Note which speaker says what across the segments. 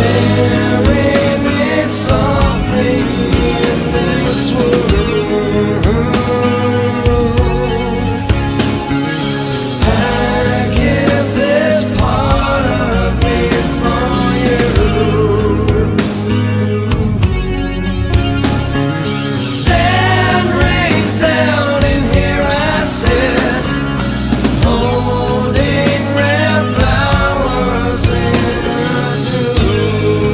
Speaker 1: Bury me softly in this world. I give this part of me for you. Sand rains down and here I sit, holding red flowers in a tube.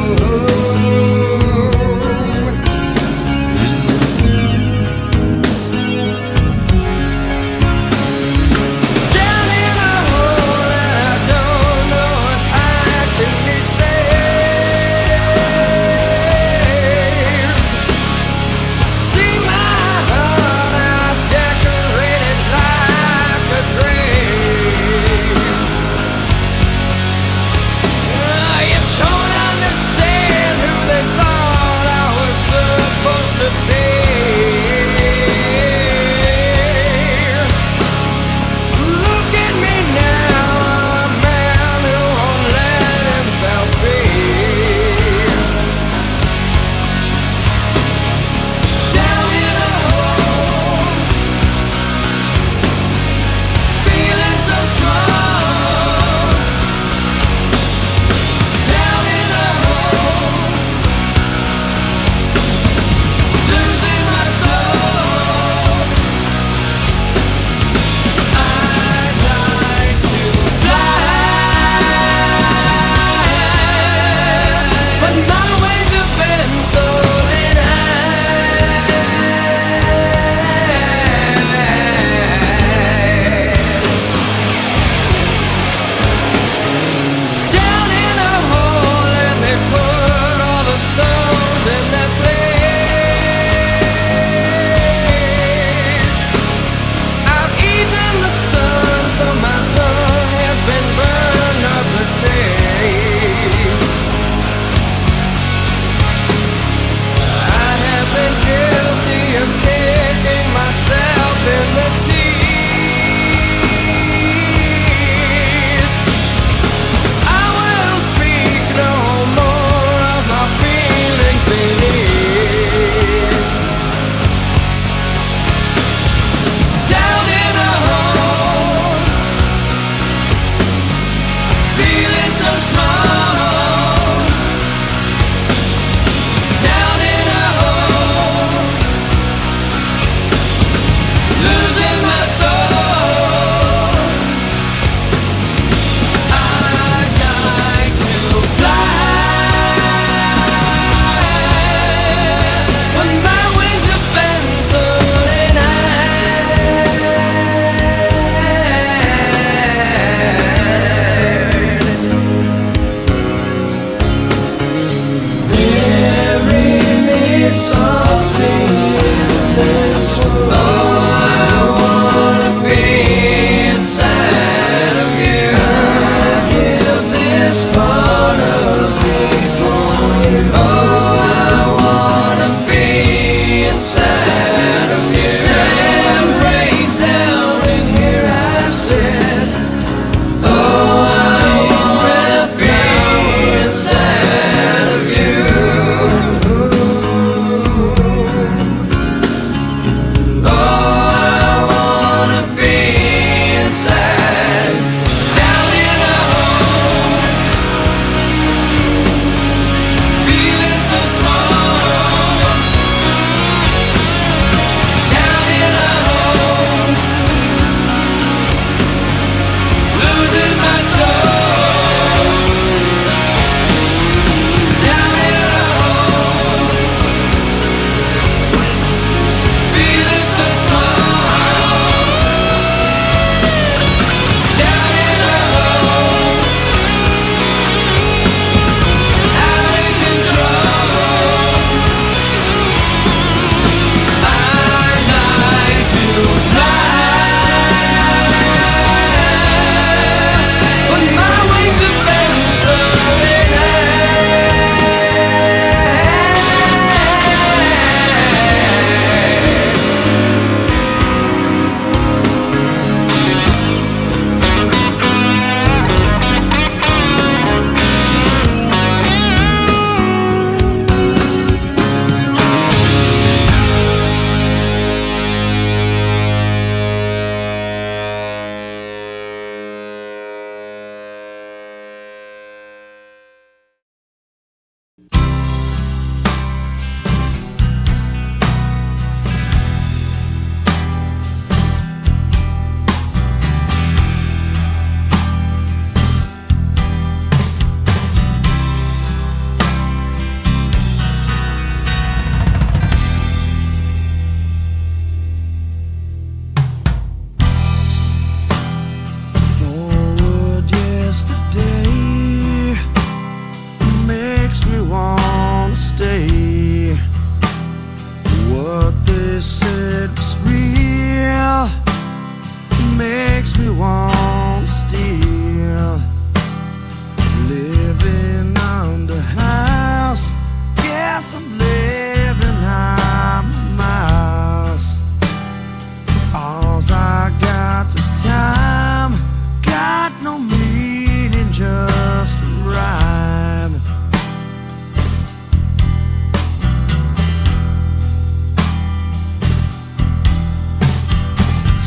Speaker 1: this time got no meaning, just a rhyme.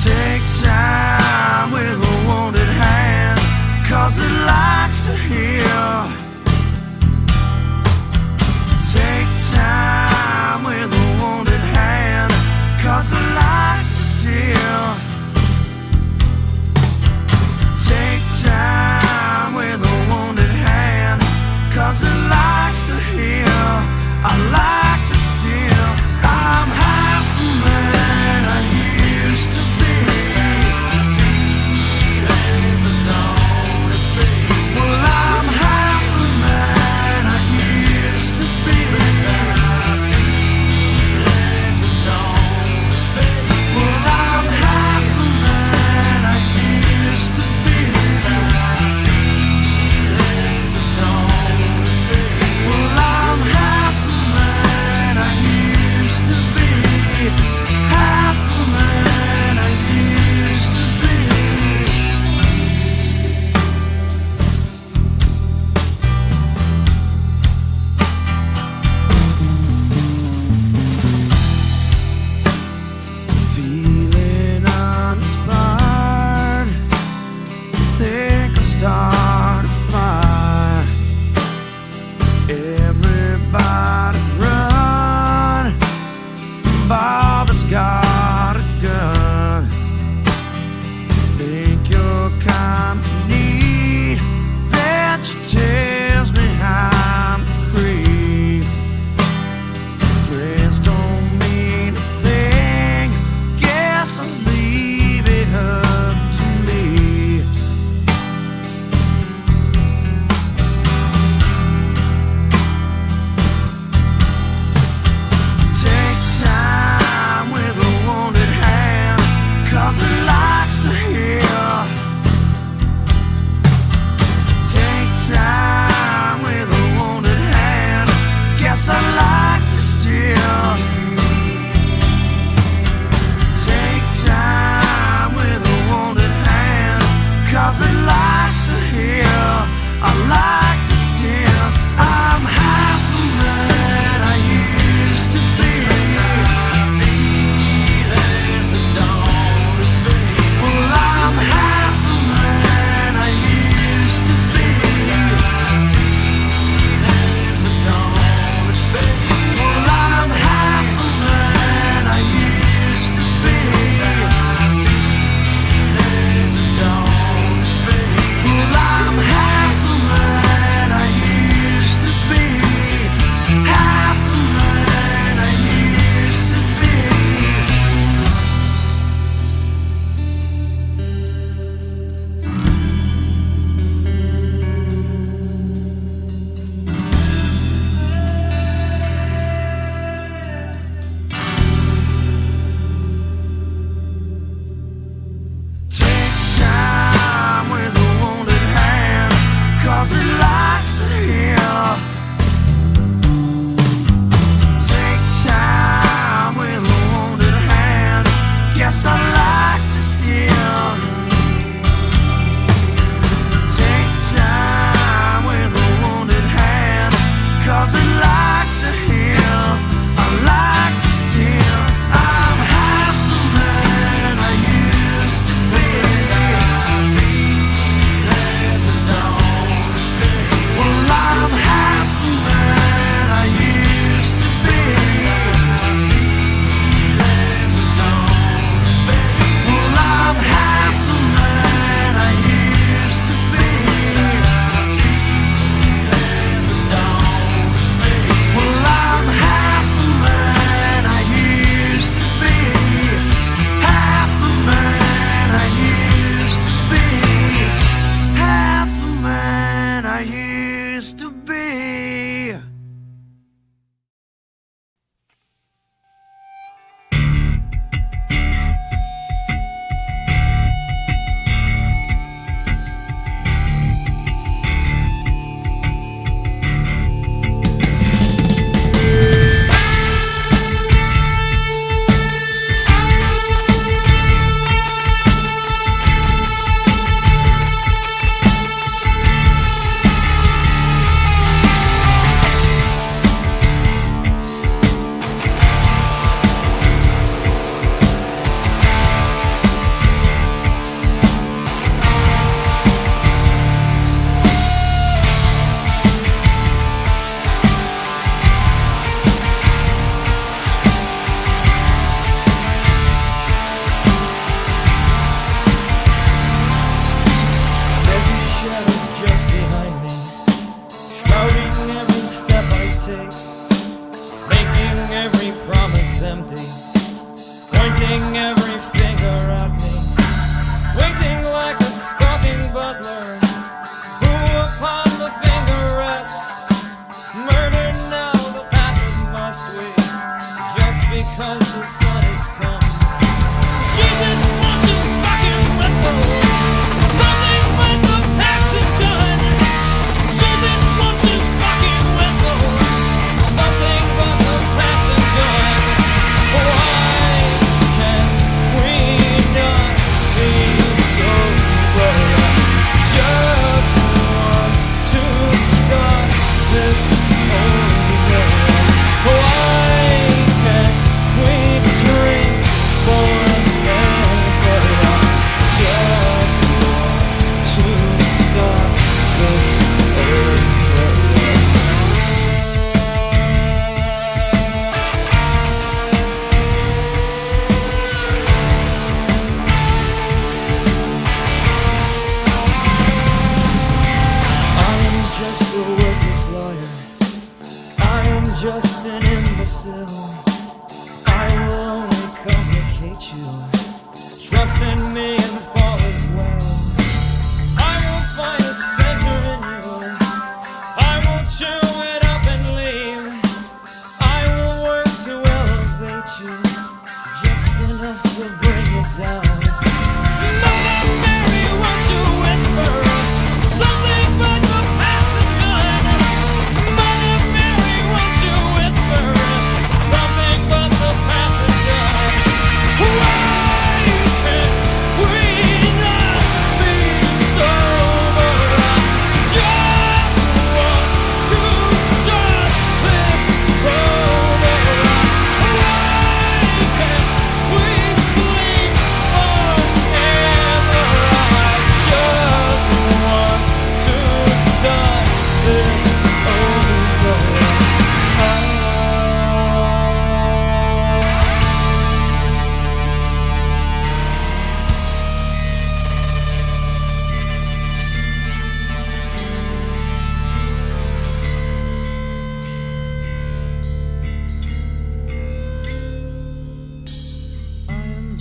Speaker 1: Take time with a wounded hand, 'cause it likes to heal. Take time with a wounded hand, 'cause it likes to steal. Take time with a wounded hand.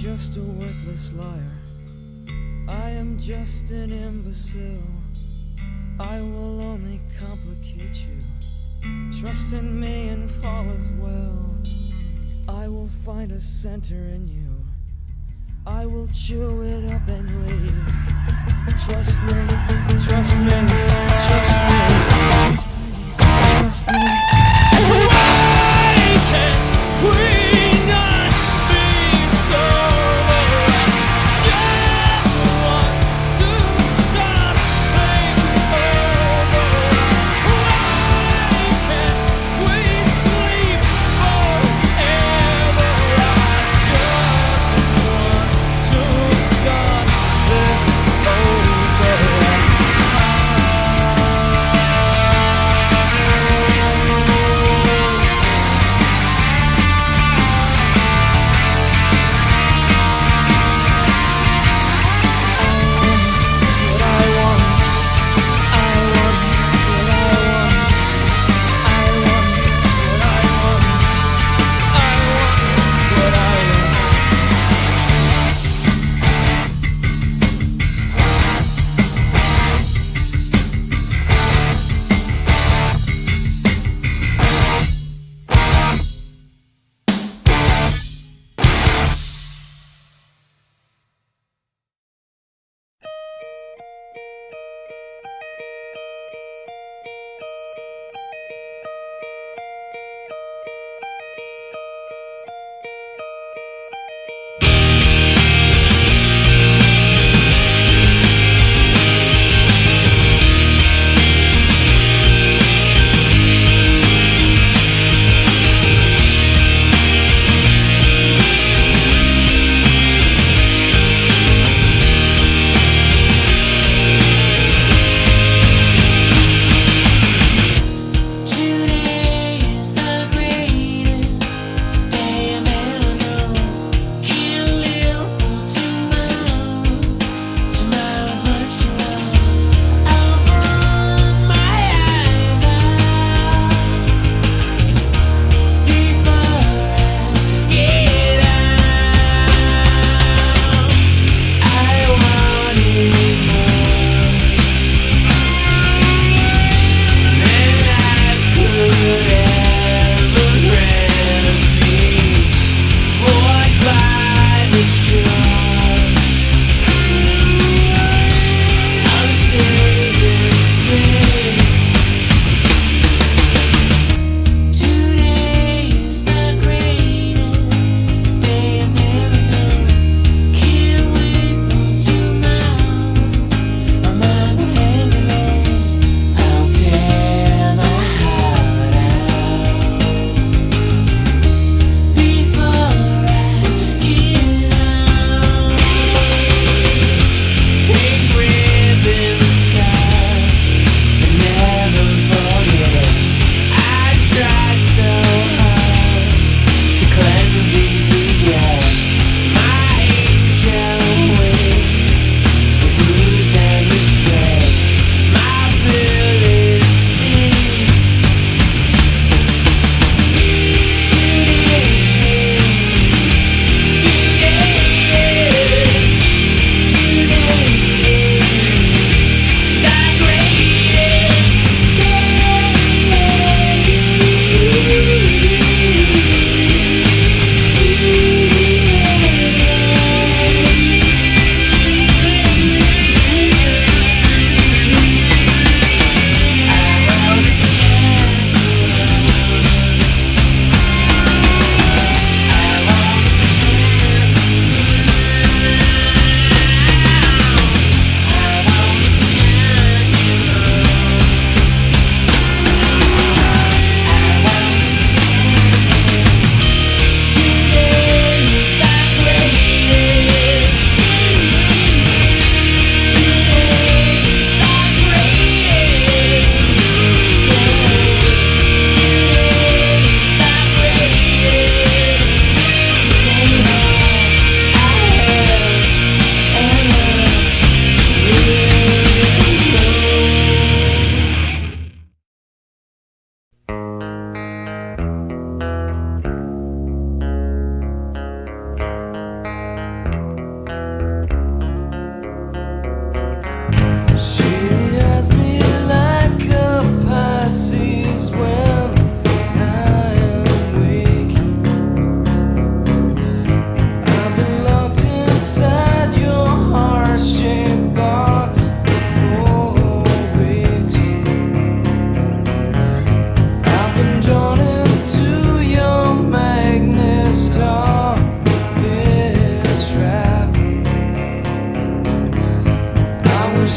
Speaker 1: just a worthless liar. I am just an imbecile. I will only complicate you. Trust in me and fall as well. I will find a center in you. I will chew it up and leave. Trust me, trust me, trust me, trust me, trust me. Why can't we not be sober? Just want to start things over. Why can't we sleep forever? I just want to start this over.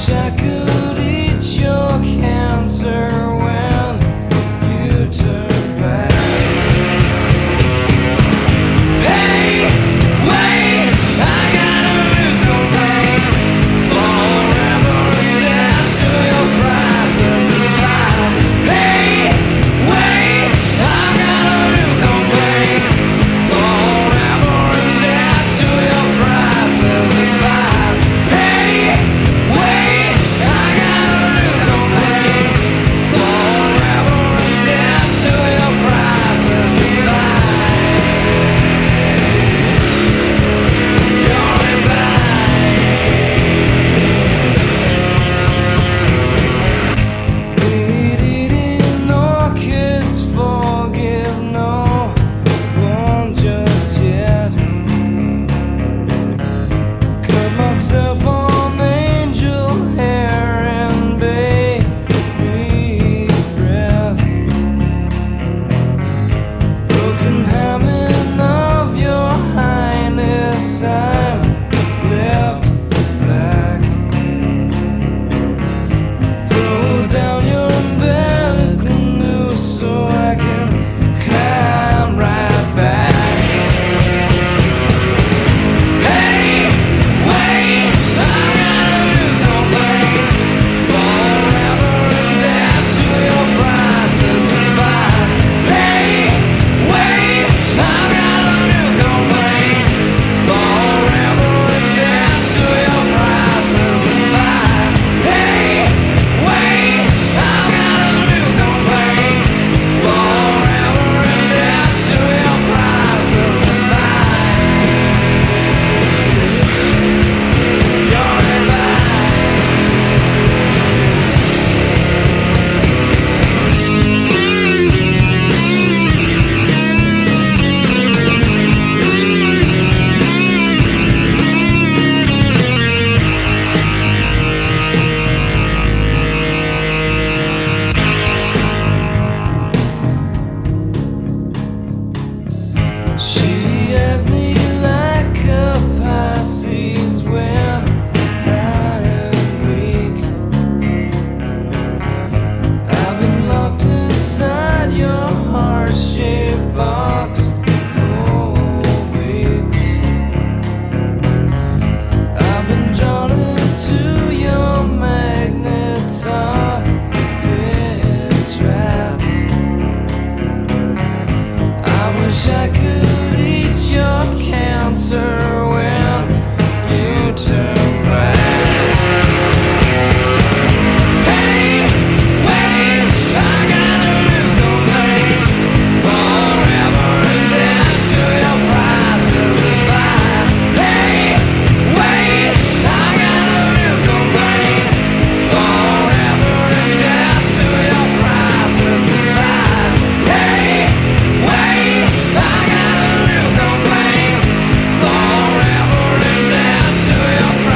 Speaker 1: wish I could eat your cancer when you turn back. Hey, wait, I got a new complaint. Forever dead to your prices and lies. Hey, wait, I got a new complaint. Forever dead to your prices and lies. Hey, wait, I got a new complaint. Forever dead to your prices and lies. You're in Eating orchids, forgive no one just yet. Cut myself on angel hair and baby's breath. Broken habit of your highness, I'm left black. Throw down your umbilical noose so I can climb right back. Hey, wait, I got a new complaint. Forever dead to your prices and lies. Hey, wait, I got a new complaint. Forever dead to your prices and lies. Hey, wait, I got a new complaint. Forever dead to your prices and lies. You're in She has me like a Pisces when I am weak. I've been locked inside your heart-shaped box for weeks. I've been drawn into your magnet trap. I wish I could eat your cancer when you turn back. Hey, wait, I got a new complaint. Forever dead to your prices and lies. Hey, wait, I got a new complaint. Forever dead to your prices and lies. Hey, wait, I got a new complaint. Forever dead to your prices.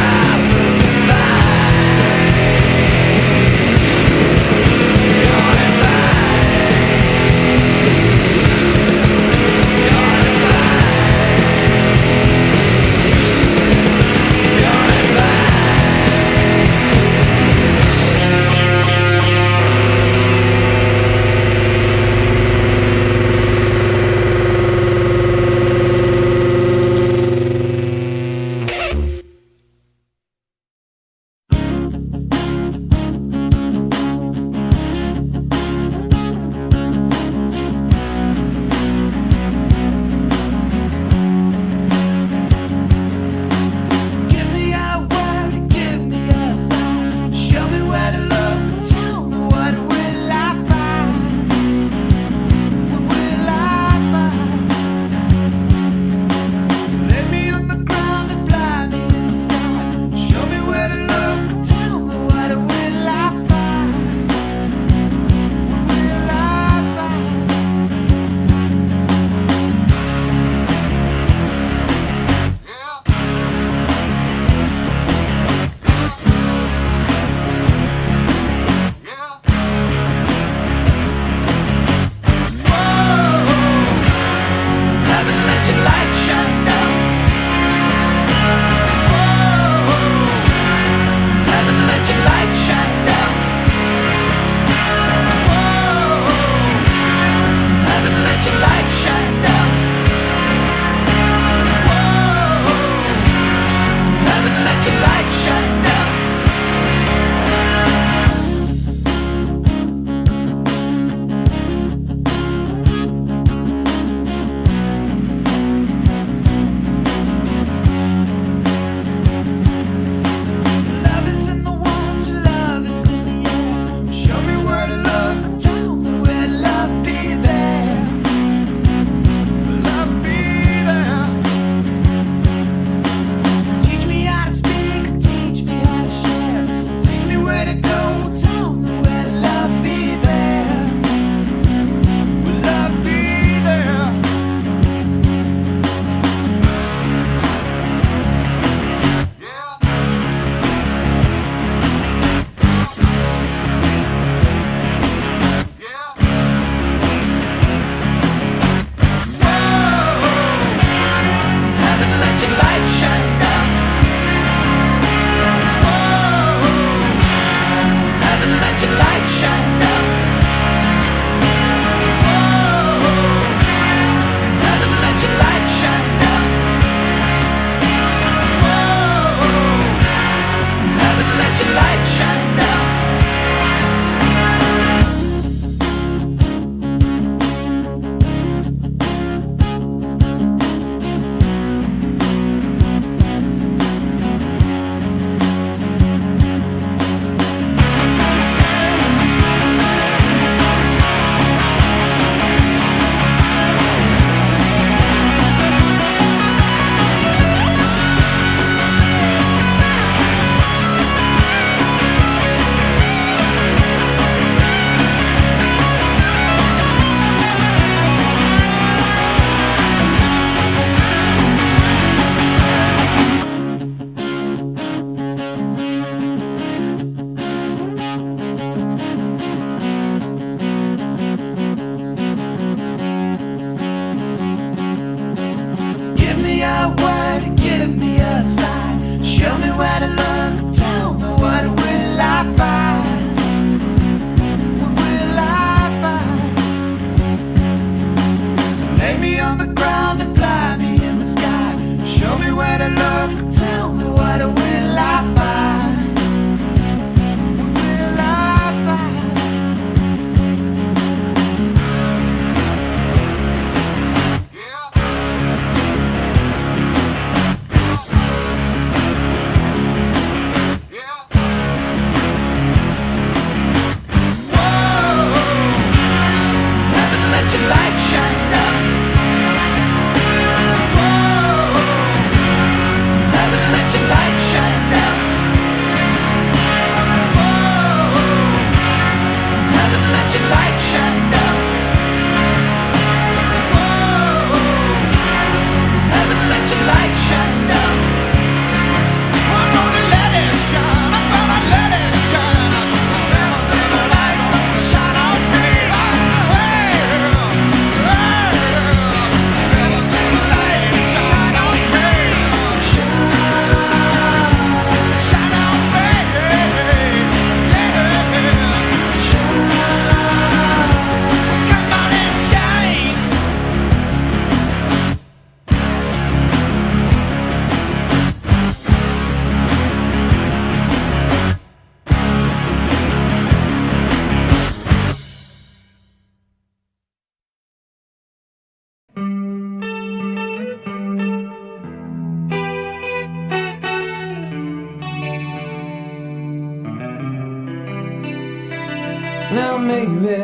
Speaker 1: Now maybe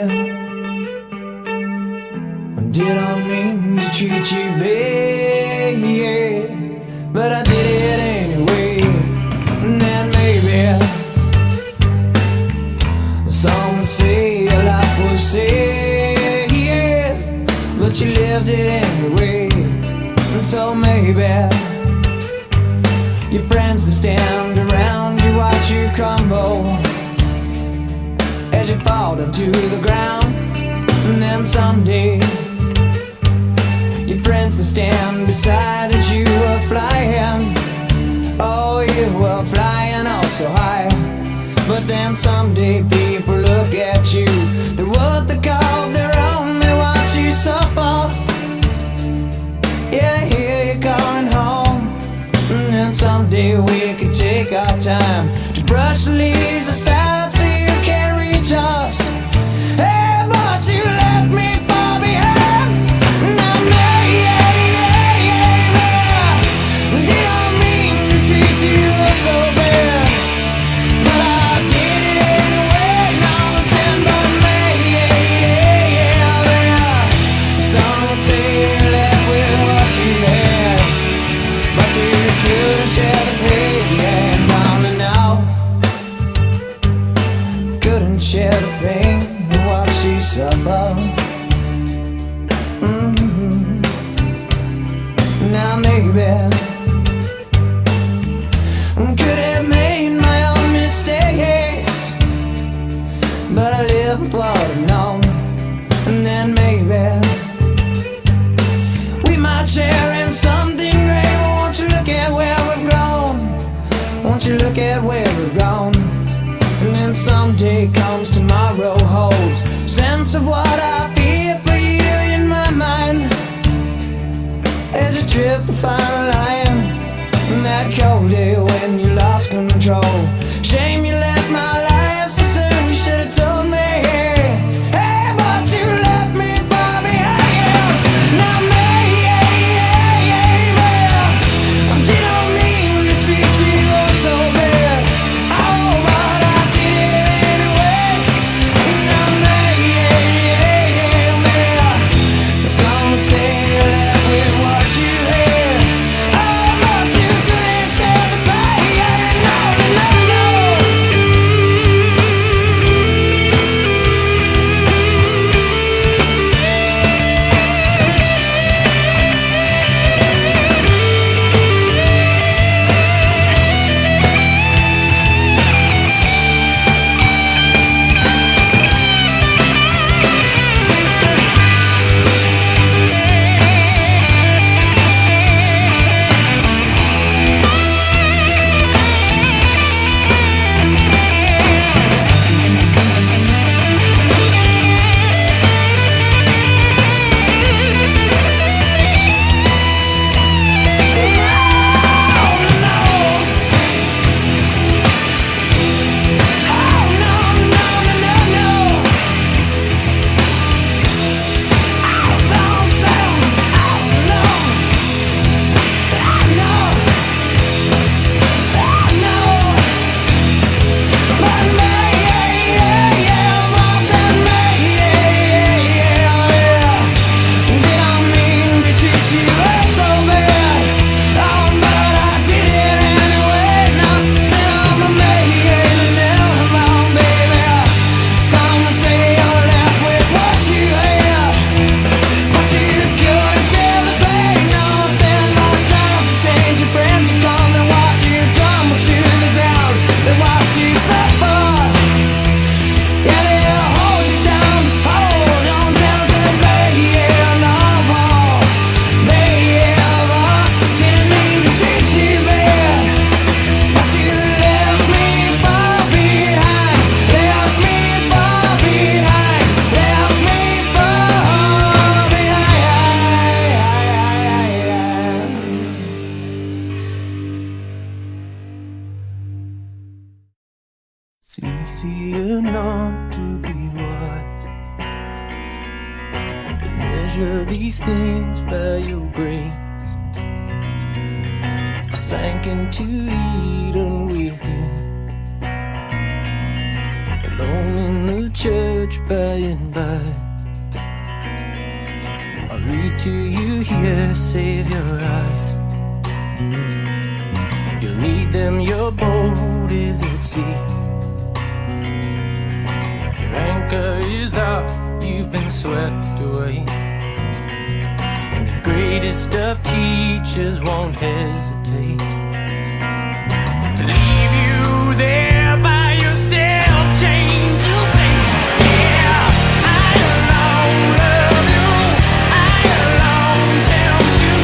Speaker 1: did I mean to treat you bad, but I did it anyway. And then maybe some would say your life was sad, but you lived it anyway. And so maybe your friends that stand around you watch you crumble as you fall into the ground. And then someday your friends that stand beside as you were flying, oh, you were flying oh so high. But then someday people look at you, they're what they call their own, they watch you suffer. Yeah, here you're going home. And then someday we could take our time to brush the leaves aside so you can't reach us. Hey, but you left me far behind. Now did I mean to treat you so bad, but I did it anyway. Now I'm saying but some would say you left with what you had, but you couldn't share the pain. Now couldn't share the pain and watch you suffer. Now maybe could have made my own mistakes, but I live with what I've known. And then maybe we might share in something great. Won't you look at where we've grown? Won't you look at where we've grown? And then someday comes tomorrow holds sense of what I feel for you in my mind as you trip and find a line. And that cold day when you lost control, shame you left my life so soon. You should have told me, hey, but you left me far behind. Now did I mean to treat you so bad? Oh, but I did it anyway. Now some would say you left with what you had. Oh, but you couldn't share the pain. No. It's easier not to be wise and measure these things by your brains. I sank into Eden with you, alone in the church.
Speaker 2: church by and by. I'll read to you here, save your eyes. You'll need them, your boat is at sea. Your anchor is out, you've been swept away. And the greatest of teachers won't hesitate to leave you there by yourself, chained to fate. Yeah, I alone love you, I alone tempt you,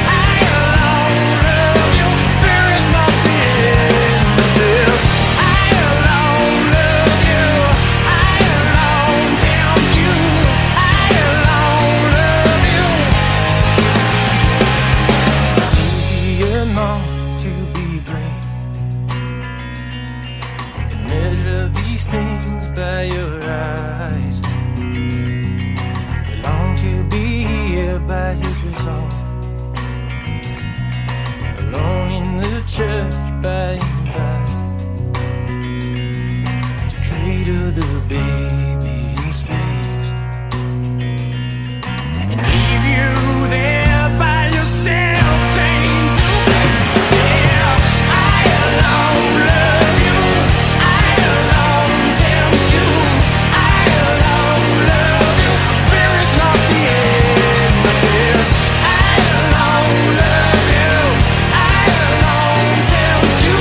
Speaker 2: I alone love you. Fear is not the end of this. I alone love you, I alone tempt you, I alone love you. It's easier not to be great and measure these things by your eyes. We long to be here by his resolve, alone in the church by and by, to cradle the baby in space and leave you there by yourself, chained to fate. Yeah, I alone love you, I alone tempt you, I alone love you. Fear is not the end of this. I alone love you, I alone tempt you,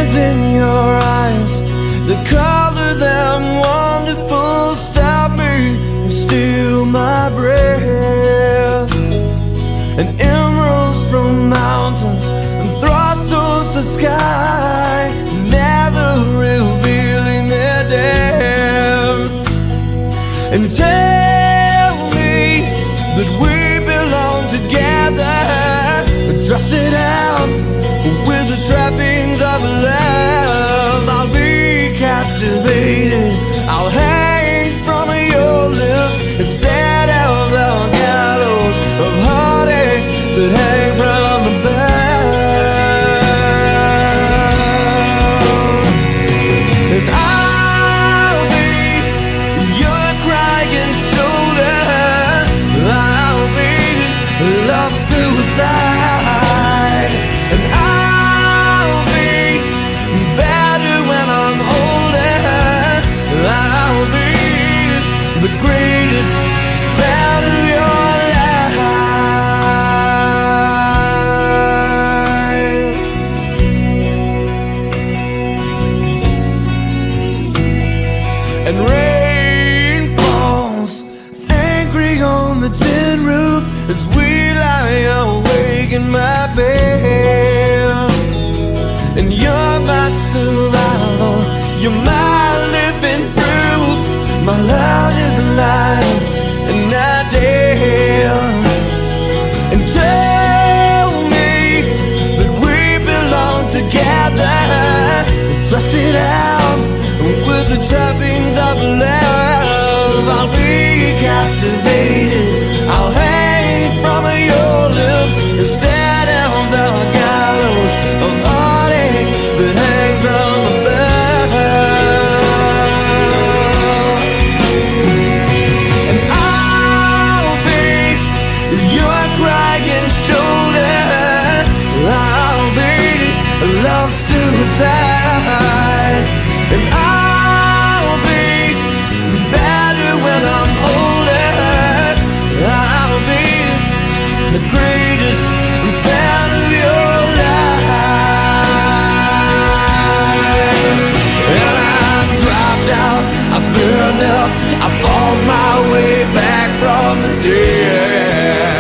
Speaker 1: words in your eyes, the color them wonderful, stop me and steal my breath. And emeralds from mountains and thrusts towards the sky, never revealing their depth. And tell me that we belong together, dress it out with the trappings of love. I'll be captivated, I'll hang from your lips instead of the gallows of heartache that hang from above. And I'll be your crying shoulder, I'll be love suicide. And I'll be better when I'm older, I'll be the greatest fan of your life. And rain falls angry on the tin roof as we lie awake in my bed. And you're my survival, you're my living proof. My love is alive and not dead. And tell me that we belong together, dress it out with the trappings of love. I'll be captivated, I'll hang from your lips instead of the gallows of heartache that hang from above. And I'll be your crying shoulder, I'll be love suicide. And I'll be better when I'm older, I'll be the greatest fan of your life. And I dropped out, I burned up, I fought my way back from the dead.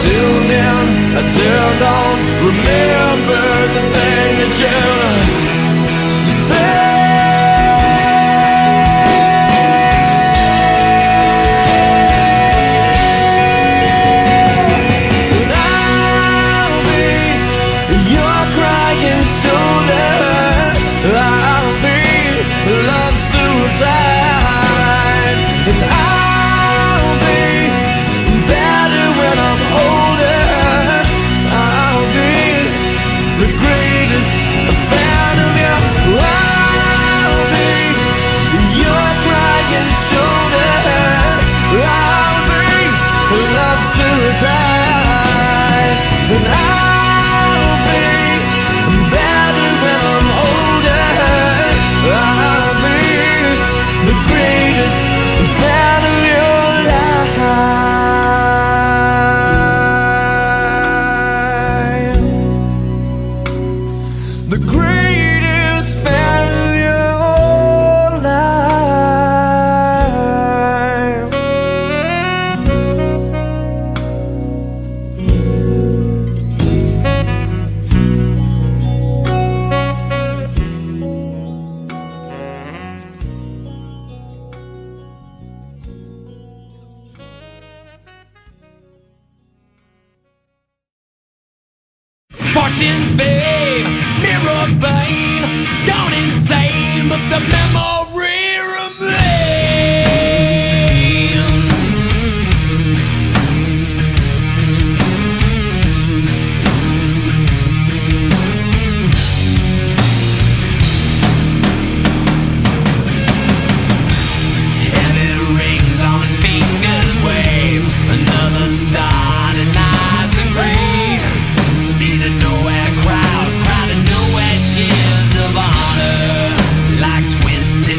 Speaker 1: Till then, I turned on, remember the thing that you said. And I'll be better when I'm older, I'll be the greatest fan of you. I'll be your crying shoulder, I'll be love suicide. And I'll be better when I'm older, I'll be the greatest fan of your life. The greatest fan of your life.
Speaker 2: Fortune, fame, mirror vein, gone insane, but the memory remains. Heavy rings on fingers wave, another star denies the grave. See the nowhere crowd, crowded nowhere cheers of honor, like twisted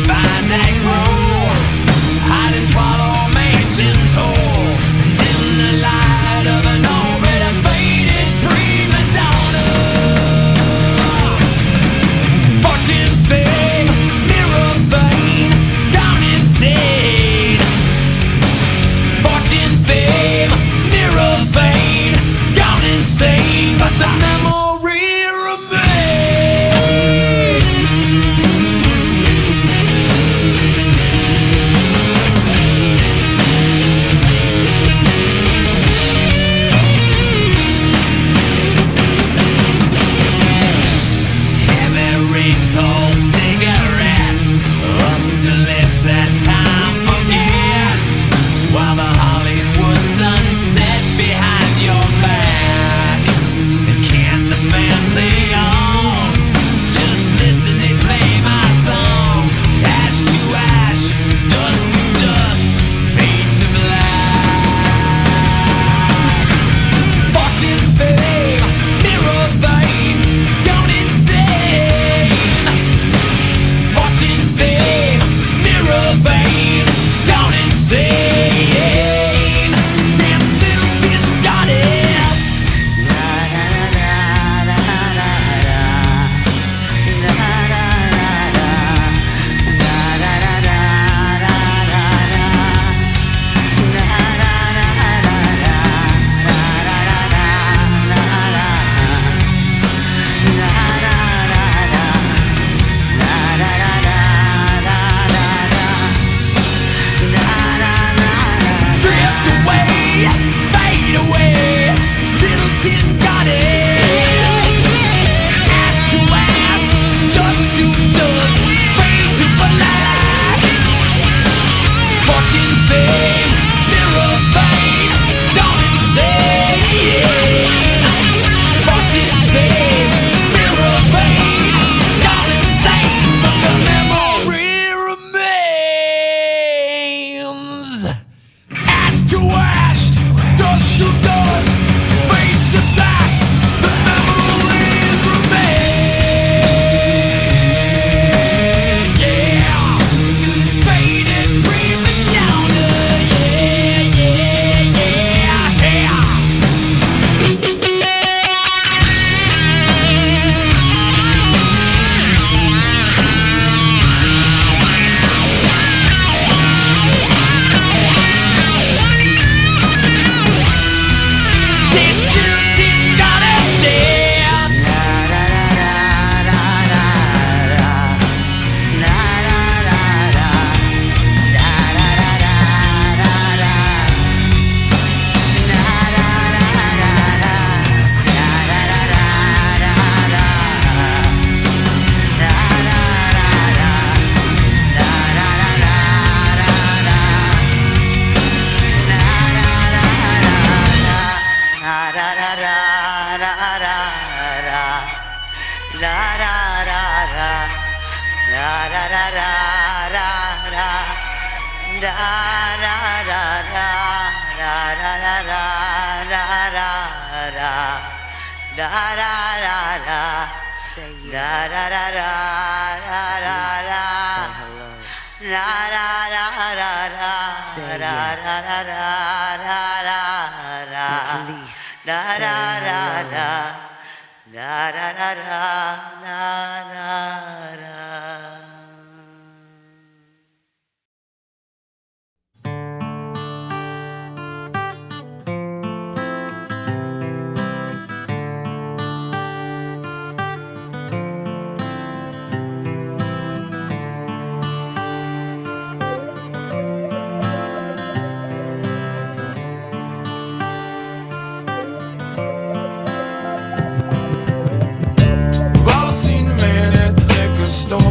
Speaker 1: We've all seen the man at the liquor store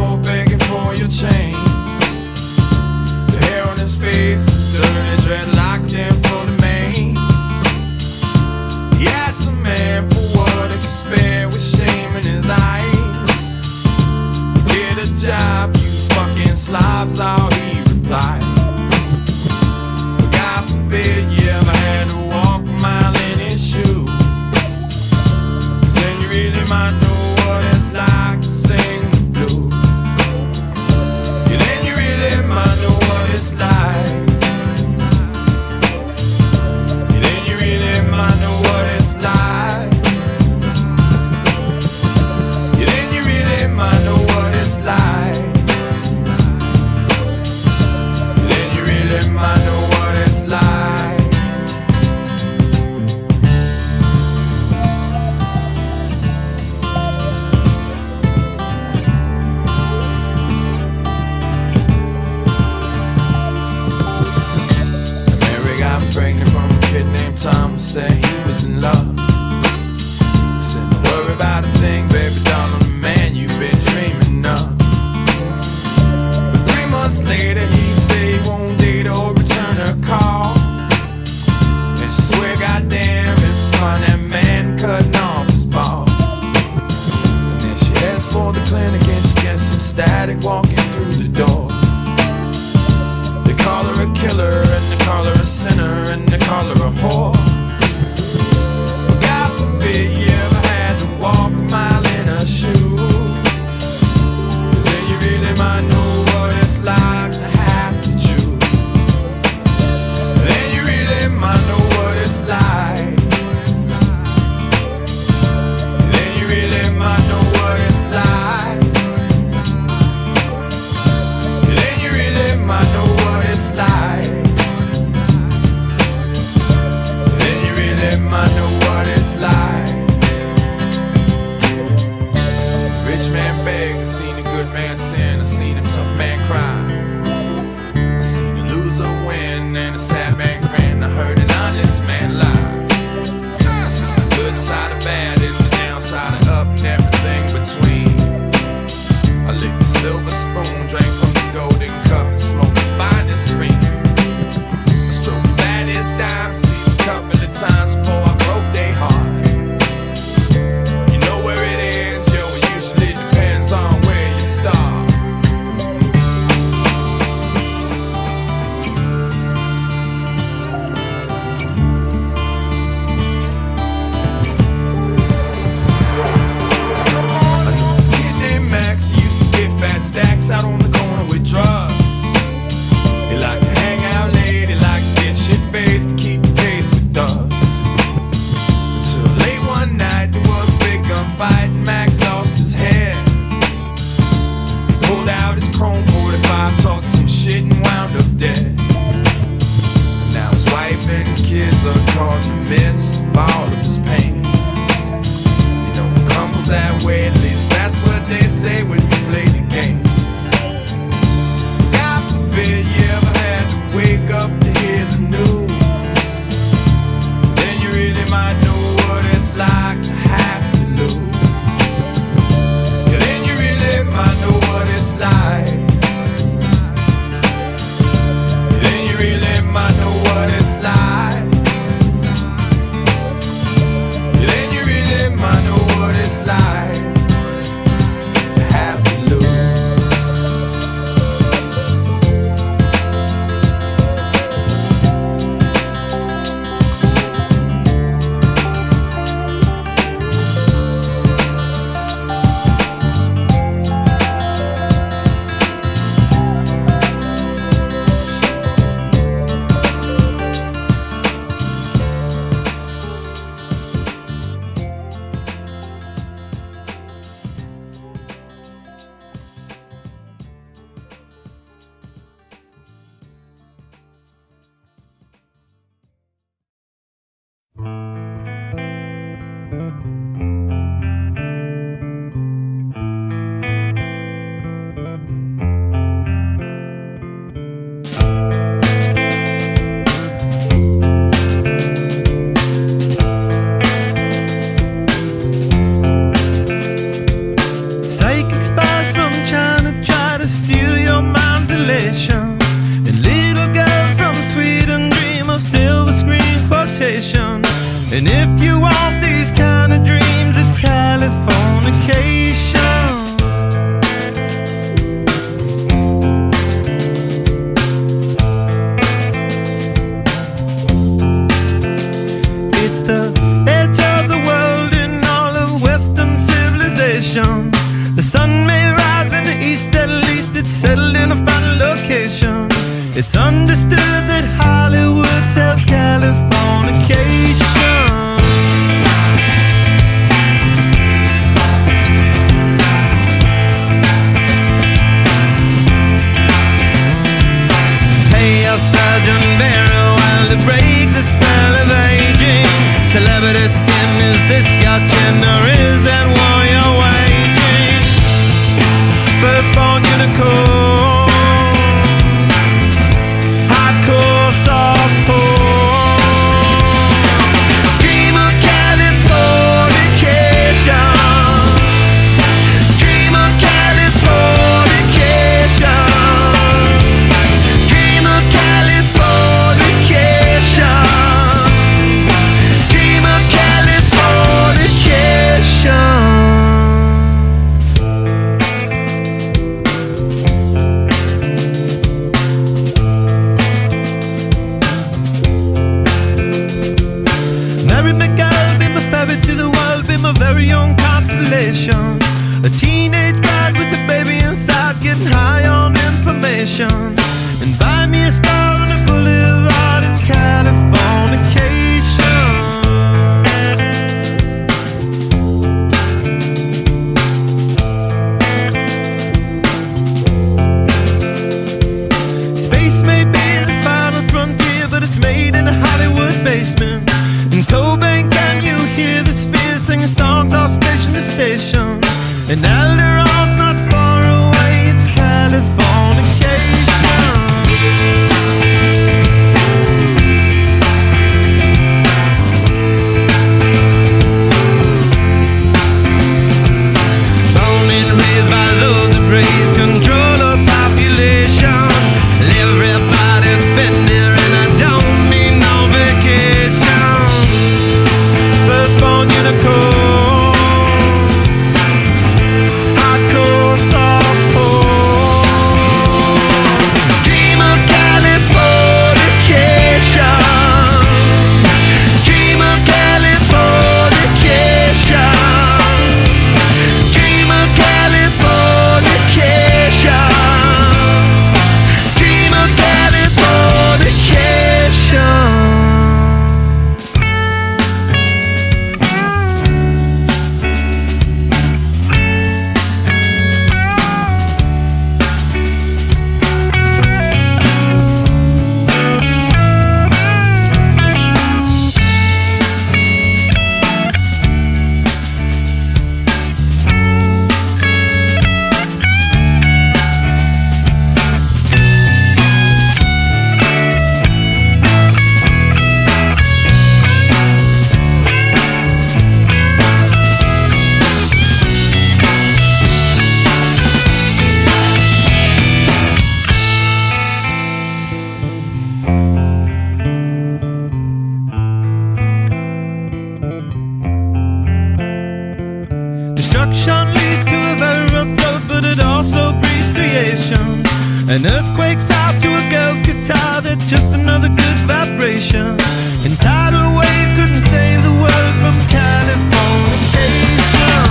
Speaker 2: And if you want these kind of dreams, it's Californication. It's the edge of the world in all of Western civilization. The sun may rise in the east, at least it's settled in a final location. It's understood that Hollywood sells Californication. Pay your surgeon very well to break the spell of aging. Celebrity skin, is this your chin or is that war you're waging? Firstborn unicorn, hardcore softcore. Dream of Californication. Dream of Californication. Dream of Californication. Dream of Californication. Marry me, girl, be my ferry to the world, be my very own constellation. A teenage bride with a baby inside, getting high on information. And buy me a star on a boulevard, it's Californication. Space may be the final frontier, but it's made in a Hollywood basement. In Cobain, can you hear the spheres singing songs off station to station? And Alderon's not far away, it's Californication. Born and raised by those that praise control of population. Everybody's been there and I don't mean no vacation. Firstborn unicorn, hardcore softcore. Dream of Californication. Dream of Californication. Dream of Californication. Dream of Californication. Destruction leads to a very rough road, but it also breeds creation. An earthquake's out to a girl's guitar, that's just another good vibration. And tidal waves couldn't save the world from Californication.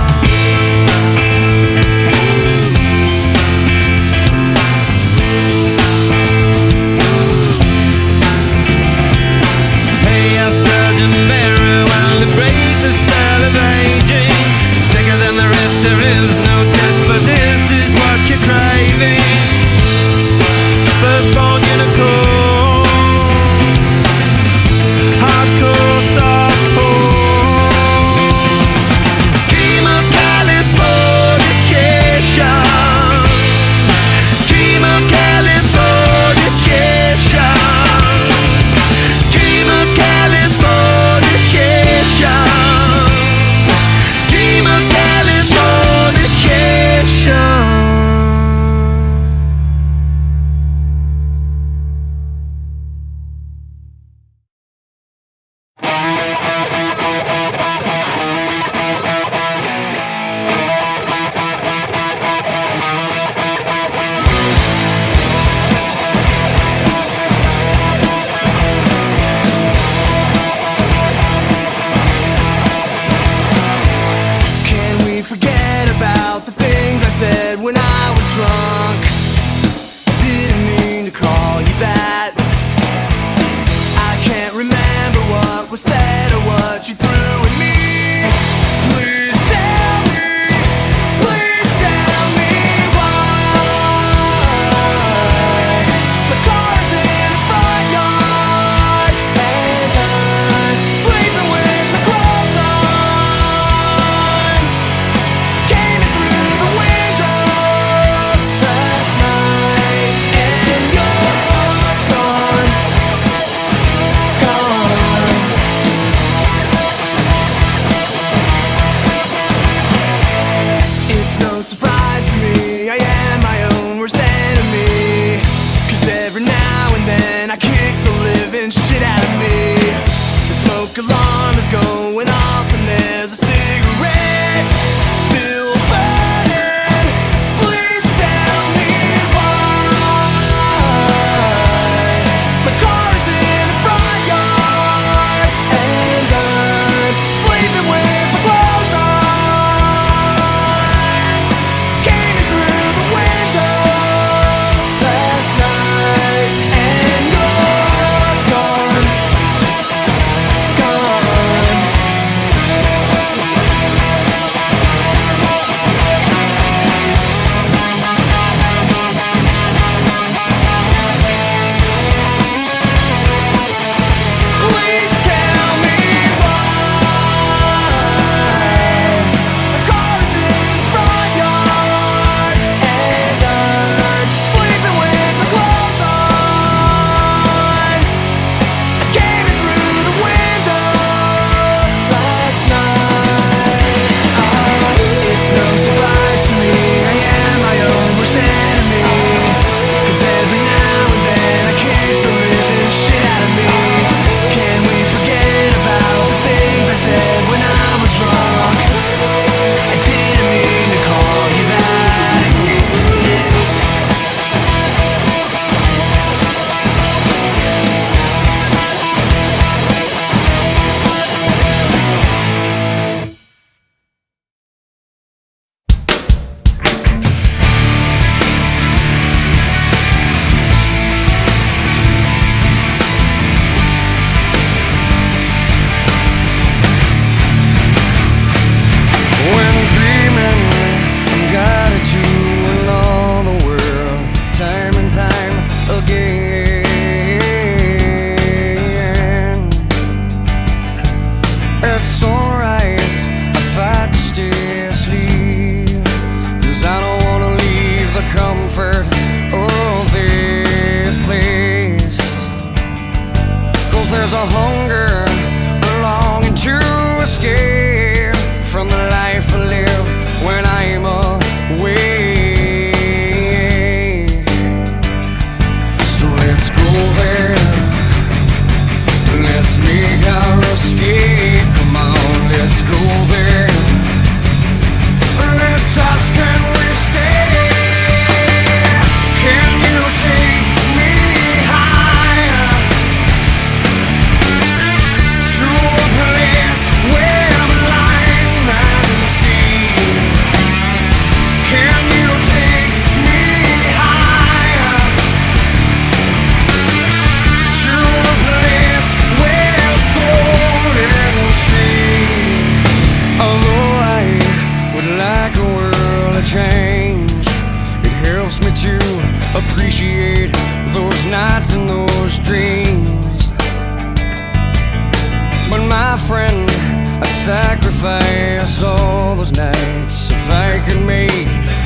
Speaker 2: Pay your surgeon very well to break the spell of aging. Sicker than the rest, there is no test, but this is what you're craving. Firstborn unicorn, hardcore softcore.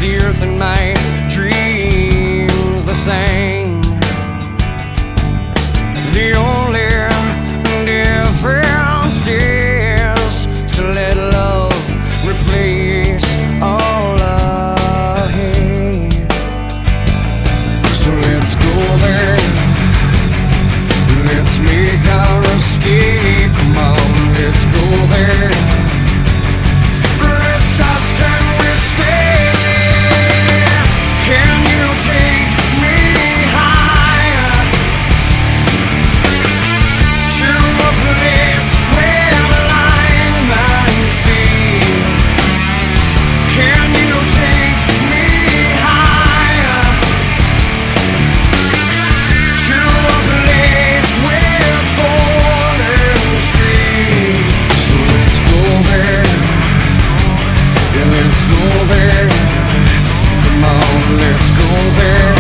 Speaker 1: the earth and my dreams the same. The only difference is to let love replace all I hate. So let's go there, let's make our escape. Come on, let's go there. Let's ask, can we stay? Can you take me higher to a place where line and sea? Can you take me higher to a place with golden streets? So let's go there, yeah, let's go there. Come on, let's go there.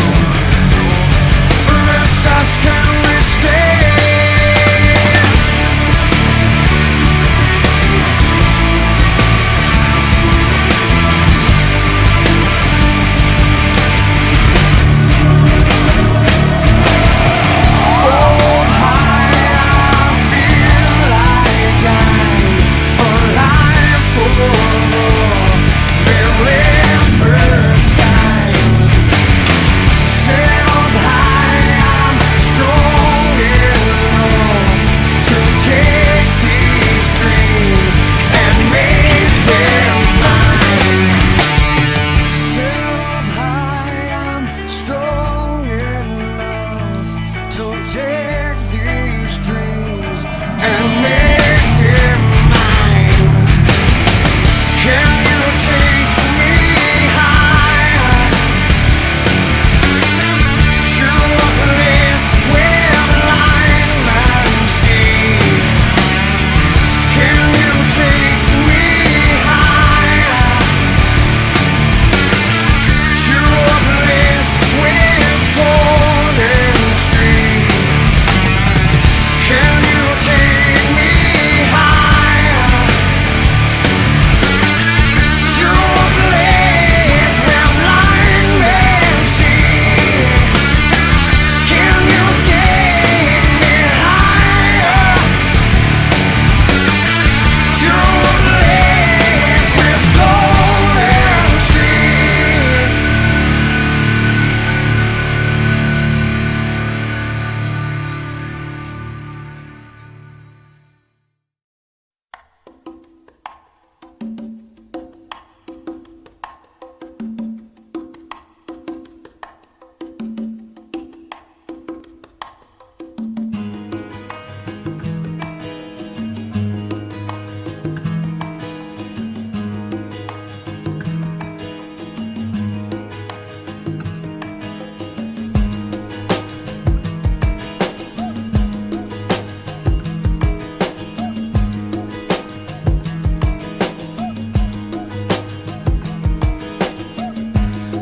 Speaker 1: Let's ask, can we stay?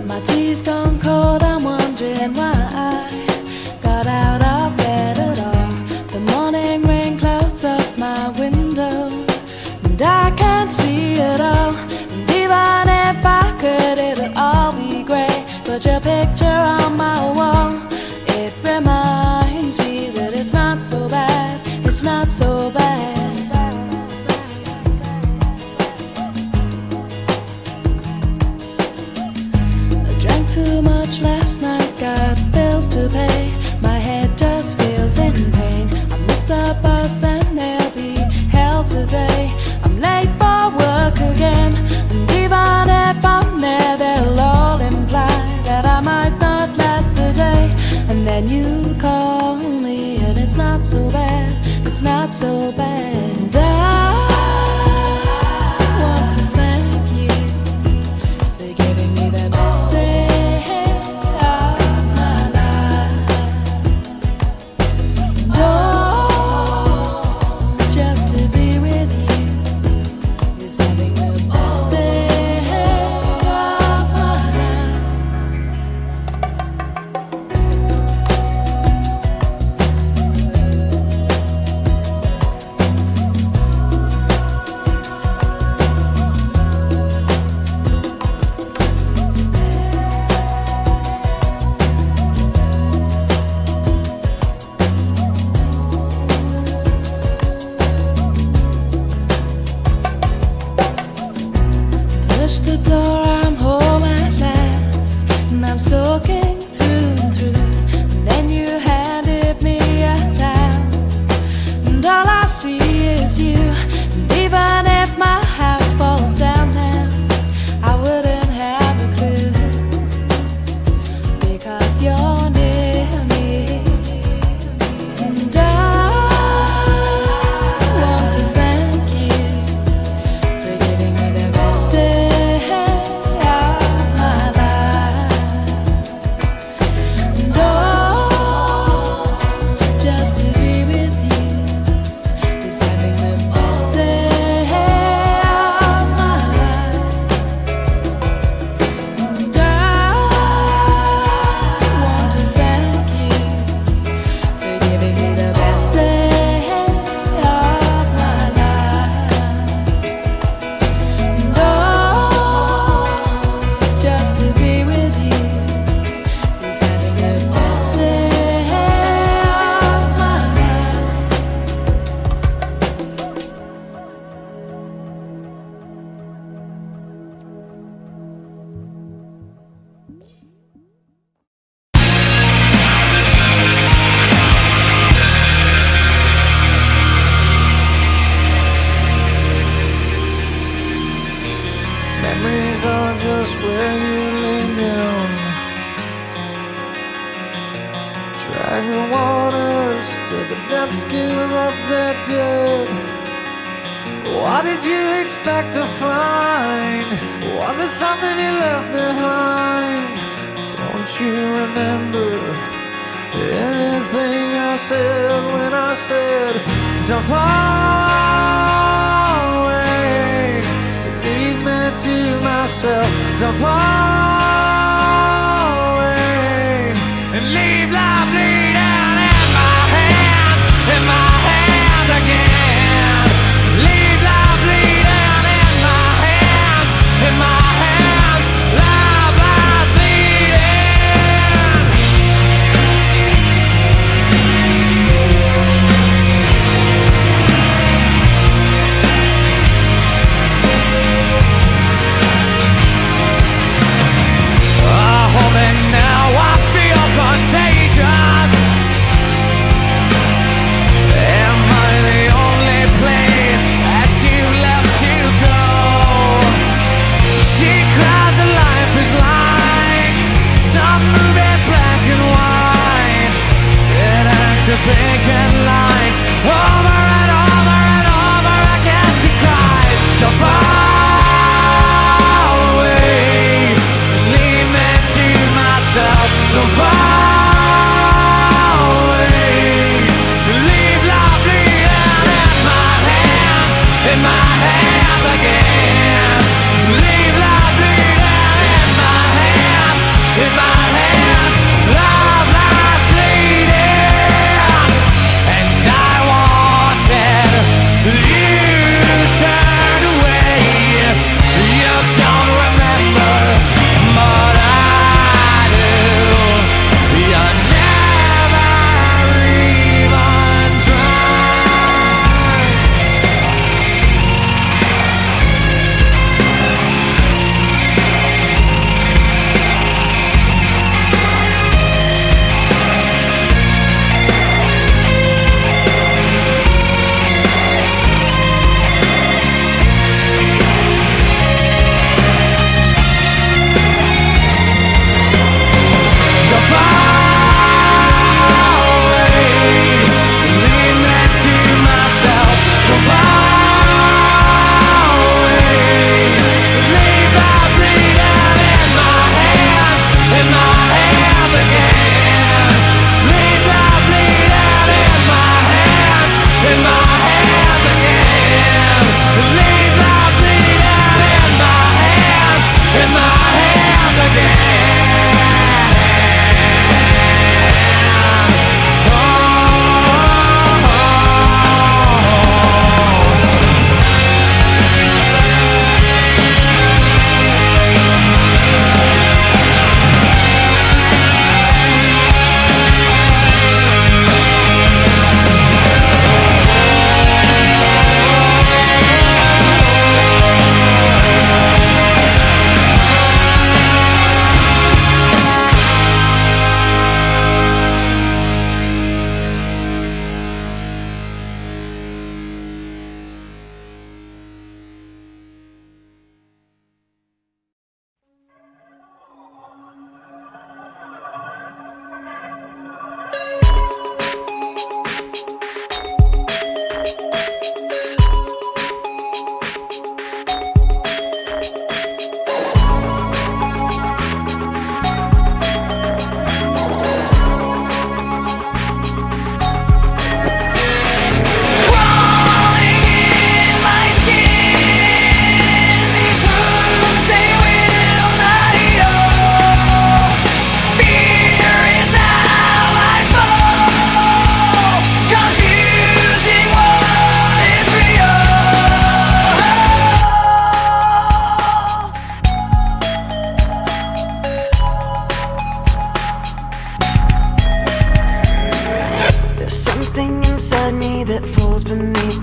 Speaker 3: My tea's gone cold, I'm wondering why I got out of bed at all. The morning rain clouds up my window, and I can't see it all. And even if I could, it'll all be grey. But your picture on my wall, it reminds me that it's not so bad, it's not so bad. Too much last night, got bills to pay. My head just feels in pain. I missed the bus and there'll be hell today. I'm late for work again, and even if I'm there, they'll all imply that I might not last the day. And then you call me, and it's not so bad, it's not so bad. And I want to thank you for giving me the best day. the door, I'm home at last, and I'm soaking through and through. And then you handed me a towel, and all I see is you. And even if my house falls down now, I wouldn't have a clue, because you're near me. And I want to thank you for giving me the best day of my life. And oh, just to be with you is having the best day of my life. And I want to thank you for giving me the best day of my life. And oh, just to be with you is having the best day of my life.
Speaker 1: Memories are just where you lay down. Drag the waters till the depths give up their dead. What did you expect to find? Was it something you left behind? Don't you remember anything I said when I said, don't fall away, leave me to myself. Don't fall away and leave life bleeding in my hands again. Leave life bleeding in my hands, life lies bleeding.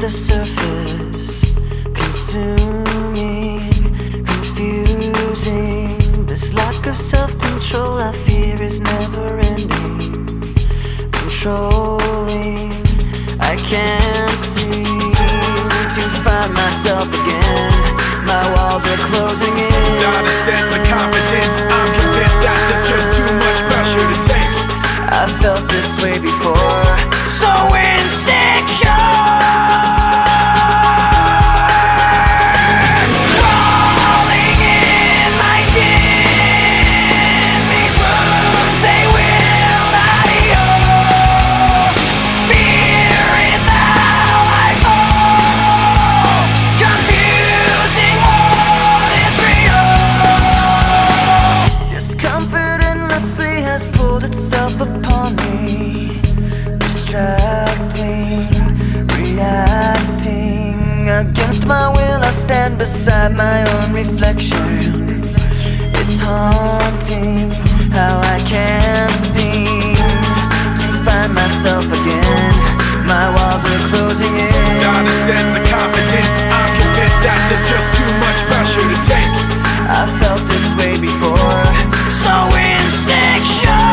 Speaker 1: the surface, consuming, confusing. This lack of self-control I fear is never ending, controlling. I can't seem to find myself again. My walls are closing in.
Speaker 4: Without a sense of confidence, I'm convinced that there's just too much pressure to take.
Speaker 1: I felt this way before, so insecure. Crawling in my skin, these wounds they will not heal. Fear is how I fall, confusing what is real. Discomfort endlessly has pulled itself upon me, distracting, reacting. Against my will I stand beside my own reflection. It's haunting how I can't seem to find myself again. My walls are closing in.
Speaker 4: Without a sense of confidence, I'm convinced that there's just too much pressure to take.
Speaker 1: I felt this way before, so insecure.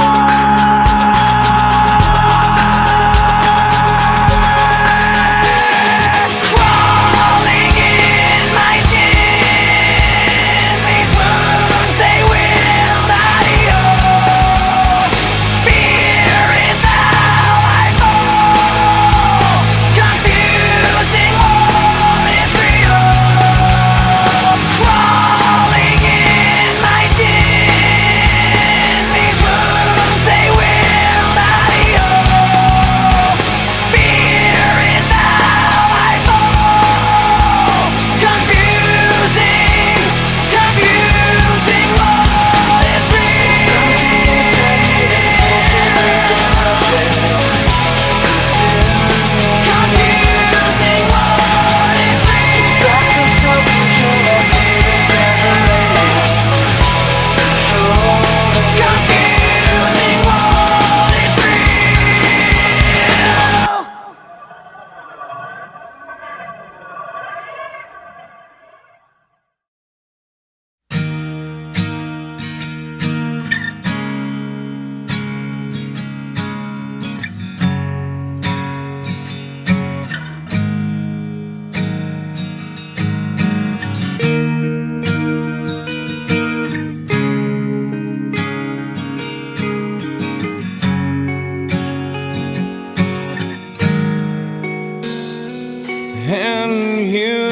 Speaker 2: And you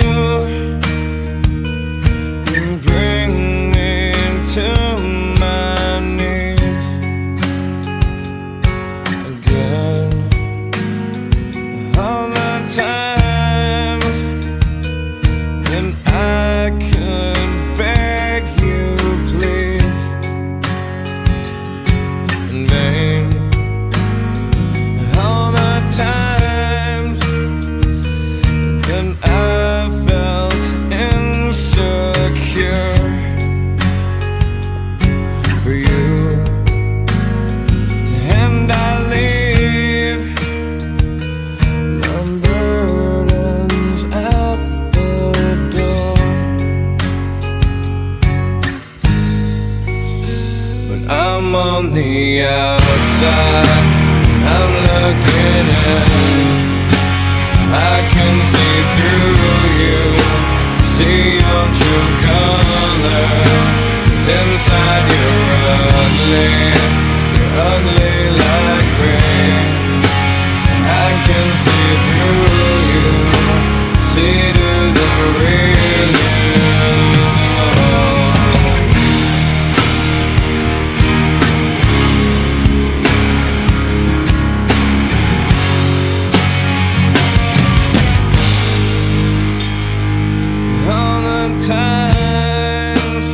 Speaker 2: bring me to my knees again. All the times when I could beg you please in vain. All the times and I felt insecure for you, and I leave my burdens at the door. But I'm on the outside, I'm looking in. I can see through you, see your true colors. 'Cause inside you're ugly like rain. I can see through you, see to the real you. All the times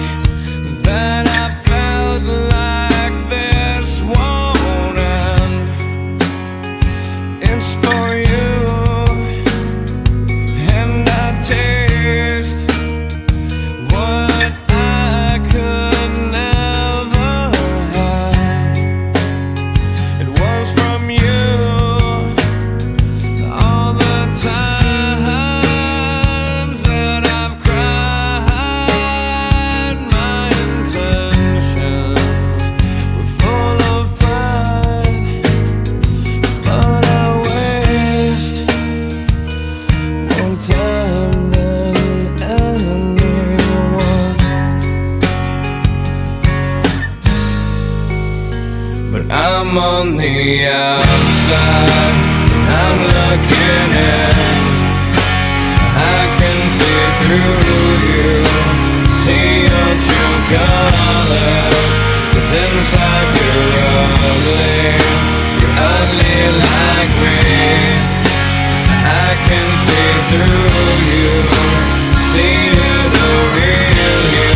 Speaker 2: that I felt like
Speaker 1: I'm on the outside, I'm looking in. I can see through you, see your true colors. 'Cause inside you're ugly like me. I can see through you, see the real you.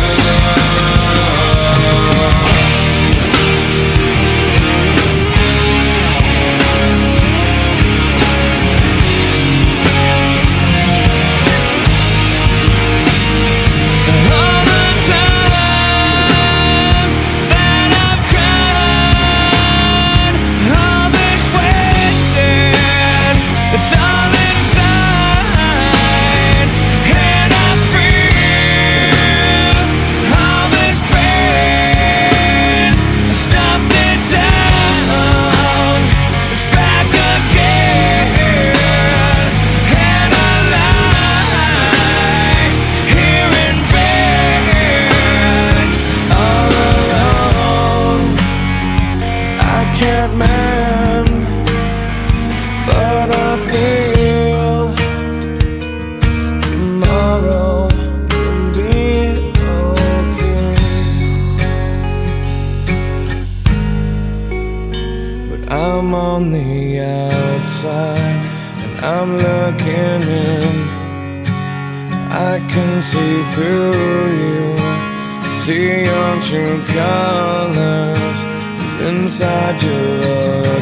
Speaker 1: I'm on the outside and I'm looking in. I can see through you, see your true colors. Inside you're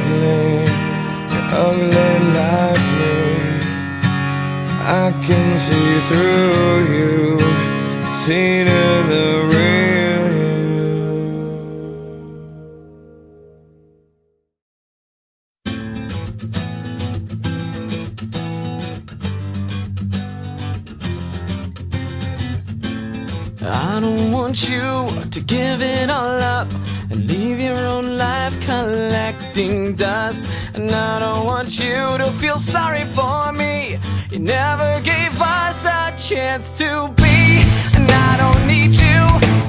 Speaker 1: ugly like me. I can see through you, see to the real you.
Speaker 2: I don't want you to give it all up and leave your own life collecting dust. And I don't want you to feel sorry for me. You never gave us a chance to be. And I don't need you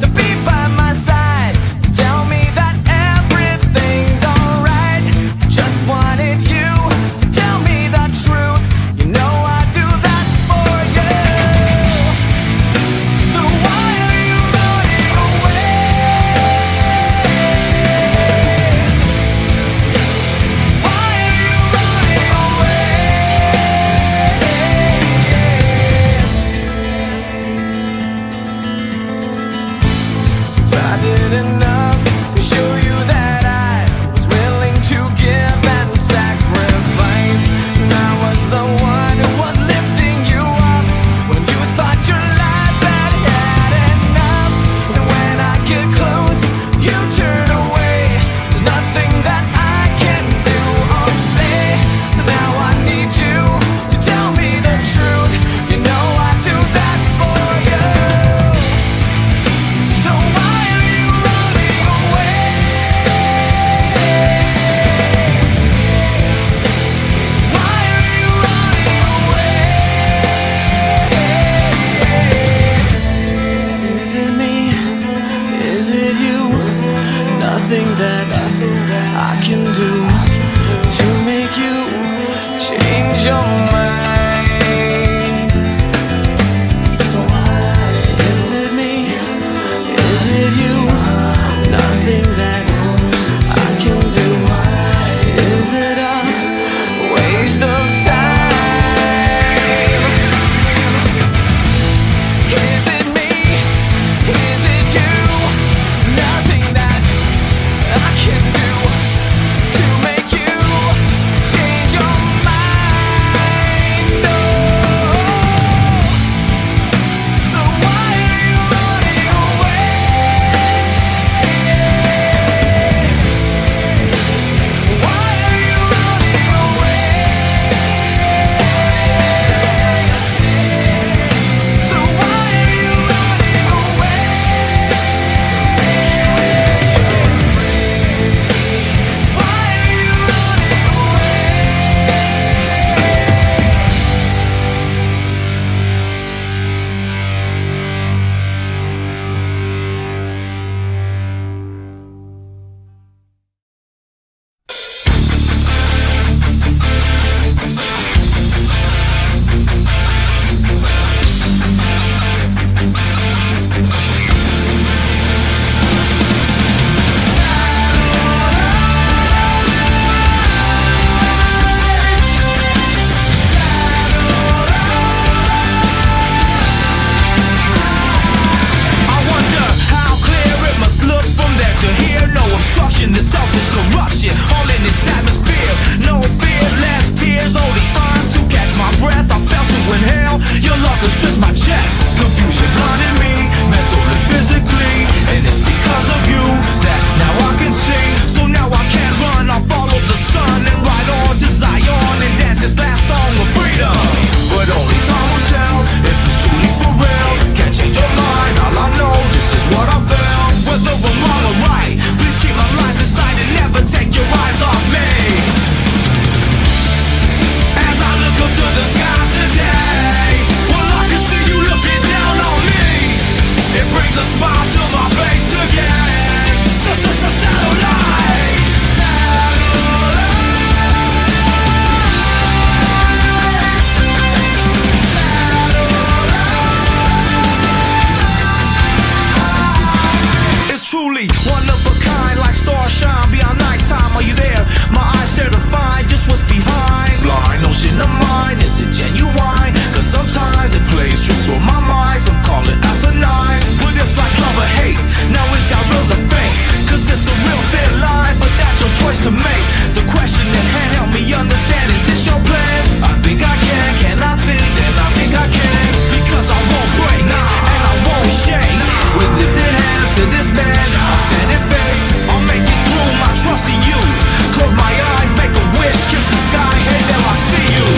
Speaker 2: to be by my side. Tell me that everything's alright. Just wanted you to tell me the truth. You know I do that for you. So why are you running away? Why are you running away? 'Cause I did enough to show you that I was willing to give and sacrifice. And I was the one who was lifting you up when you thought your life had had enough. And when I get close, you turn away. There's nothing that I can do or say. So now I need you to tell me the truth. You know I do that for you. So why are you running
Speaker 4: truly one of a kind, like stars shine beyond nighttime. Are you there? My eyes stare to find just what's behind. Blind ocean of mine, is it genuine? Cause sometimes it plays tricks with my mind. Some call it asinine, but it's like love or hate. Now is that real or fake? Cause it's a real thin line, but that's your choice to make. The question at hand, help me understand, is this your plan? I think I can I think? Then I think I can. Because I won't break, and I won't shake. With lifted hands to this man, I'll stand in faith. I'll make it through, my trust in you. Close my eyes, make a wish, kiss the sky, hey there I see you.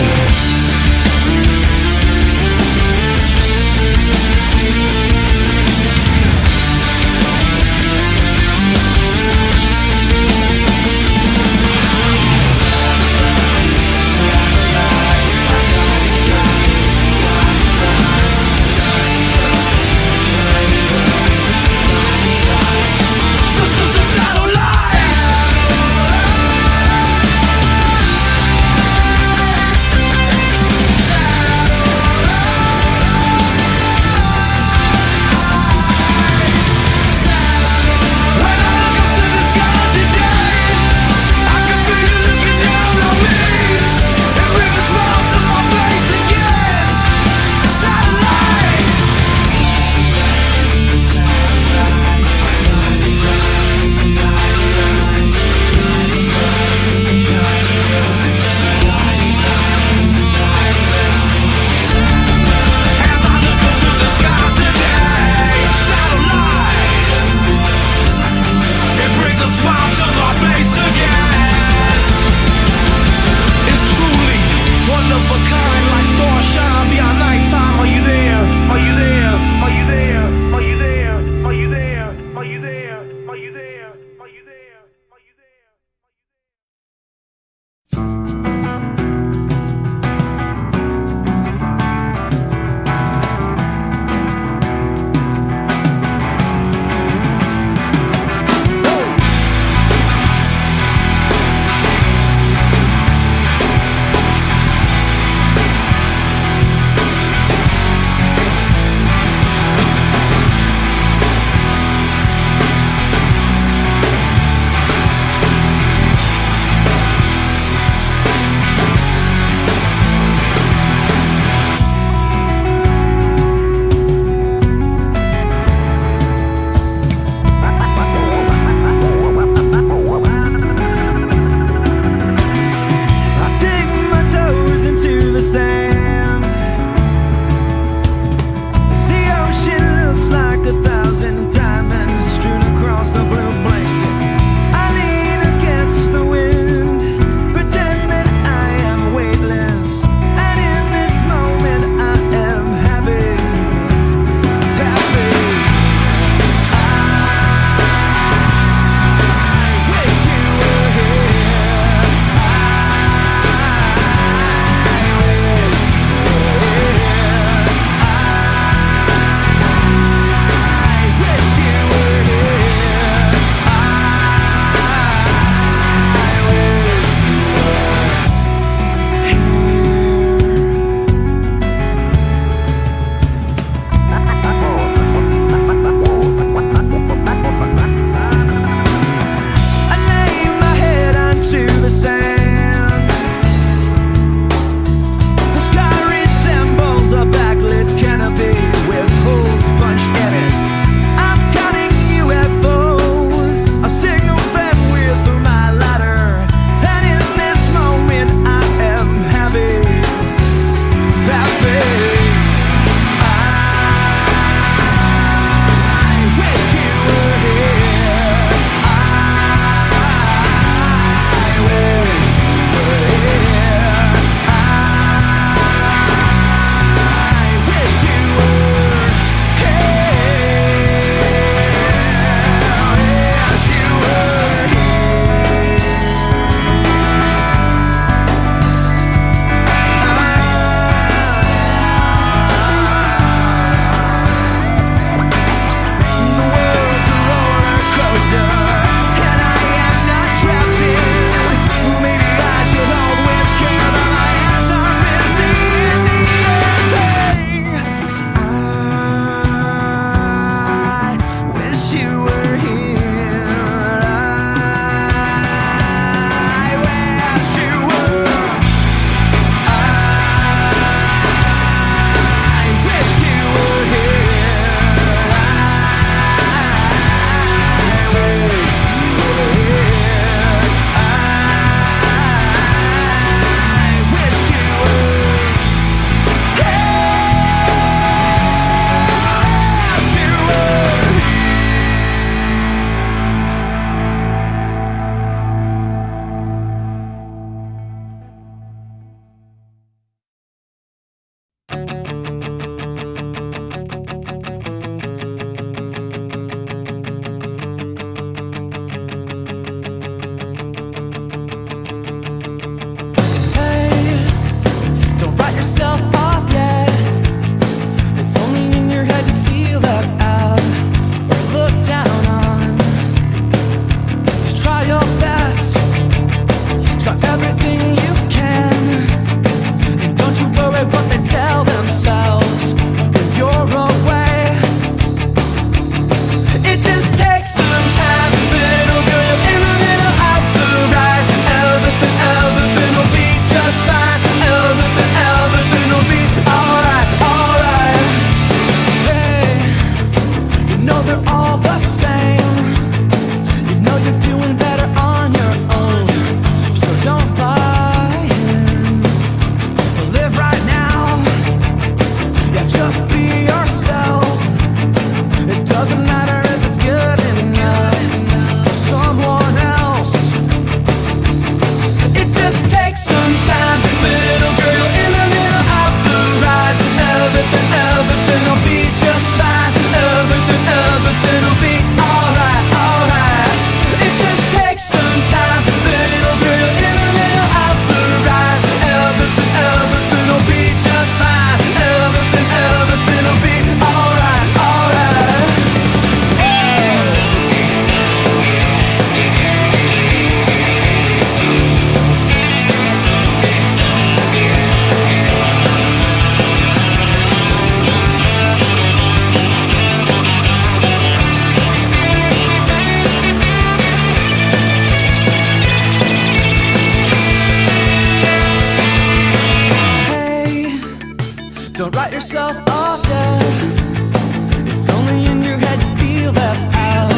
Speaker 5: yourself off, yeah. It's only in your head you feel left out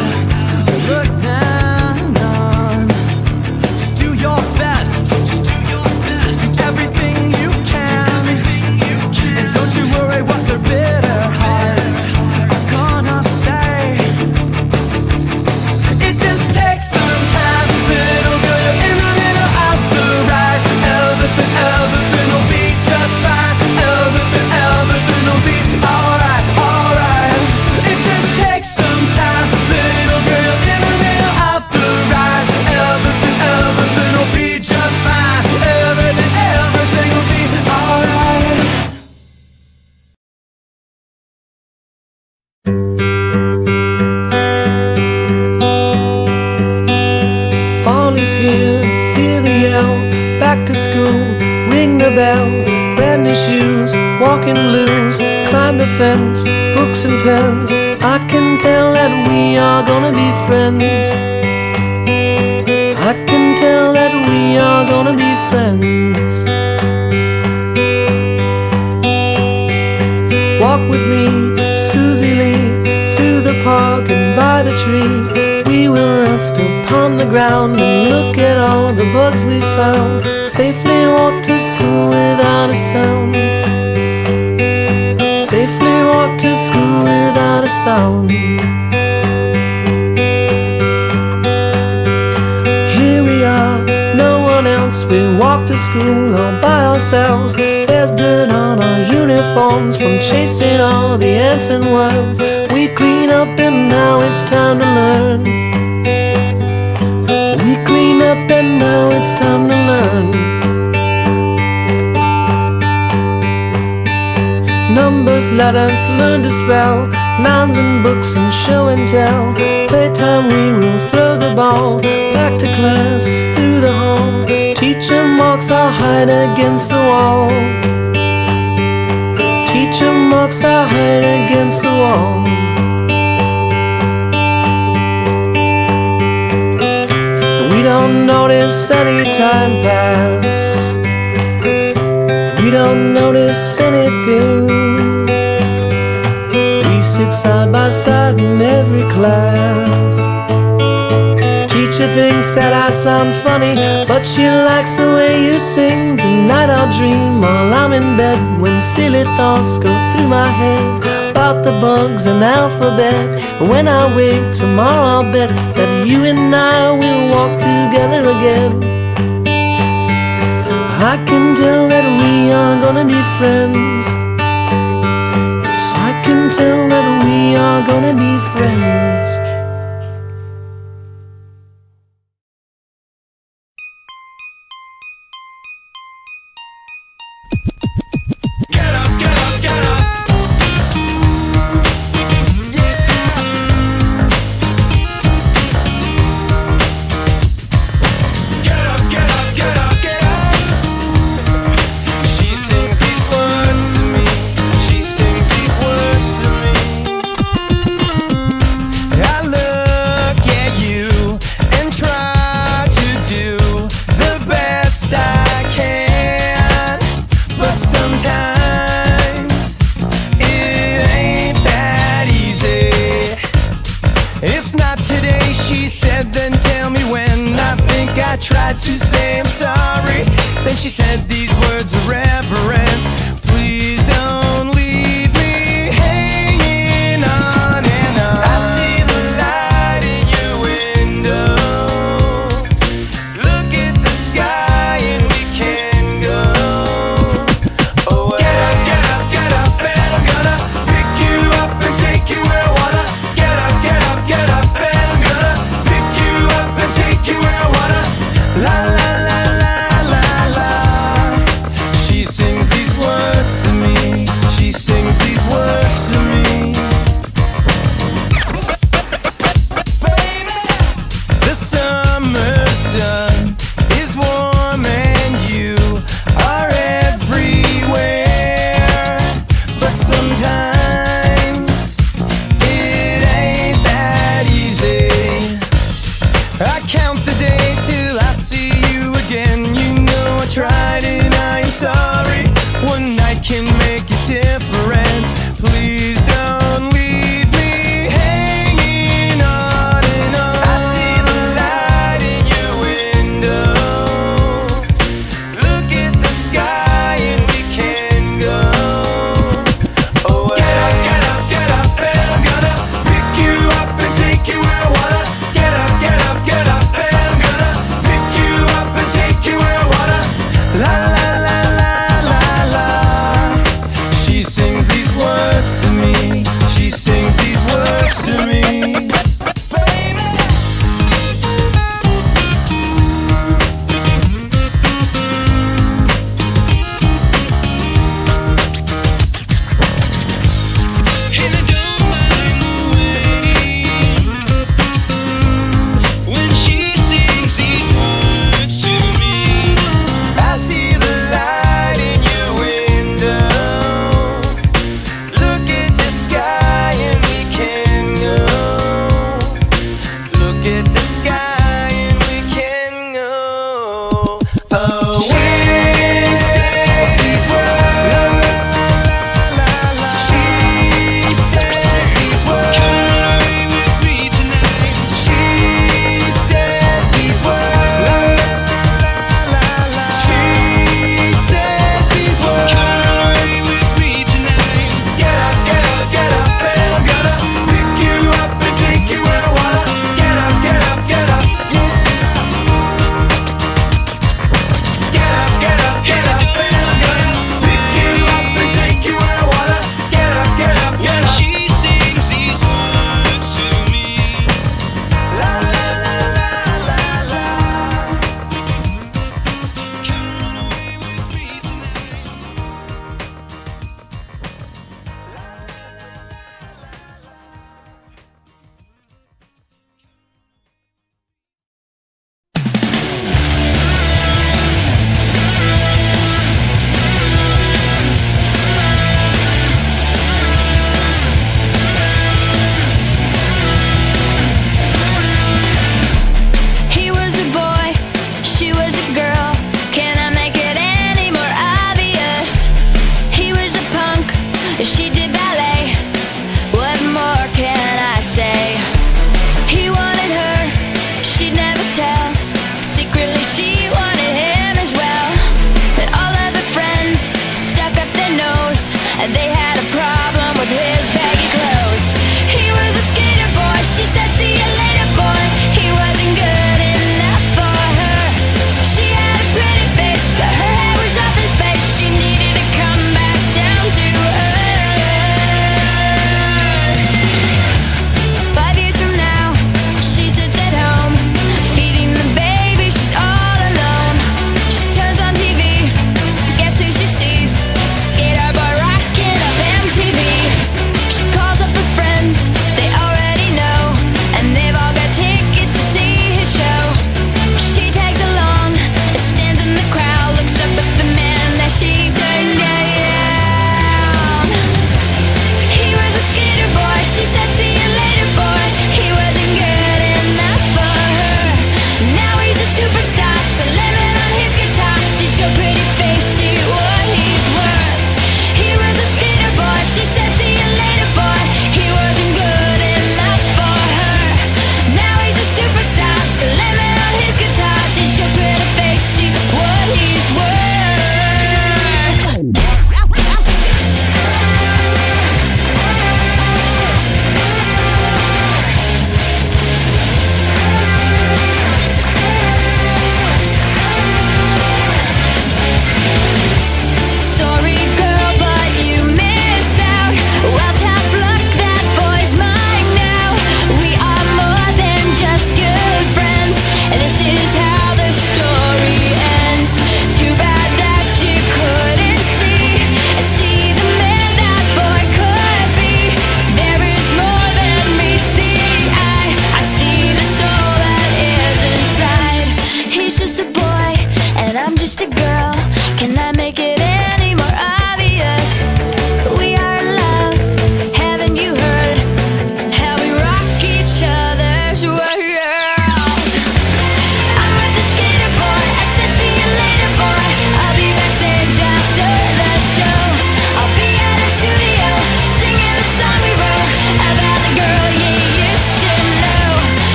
Speaker 5: or looked down on. Just do your best, do everything you can, and don't you worry what their bitter hearts are gonna say. It just takes some time, little girl, you're in the middle of the ride. Everything will be just fine. Everything will be alright, alright. It just takes some time, little girl, you're in the middle of the ride. Everything will be just fine. Everything will be alright.
Speaker 2: Fall is here, hear the yell. Back to school, ring the bell. Brand new shoes, walking blues. Climb the fence, books and pens. I can tell that we are gonna be friends. I can tell that we are gonna be friends. Walk with me, Susie Lee, through the park and by the tree. We will rest upon the ground and look at all the bugs we found. Safely walk to school without a sound. Safely walk to school without a sound. Here we are, no one else. We walk to school all by ourselves. There's dirt on our uniforms from chasing all the ants and worms. We clean up and now it's time to learn. We clean up and now it's time to learn. Numbers, letters, learn to spell. Nouns and books and show and tell. Playtime we will throw the ball. Back to class, through the hall. Teacher marks our hide against the wall. Teacher marks our hide against the wall. We don't notice any time pass. We don't notice anything. We sit side by side in every class. Teacher thinks that I sound funny, but she likes the way you sing. Tonight I'll dream while I'm in bed, when silly thoughts go through my head about the bugs and alphabet. When I wake tomorrow I'll bet that you and I will walk together again. I can tell that we are gonna be friends. Yes, I can tell that we are gonna be friends.
Speaker 4: Tried to say I'm sorry. Then she said these words of reverence: please don't leave me hanging on and on. I see the light in your window. Look at the sky and we can go. Oh, get up, get up, get up, and I'm gonna pick you up and take you where I wanna. Get up, get up, get up, and I'm gonna pick you up and take you where I wanna. La la la la la la. She sings these words to me. She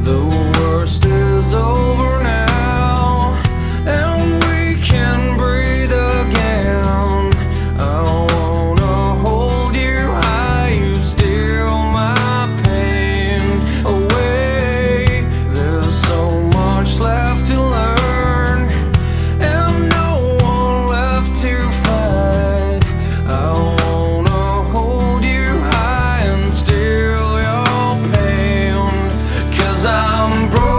Speaker 2: The worst is over now, and we can breathe again. I wanna hold you high, you steal my pain away. There's so much left to learn, and no one left to fight. I wanna hold you high and steal your pain, 'cause I'm broken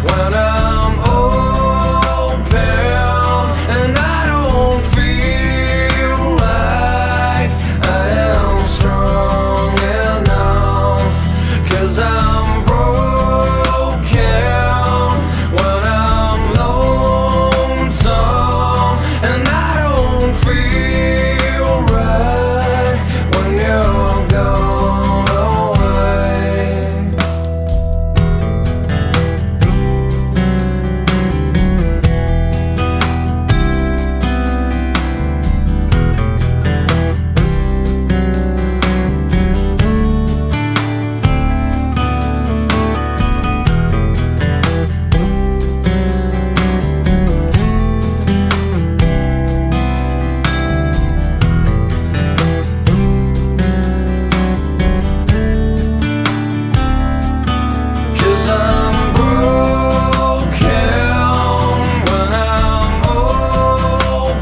Speaker 2: when I'm open, and I don't feel like I am strong enough, 'cause I'm broken when I'm lonesome, and I don't feel right when you're gone away. Cause I'm broken when I'm open,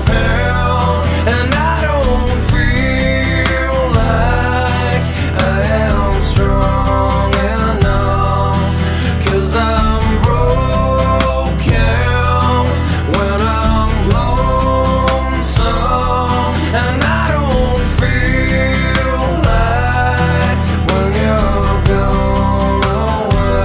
Speaker 2: and I don't feel like I am strong enough, 'cause I'm broken when I'm lonesome, and I don't feel like when you're gone away.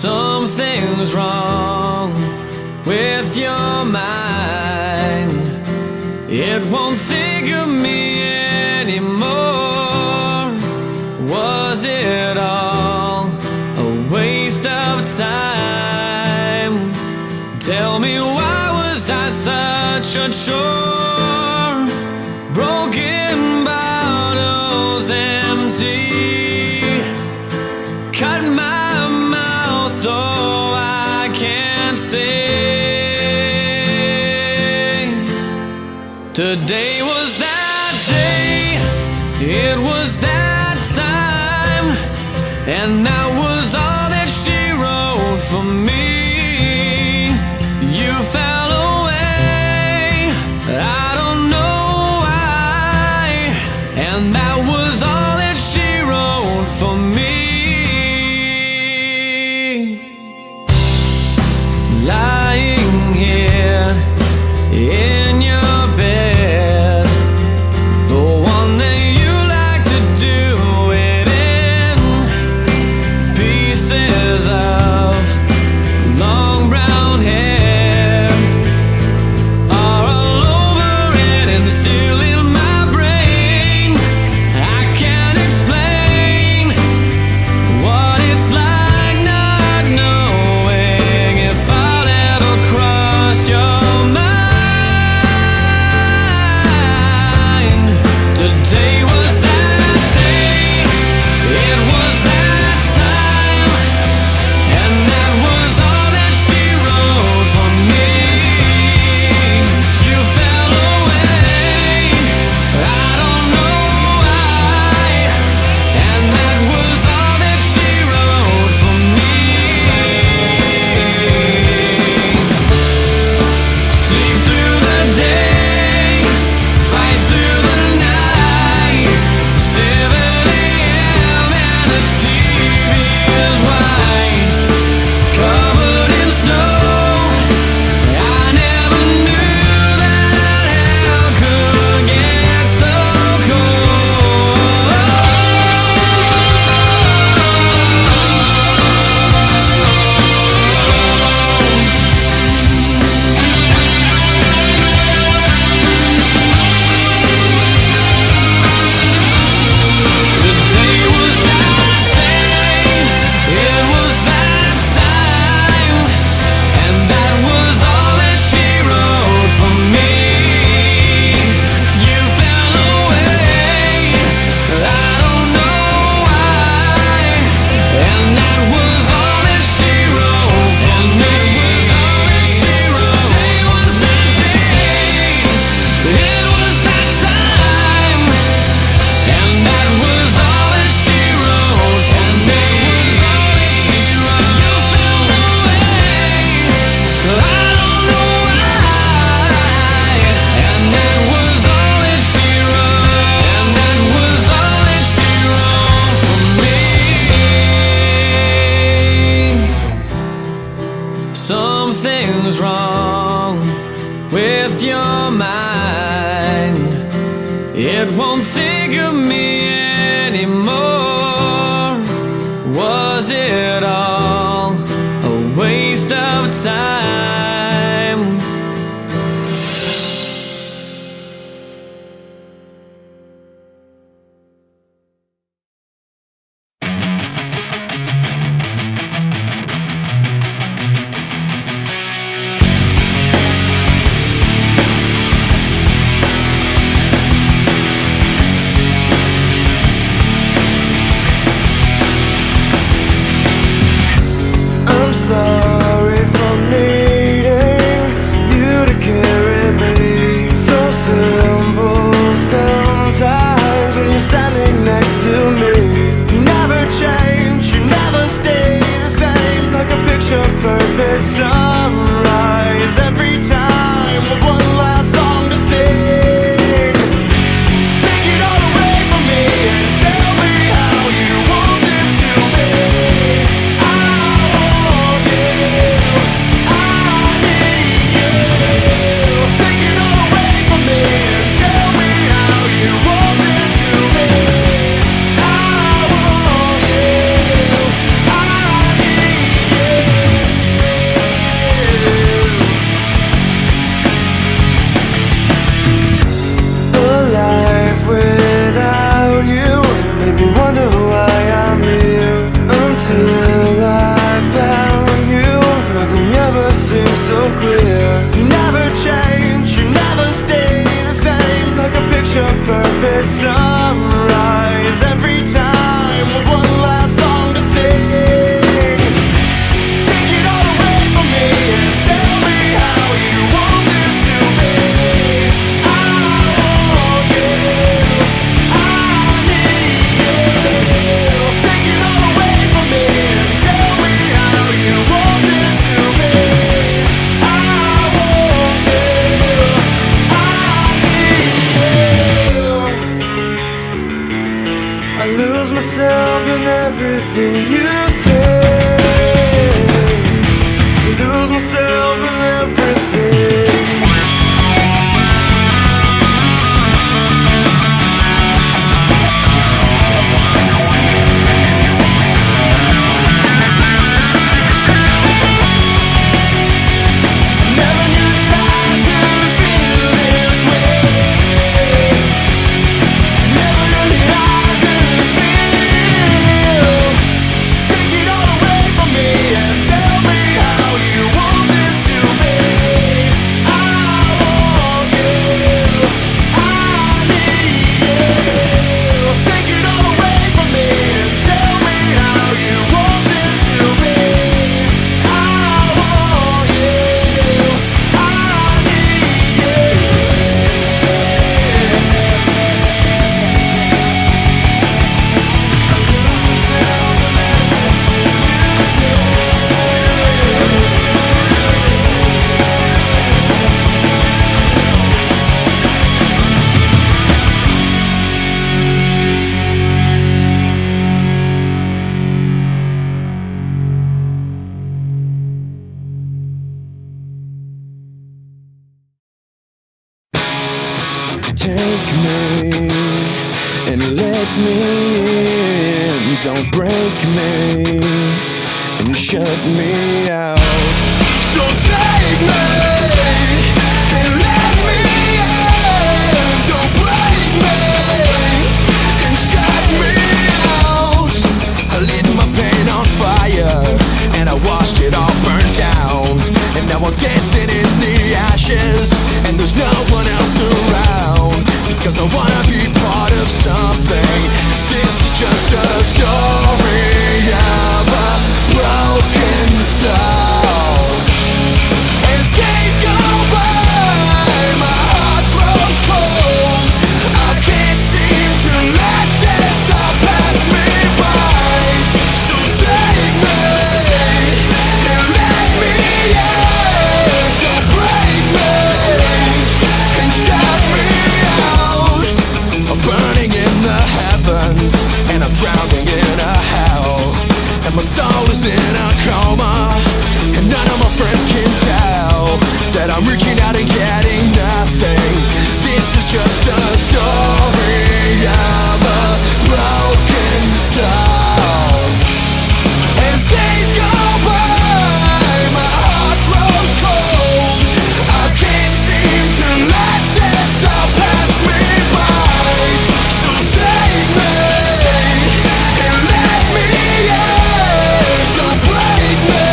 Speaker 2: Something's wrong with your mind. It won't think of me anymore. Was it all a waste of time? Tell me, why was I such a chore? Broken bottles empty, cut my mouth so I can't say. Today was that day, it was that time, and that was all that she wrote for me. You fell away, I don't know why, and that was all that she wrote for me. Lying here in your bed, the one that you like to do it in, pieces of long brown hair are all over it and still in my brain. I can't explain what it's like not knowing if I'll ever cross your mind. Today was that day, it was that time, and that was all that she wrote for me. You fell away, I don't know why, and that was all that she wrote for me. Sleep through the day, fight through the night, 7 a.m. and the TV is white, covered in snow. I never knew that hell could get so Today was that day, it was that time, and that was all that she wrote for me. You fell away, I don't know why, and that was all that she wrote for me. Today was that day, it was that time, and that was all that she wrote for me. You fell away, I don't know why, and that was all that she wrote, and that was all that she wrote for me. Something's wrong with your mind. It won't think of me anymore. Was it all a waste of time?
Speaker 5: I'm sorry for needing
Speaker 4: perfect sunrise every time with one last song to sing. Take it all away from me and tell me how you want this to be. I want you, I need you. Take it all away from me and tell me how you want this to be. I want you, I need you. I lose myself in everything you say. I lose myself in everything. Never knew that I could feel this way. Never knew that I could feel. Take it all away from me and tell me how you want this to be. I want you, I need you. Take it all away from me and tell me how you want this to be. I want you, I need you. Take me and let me in. Don't break me and shut me out. So take me and let me in. Don't break me and shut me out. I lit my pain on fire and I watched it all burn down. And now I'm dancing in the ashes and there's no one else around. Because I wanna be part of something. This is just a story of a broken soul. As days go by, my heart grows cold. I can't seem to let this all pass me by. So take me and let me in. Don't break me and shut me out. I'm burning in the heavens and I'm drowning in a hell. And my soul is in a coma and none of my friends can tell that I'm reaching out and getting nothing. This is just a story of a broken soul. As days go by, my heart grows cold. I can't seem to let this all pass me by. So take me and let me in. Don't break me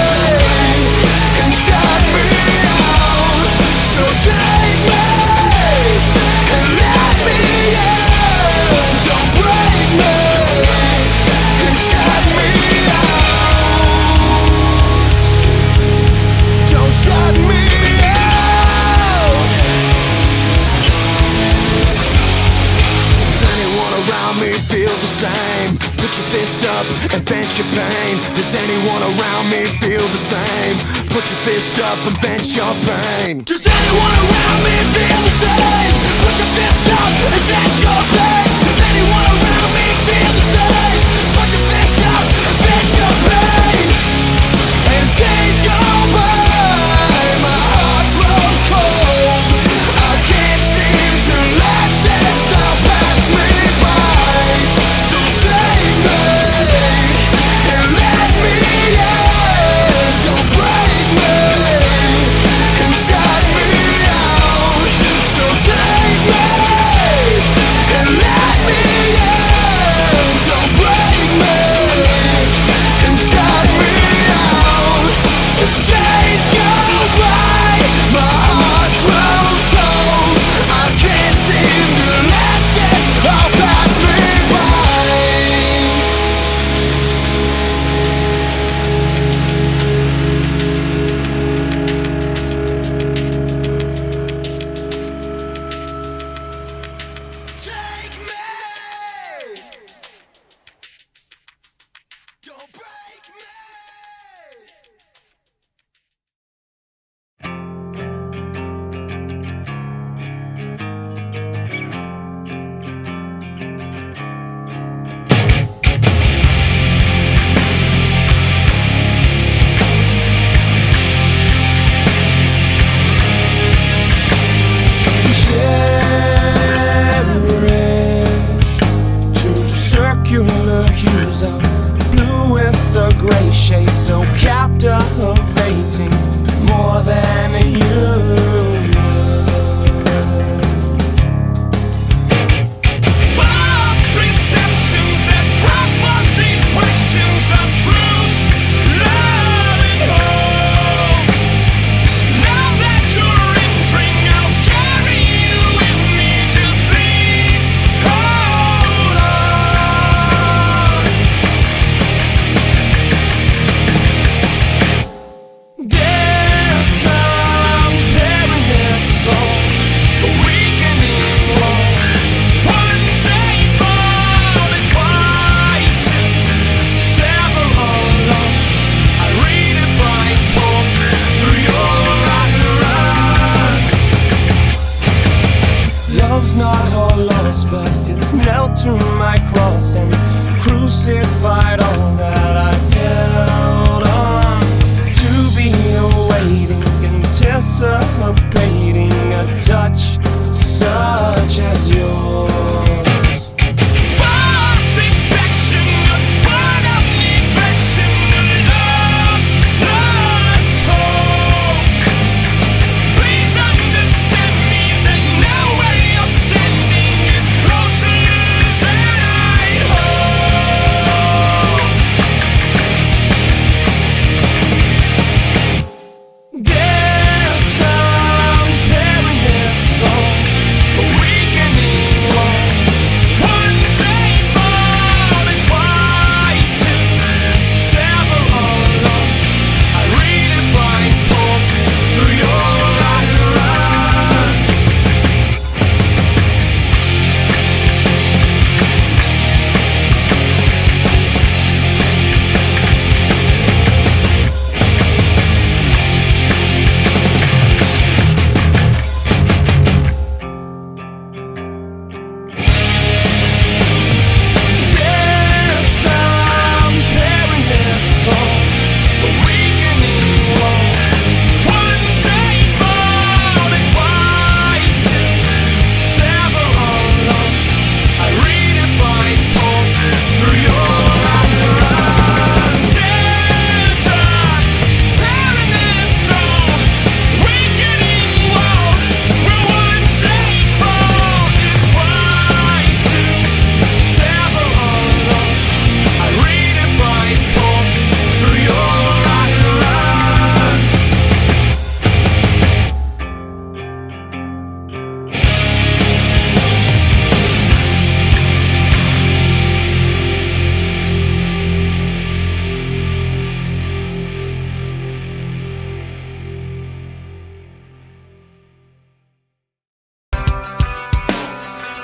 Speaker 4: and shut me out. So take me and let me in. Don't break me and shut me out. Don't shut me out. Does anyone around me feel the same? Put your fist up and vent your pain. Does anyone around me feel the same? Put your fist up and vent your pain. Does anyone around me feel the same? Put your fist up and vent your pain. Does anyone around me feel the same? Put your fist up and vent your pain. As days go by, my heart grows cold. I can't seem to let this all pass me by. So take me and let me in. Don't break me and shut me out. So take me and let
Speaker 5: knelt to my cross and crucified all that I held on to be awaiting, anticipating a touch such as yours.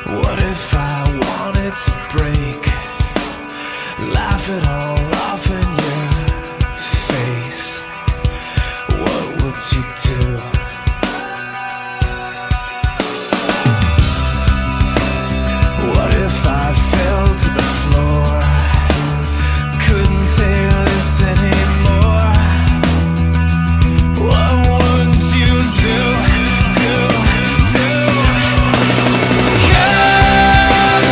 Speaker 4: What if I wanted to break, laugh it all off in your face? What would you do? What if I fell to the floor, couldn't take this anymore? What would you do? Come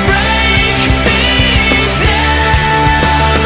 Speaker 4: break me down.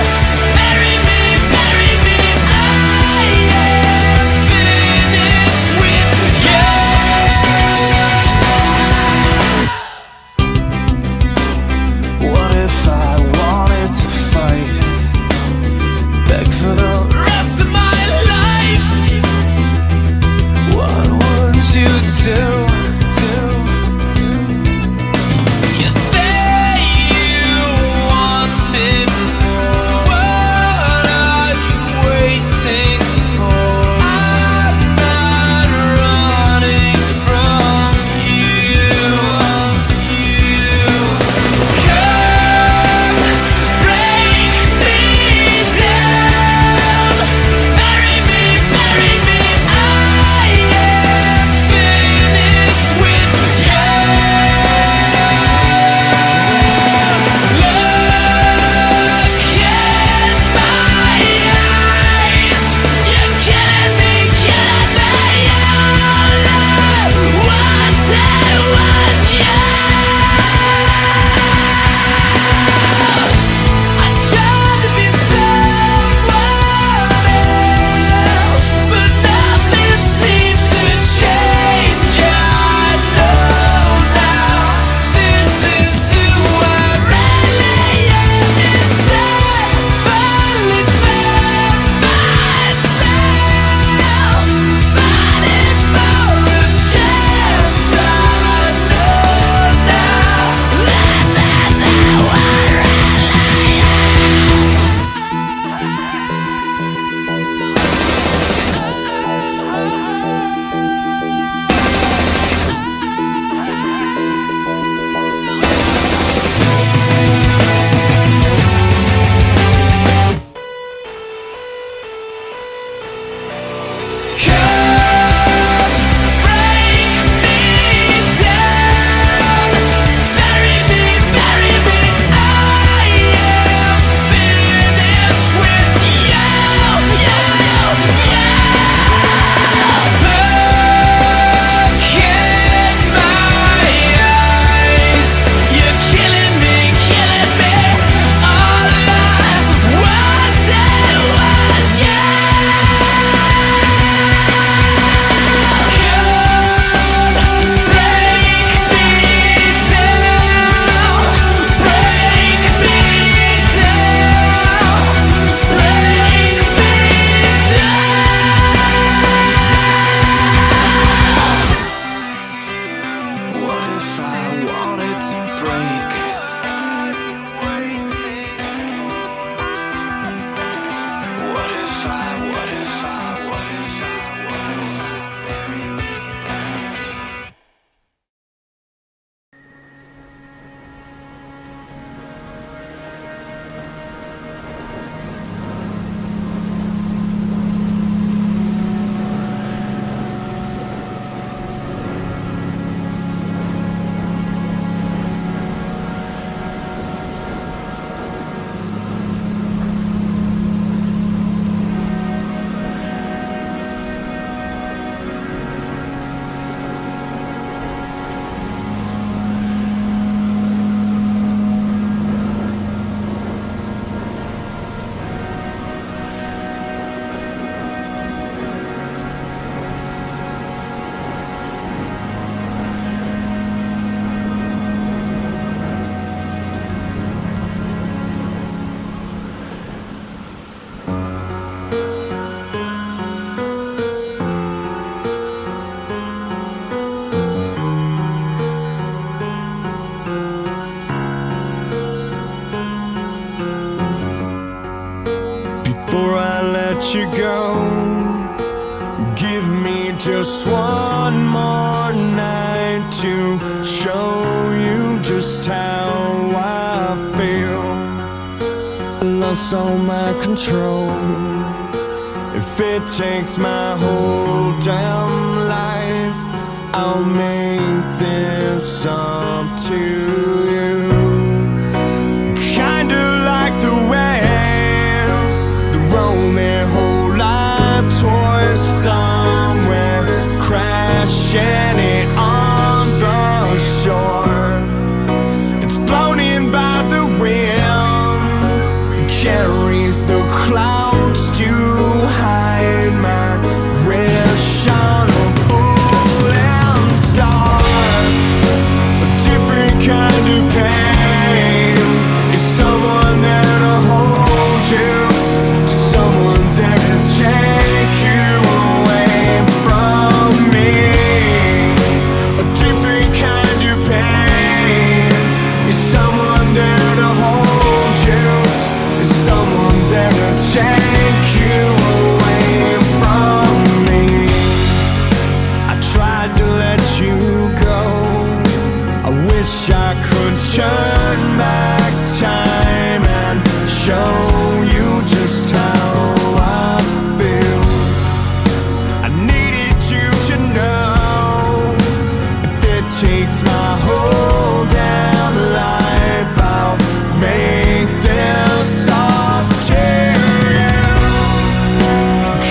Speaker 1: let you go. Give me just one more night to show you just how I feel. I lost all my control. If it takes my whole damn life, I'll make this up to you. Kinda like the waves that roll their whole life towards somewhere, crashing it on the shore. It's blown in by the wind that carries the clouds to hide my wish on a falling star. A different kind of pain is someone there to hold you, someone there to take you away from me. A different kind of pain is someone there to hold you, is someone there to take you away from me. I tried to let you go. I wish I could turn back time and show you just how I feel. I needed you to know, if it takes my whole damn life, I'll make this up to you.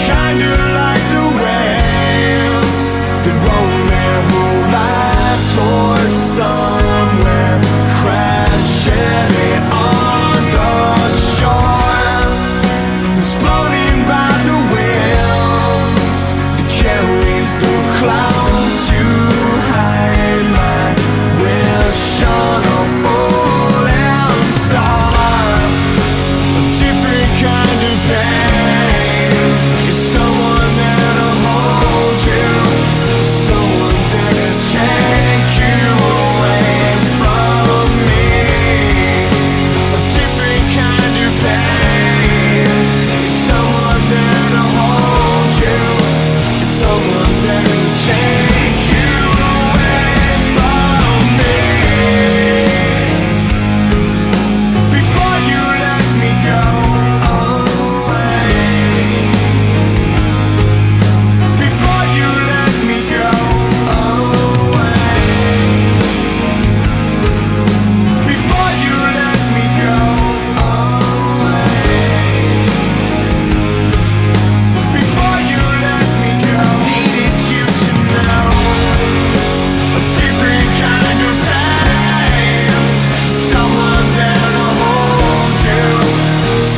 Speaker 1: Kinda like the waves that roll their whole life towards somewhere, crashing it on the shore. It's blown in by the wind that carries the clouds to hide my wish on a falling star. A different kind of pain is someone there to hold you, someone there to take you away from me. A different kind of pain is someone there to hold you, someone there to take you away from me. Before you let me go away, before you let me go away, before you let me go away, before you let me go. Needed you to know, a different kind of pain, someone there to hold you,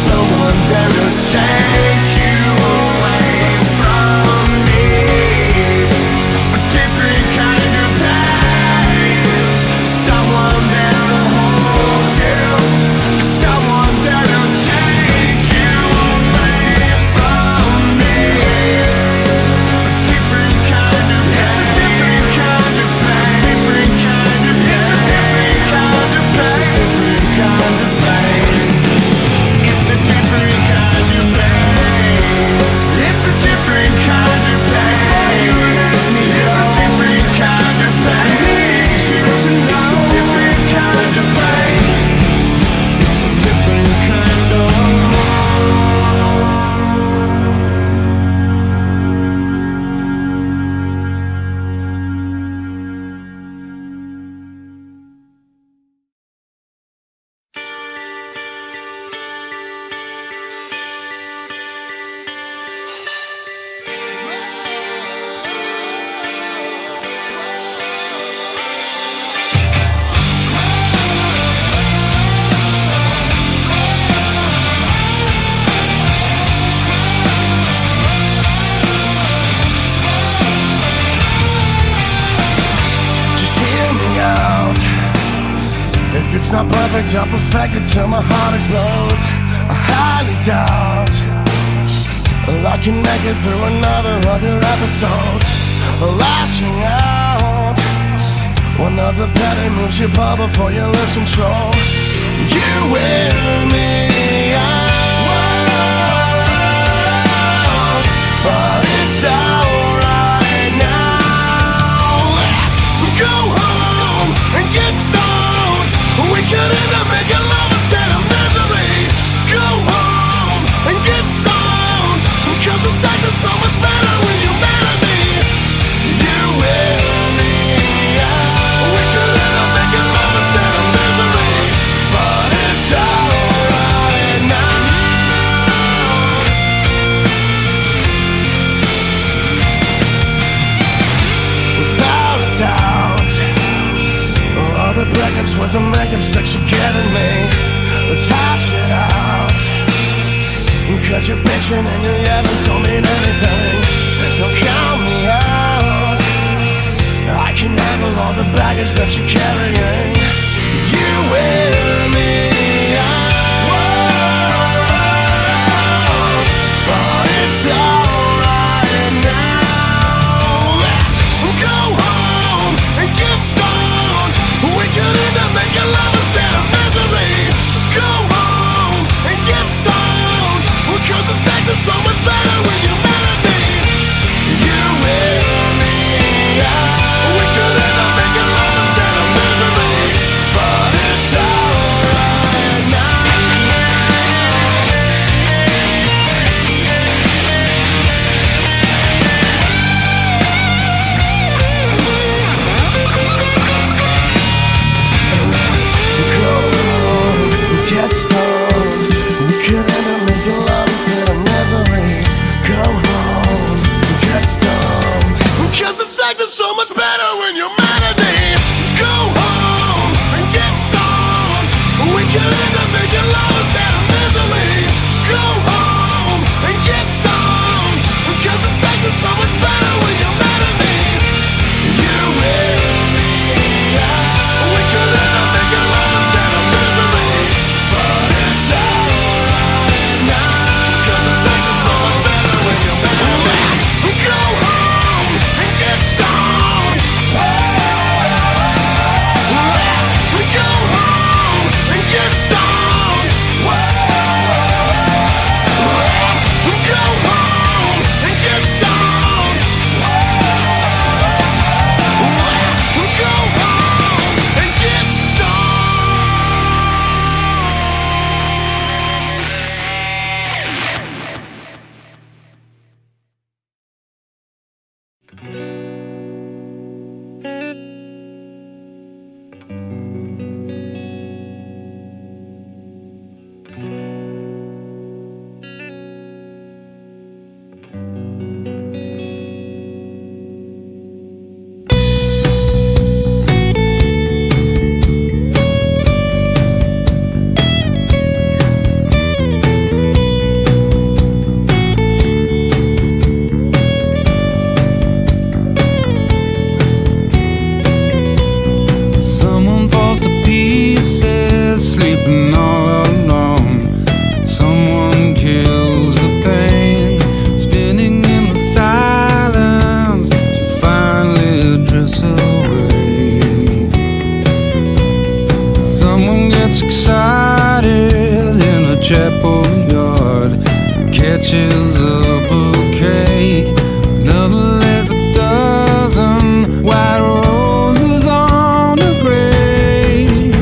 Speaker 1: someone there to take you away from me. A different kind of pain, someone there to hold you, someone there to take you away from me. A different kind of pain, it's a different kind of pain, different kind of pain, it's a different kind of pain, it's a different kind of pain, it's a different kind of pain, it's a different kind of pain. It's a different kind of pain. It's a different kind of pain. It's a different kind of. Just hear me out. If it's not perfect, I'll perfect it till my heart explodes. I highly doubt I can make it through another of your episodes. Lashing out, one of the petty moves you pull before you lose control. You wear me out.
Speaker 4: of sex you're giving me. Let's hash it out. Cause you're bitching and you haven't told me anything. Don't count me out. I can handle all the baggage that you're carrying. You wear me out, but it's alright now. Let's go home and get stoned. We could end up making love instead of misery. Go home and get stoned, cause the sex is so much better when you're mad at me. You wear me out. We could end up making love instead of misery, but it's alright now. Let's go home and get stoned. We could end up making love instead of misery. Go home and get stoned, cause the sex is so much better when you're mad at me. Go home and get stoned. We could end up making love instead of misery. Go home and get stoned, cause the sex is so much better when you're mad at me. You wear me out. We could end up making love instead of misery, but it's alright now, cause the sex is so much better when you're mad at me. Let's go home and get stoned. Let's go home and get stoned. Let's go home and get stoned. Let's go home and get
Speaker 1: Someone falls to pieces, sleeping all alone. Someone kills the pain, spinning in the silence. She finally drifts away. Someone gets excited in a chapel yard, catches a bouquet. Another lays a dozen white roses on a grave.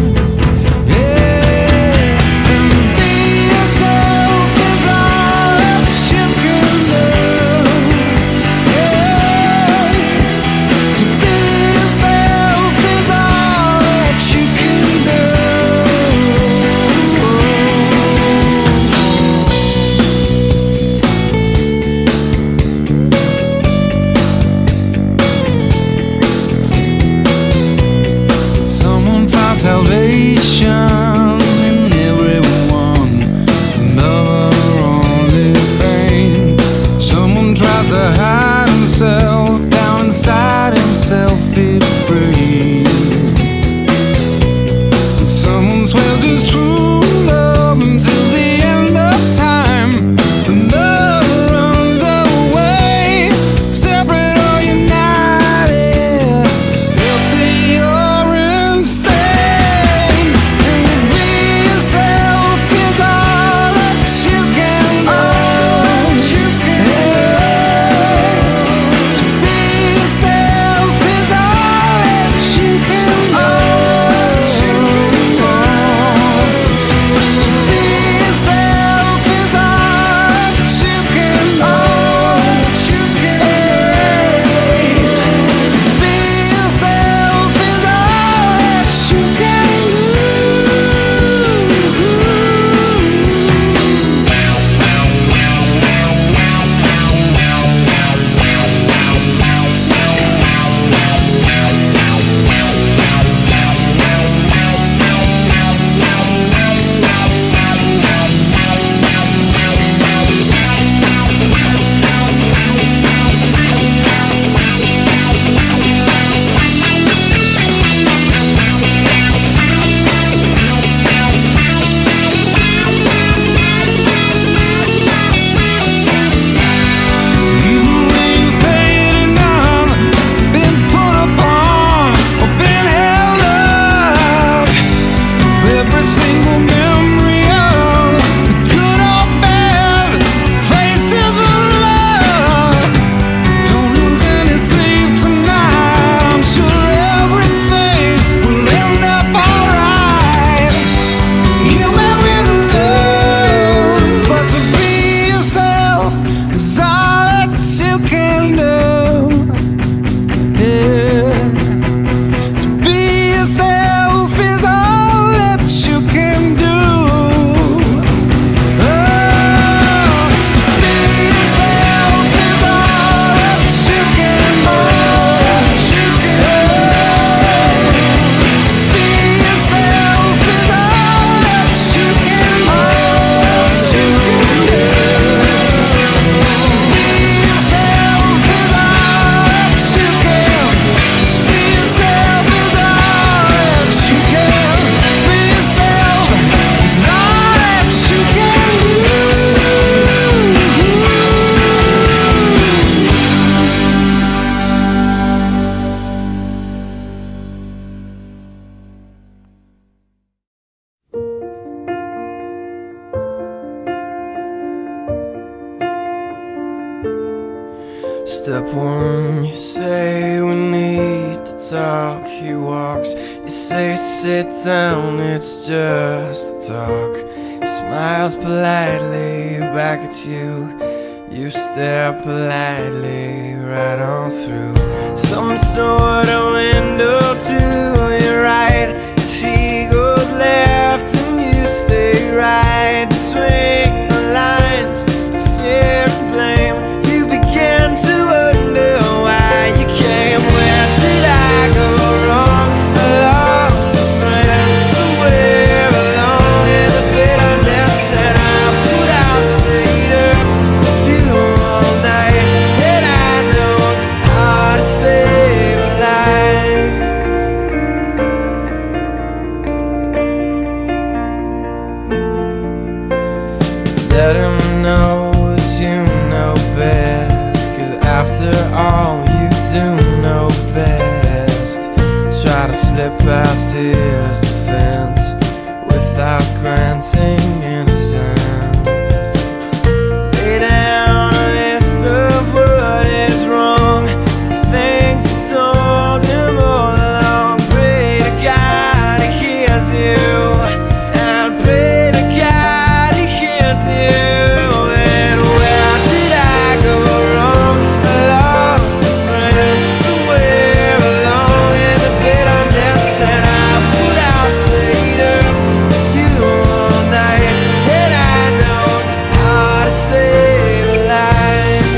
Speaker 1: Yeah, and to be yourself is all that you can do. Yeah, to be yourself is all that you can do. Someone finds salvation in everyone, another only pain. Someone tries to hide himself, down inside himself he breathes. Someone swears his true love until the end of time. Another runs away, separate or united, healthy or insane. And to be yourself is all that you can do. To be yourself is all that you can do. single memory of good or bad faces of love. Don't lose any sleep tonight. I'm sure everything will end up alright. You may really lose, but to be yourself is all that you can do. Yeah. To be yourself is all that you can do. Oh, to be yourself is all that you can do. To be yourself is all that you can do. To be yourself is all that you can. Be yourself is all that you can. Be yourself is all that you can do.
Speaker 2: Step one, you say we need to talk. He walks, you say sit down, it's just a talk. He smiles politely back at you. You stare politely right on through some sort of window to your right. As he goes left and you stay right between the lines of fear and blame. You begin to wonder why you came. Where did I go wrong? I lost a friend somewhere along in the bitterness, and I put out stayed up with you all night. And I know how to save a life. Let him know that you know best, 'cause after all you do know best. Try to slip past his defense without granting innocence. Lay down a list of what is wrong, the things you told him all along. Pray to God he hears you, and pray to God he hears you. And where did I go wrong? I lost a friend somewhere along in the bitterness, and I put out stayed up with you all night. And I know how to save a life.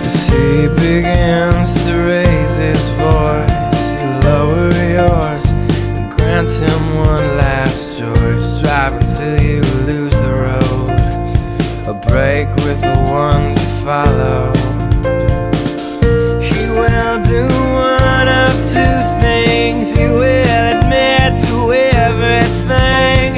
Speaker 2: As he begins to raise his voice, you lower yours and grant him one last choice. Drive until you lose the road, a break with the ones you follow. He will do one of two things. He will admit to everything,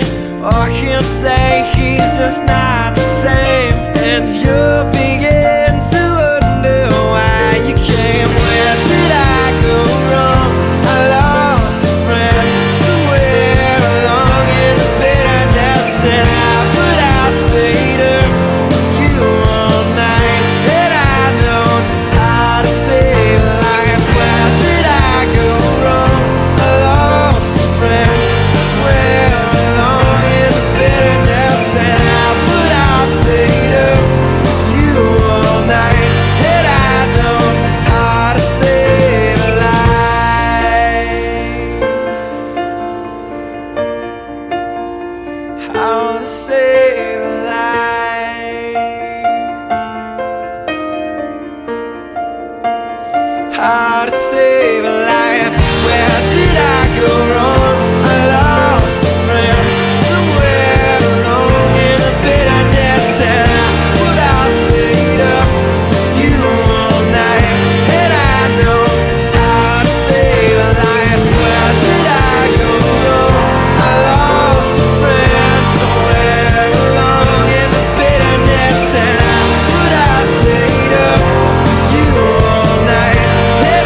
Speaker 2: or he'll say he's just not the same. And you'll begin to wonder why you came. Where did I go wrong? I lost a friend somewhere along in the bitterness, and I put out stayed up with you all night. And I know how to save a life. Where did I go wrong? I lost a friend somewhere along in the bitterness, and I put out stayed up with you all night. And I know how to save a life. How to save a life. How to save a life. Where did I go wrong? I lost a friend somewhere along in the bitterness, and I put out stayed up with you all night. And I know how to save a life. Where did I go wrong? I lost a friend somewhere along in the bitterness, and I put out stayed up with you all night. And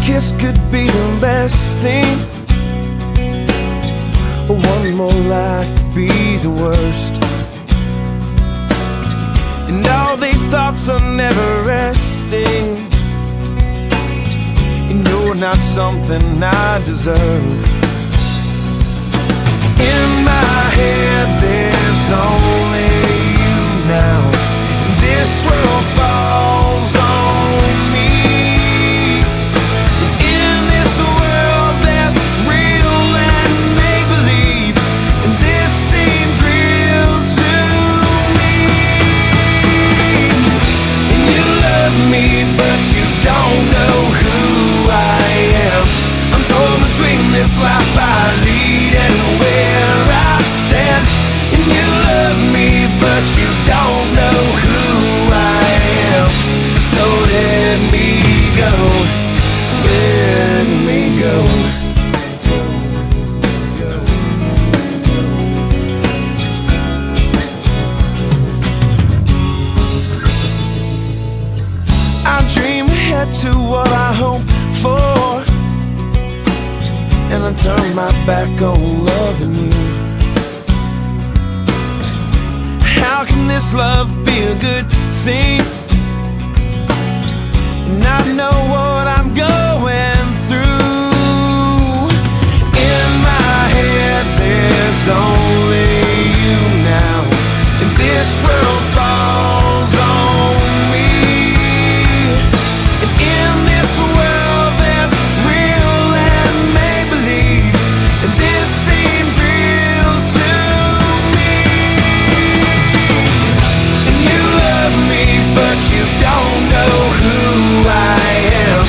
Speaker 5: kiss could be the best thing, one more lie could be the worst. And all these thoughts are never resting, and you're not something I deserve. In my head there's only you now. This world falls on me. In this world there's real and make-believe, and this seems real to me. And you love me, but you don't know who I am. I'm torn between this life I lead and where I stand. And you love me, but you don't know who I am. So let me go, let me go. I dream ahead to what I hope for, and I turn my back on loving you. How can this love be a good thing? And I know what I'm going through. In my head there's only you now, and this world falls on me. And in this world there's real and make-believe, and this seems real to me. And you love me, but you don't know who I am.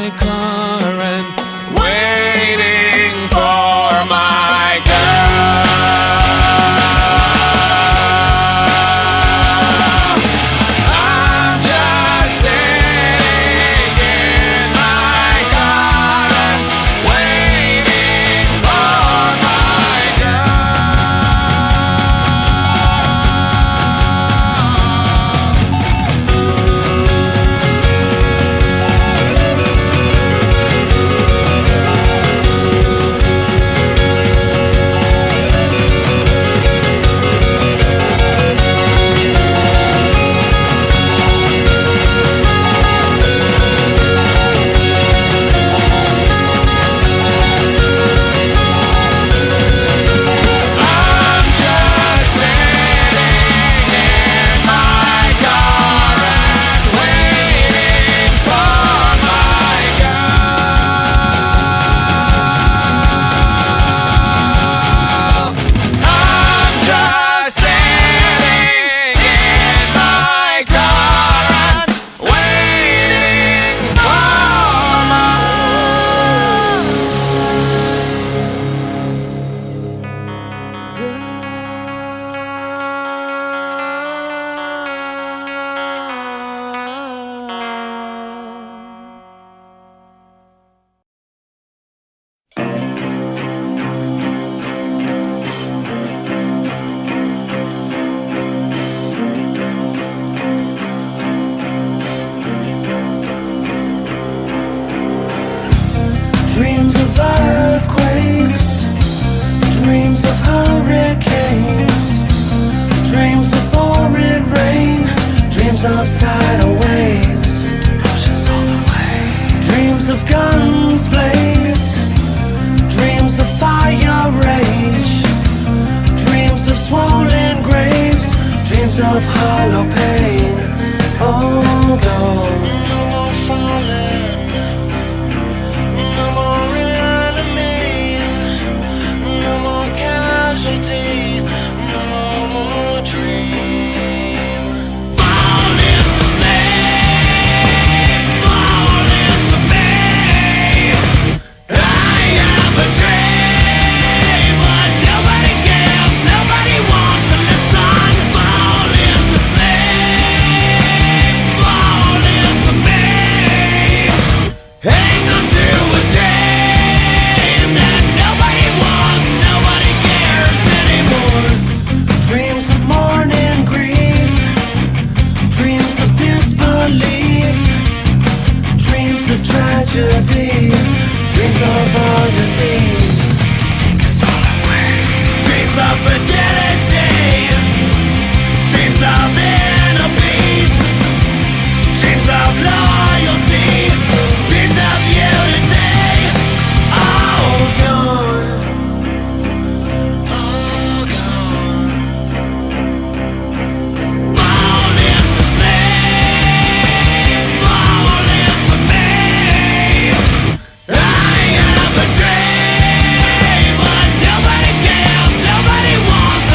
Speaker 5: my car and waiting for my girl. I'm just sitting in my car and waiting for my girl. I'm just sitting in my car and waiting for my girl. I'm just sitting in my car and waiting for
Speaker 1: Dreams of earthquakes, dreams of hurricanes, dreams of pouring rain, dreams of tidal waves, oceans all the way. Dreams of guns blaze, dreams of fire rage, dreams of swollen graves, dreams of hollow pain. Oh God. No more falling, no more enemy, no more casualty, no more dream.
Speaker 5: fall into slave, fall into me. I have a dream, but nobody cares, nobody wants to listen. Fall into slave, fall into me. Hang on to a dream that nobody wants, nobody cares anymore.
Speaker 1: Dreams of mourning grief, dreams of disbelief, dreams of tragedy, dreams of our disease. Take us all away.
Speaker 5: Dreams of fidelity, dreams of inner peace, dreams of loyalty, dreams of unity. Oh God, oh God. Fall into slave, fall into me. I have a dream, but nobody cares, nobody wants to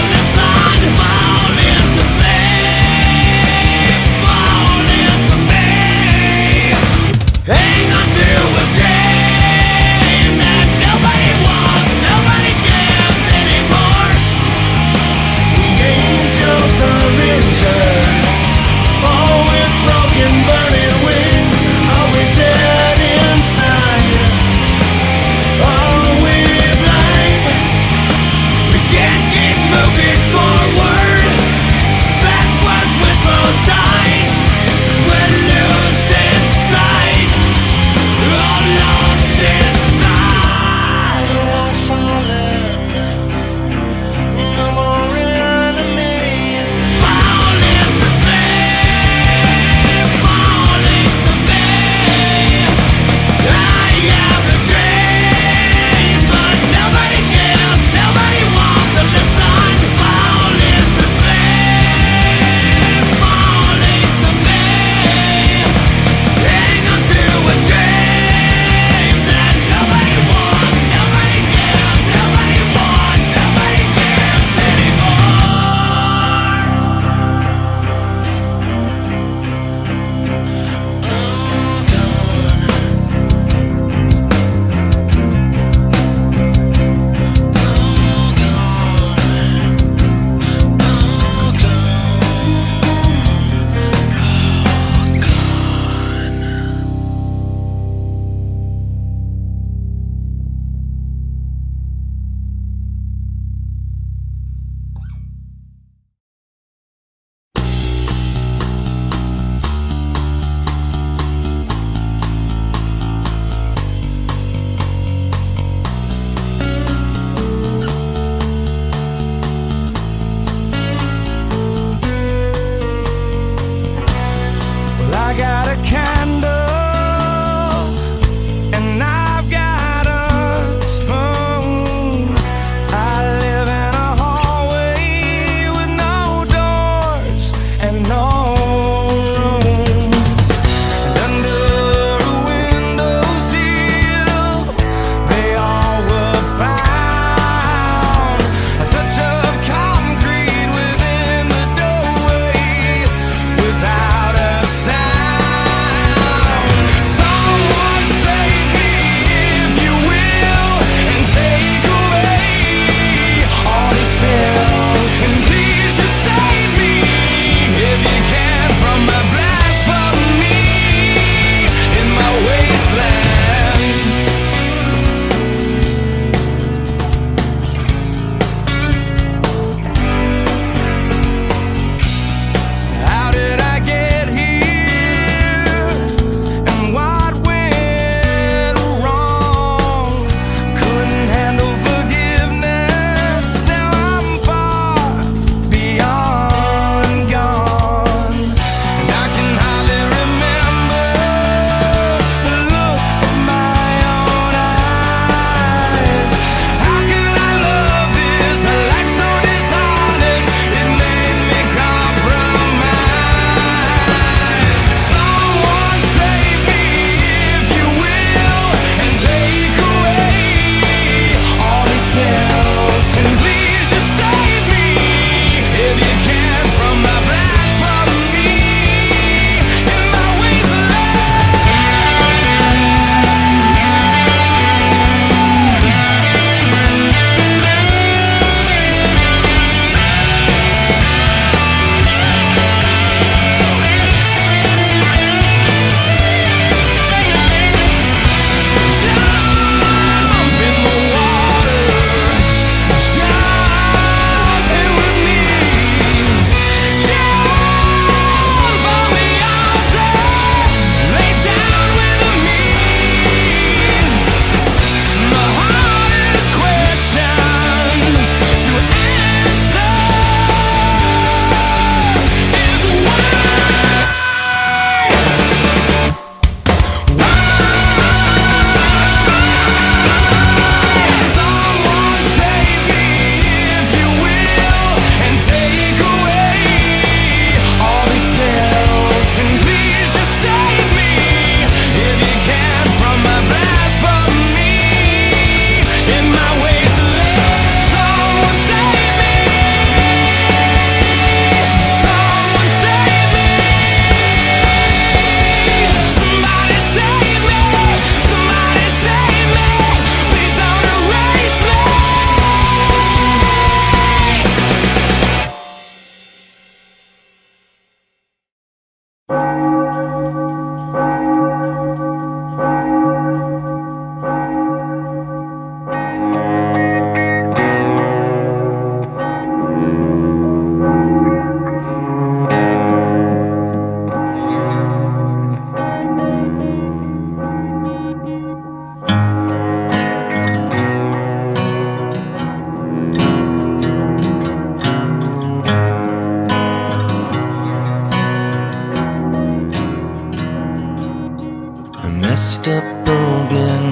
Speaker 6: again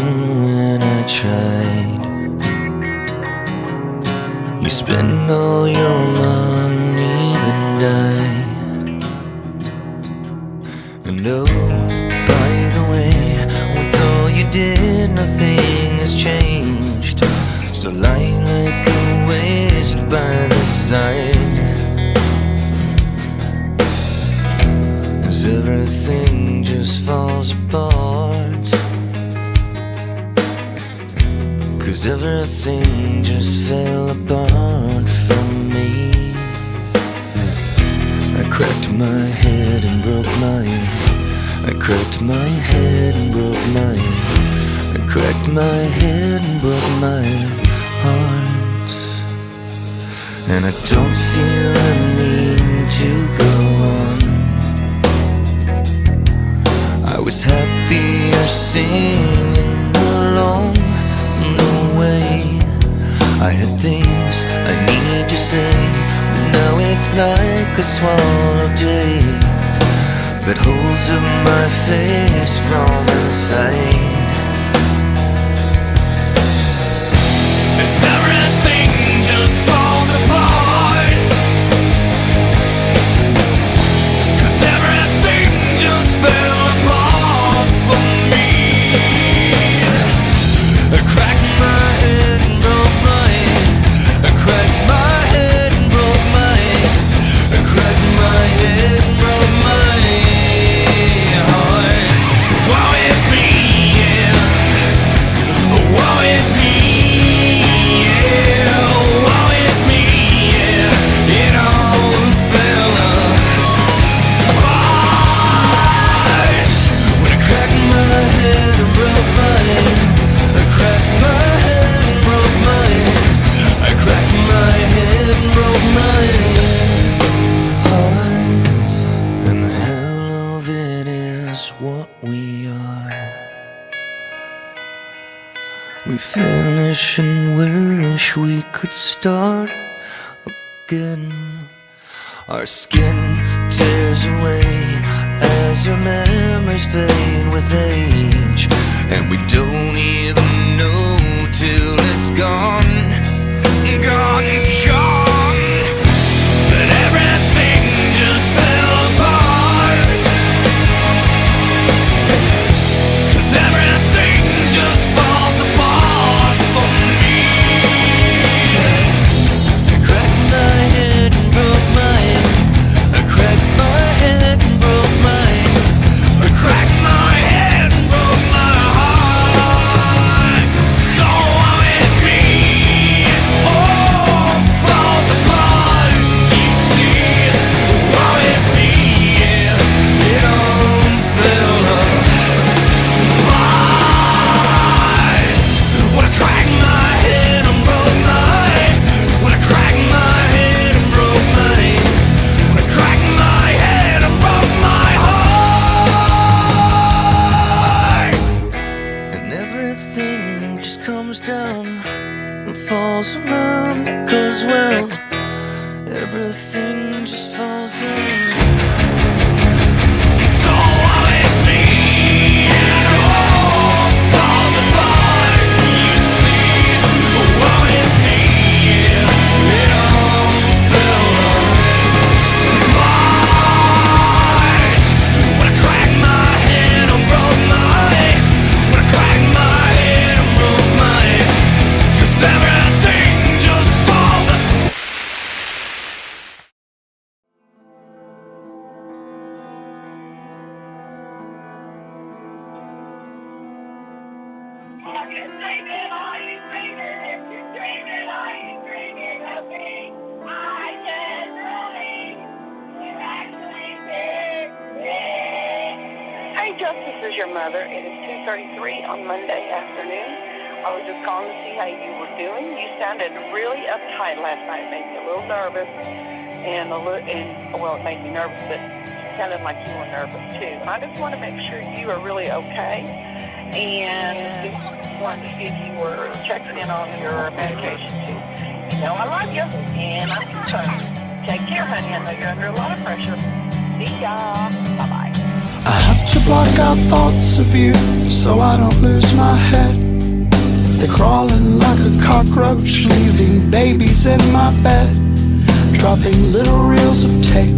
Speaker 6: when I tried. You spend all your money, then die. And oh, by the way, with all you did, nothing has changed. So lying like a waste by the side, as everything just falls apart. 'Cause everything just fell apart from me. I cracked my head and broke my, I cracked my head and broke my, I cracked my head and broke my heart. And I don't feel a need to go on. I was happier singing along the way. I had things I need to say, but now it's like a swallowed day that holds up my face from inside.
Speaker 4: As everything just falls apart, 'cause everything just fell apart for me. I cracked my head and broke my, I cracked my head and broke my, I cracked my head and broke my heart. Woe is me, yeah. Woe is me, yeah. Woe is me, yeah. It all fell apart when I cracked my head and broke my, I cracked my head and broke my, I cracked my head and broke my heart.
Speaker 6: And the hell of it is what we are. We finish and wish we could start again. Our skin tears away as our memories fade with age, and we don't even know till it's gone, gone, gone.
Speaker 4: But everything just fell apart, 'cause everything just falls apart for me.
Speaker 6: I cracked my head and broke my, I cracked my head and broke my,
Speaker 4: I cracked my head and broke my heart. So woe is me, oh, falls apart. You see, woe is me, yeah. It all fell apart when I cracked my head and broke my, when I cracked my head and broke my, I cracked my head and broke my heart.
Speaker 6: and everything just comes down and falls around because, well, everything just falls down.
Speaker 4: So woe is me, oh, falls apart. You see, woe is me, yeah. It all fell apart when I cracked my head and broke my, when I cracked my head and broke my, 'cause everything just falls apart.
Speaker 7: Hey, Justice is your mother. It is 2:33 on Monday afternoon. I was just calling to see how you were doing. You sounded really uptight last night. It made me a little nervous, and well, it made me nervous, but it sounded like you were nervous too. I just want to make sure you are really okay, and just wanted to see if you were checking in on your medication too. You know I love you, and I'm concerned. Take care, honey. I know you're under a lot of pressure. See ya. Bye-bye.
Speaker 6: I have to
Speaker 8: block out thoughts of you so I don't lose my head. They're crawling like a cockroach, leaving babies in my bed, dropping little reels of tape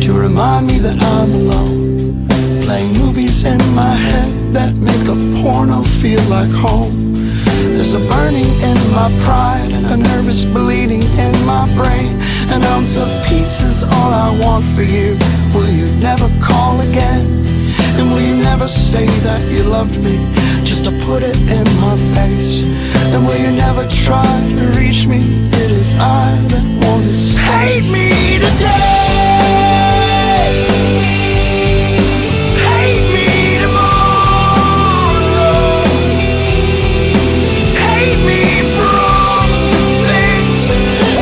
Speaker 8: to remind me that I'm alone, playing movies in my head that make a porno feel like home. There's a burning in my pride and a nervous bleeding in my brain. An ounce of peace is all I want for you. Will you never call again? And will you never say that you loved me just to put it in my face? And will you never try to reach me? It is I that want to space. Hate me today. Hate me tomorrow. Hate me for all the things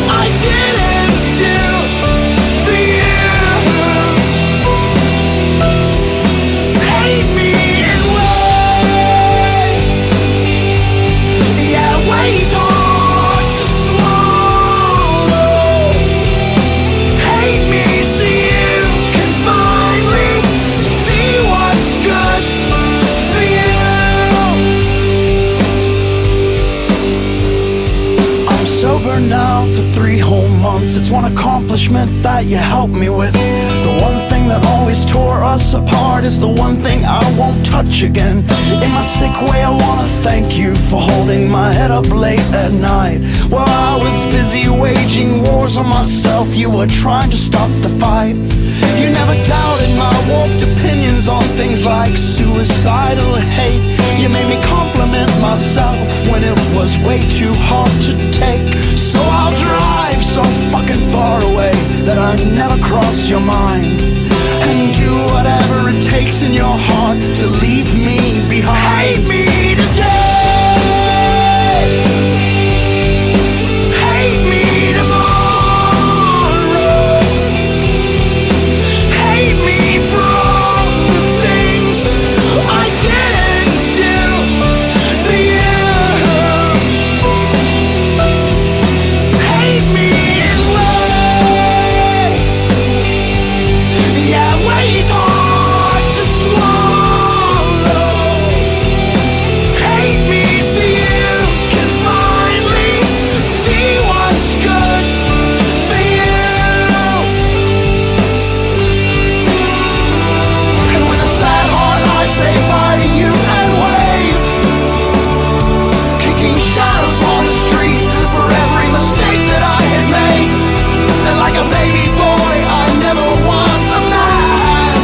Speaker 8: I didn't do for you. Hate me in ways, yeah, ways hard to swallow. Hate me so you can finally see what's good for you. I'm sober now for 3 whole months. It's one accomplishment that you helped me with. The one thing that always tore us apart is the one thing I won't touch again. In my sick way, I wanna thank you for holding my head up late at night. While I was busy waging wars on myself, you were trying to stop the fight. You never doubted my warped opinions on things like suicidal hate. You made me compliment myself when it was way too hard to take. So I'll drive so fucking far away that I never cross your mind, and do whatever it takes in your heart to leave me behind. Hate me today. Hate me tomorrow. Hate me for all the things I didn't do for you. Hate me in ways, yeah, ways hard to swallow. Hate me so you can finally see what's good for you. And with a sad heart I say bye to you and wave, kicking shadows on the street for every mistake that I had made. And like a baby boy I never was a man,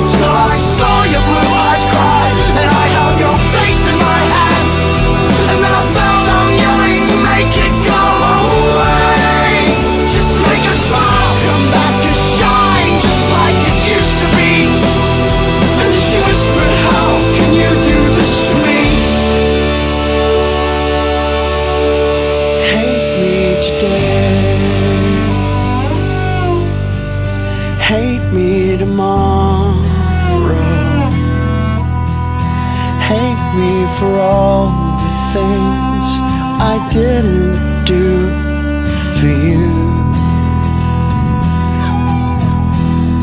Speaker 8: till I saw your blue eyes cry and I held your face in my hand. And then I fell down yelling, make it go away. Just make a smile come back and shine just like it used to be. And she whispered, how can you do this to me? Hate me today. Hate me tomorrow. Hate me for all the things I didn't do for you.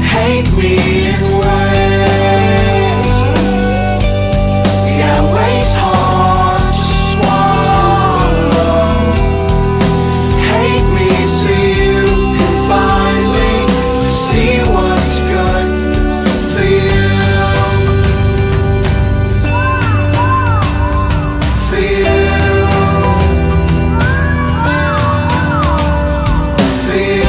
Speaker 8: Hate me in ways, yeah, ways hard to swallow. Hate me so you can finally see what's good for you. For you. For you.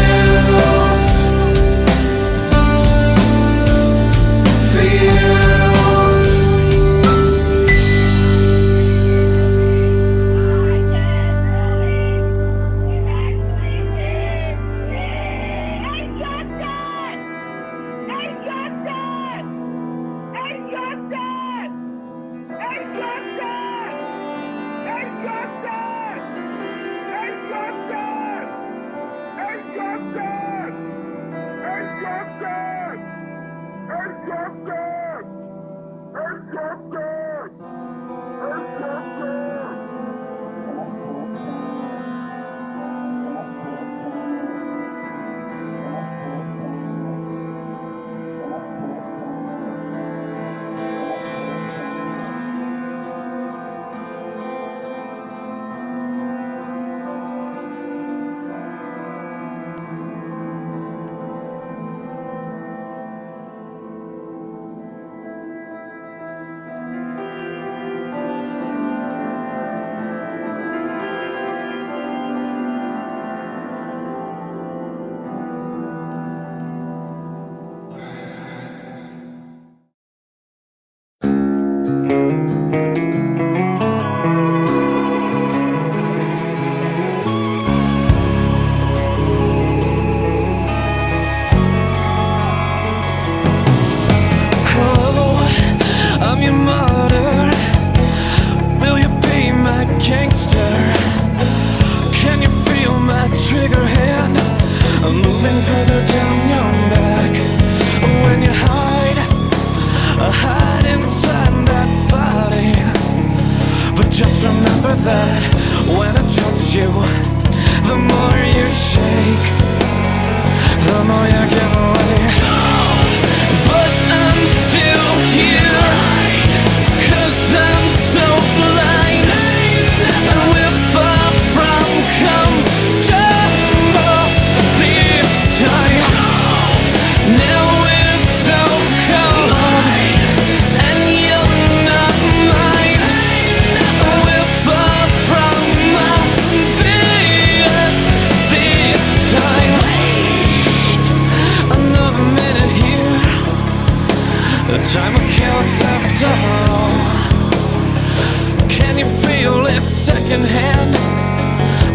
Speaker 5: second hand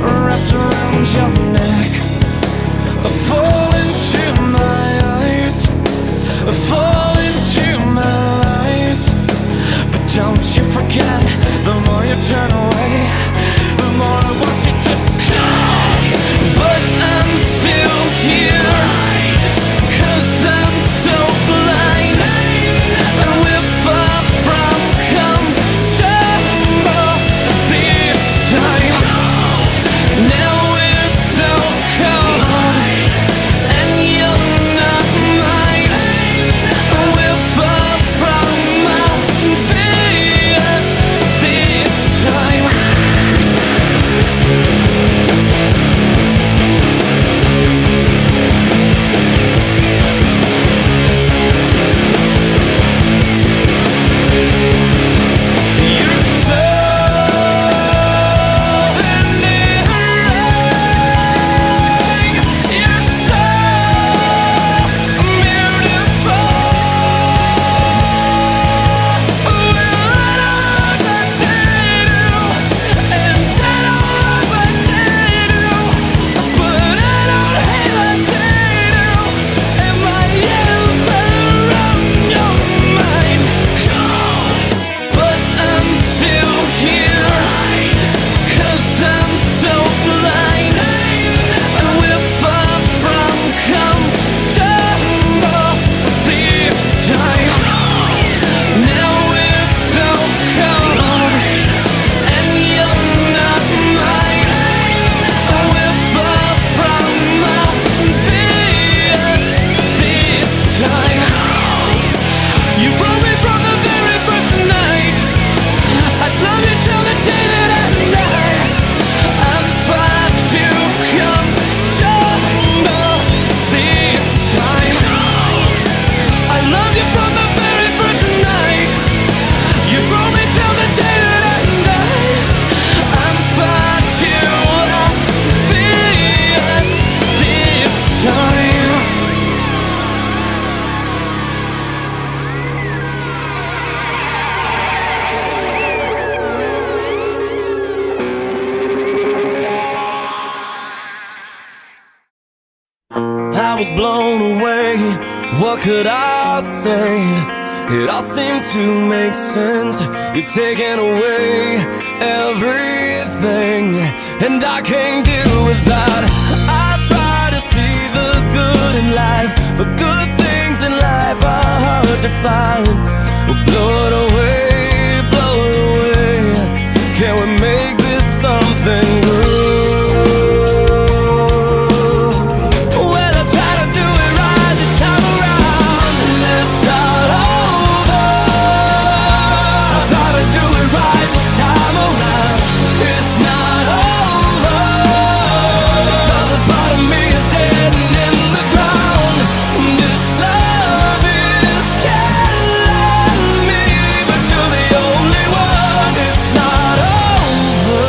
Speaker 5: wrapped around your neck. Fall into my eyes, fall into my lies. But don't you forget, the more you turn away, the more I want you to stay. But I'm still here, 'cause I'm so blind, and we're far from comfortable this time. Now we're so cold, and you're not mine. We're far from obvious this time. You're so endearing. You're so beautiful. We're all that they do, and I don't what they do, but I don't hate what they do. Am I ever on your mind? But I'm still here, 'cause I'm so blind, and we're far from comfortable this time. Now we're so cold, and you're not mine. We're far from obvious this time. You broke me from the very first night. I'd love you till the day that I die. I'm far too comfortable this time. I love you from the very first night. You broke me till the day that I die. I'm far too obvious this time. I was blown away, what could I say? It all seemed to make sense. You're taking away everything, and I can't deal with that. I try to see the good in life, but good things in life are hard to find. Well, blow it away, blow it away. Can we make this something good? Well, I try to do it right this time around. Let's start over. I try to do it right this time around. It's not over, 'cause a part of me is dead and in the ground. This love is killing me, but you're the only one. It's not over.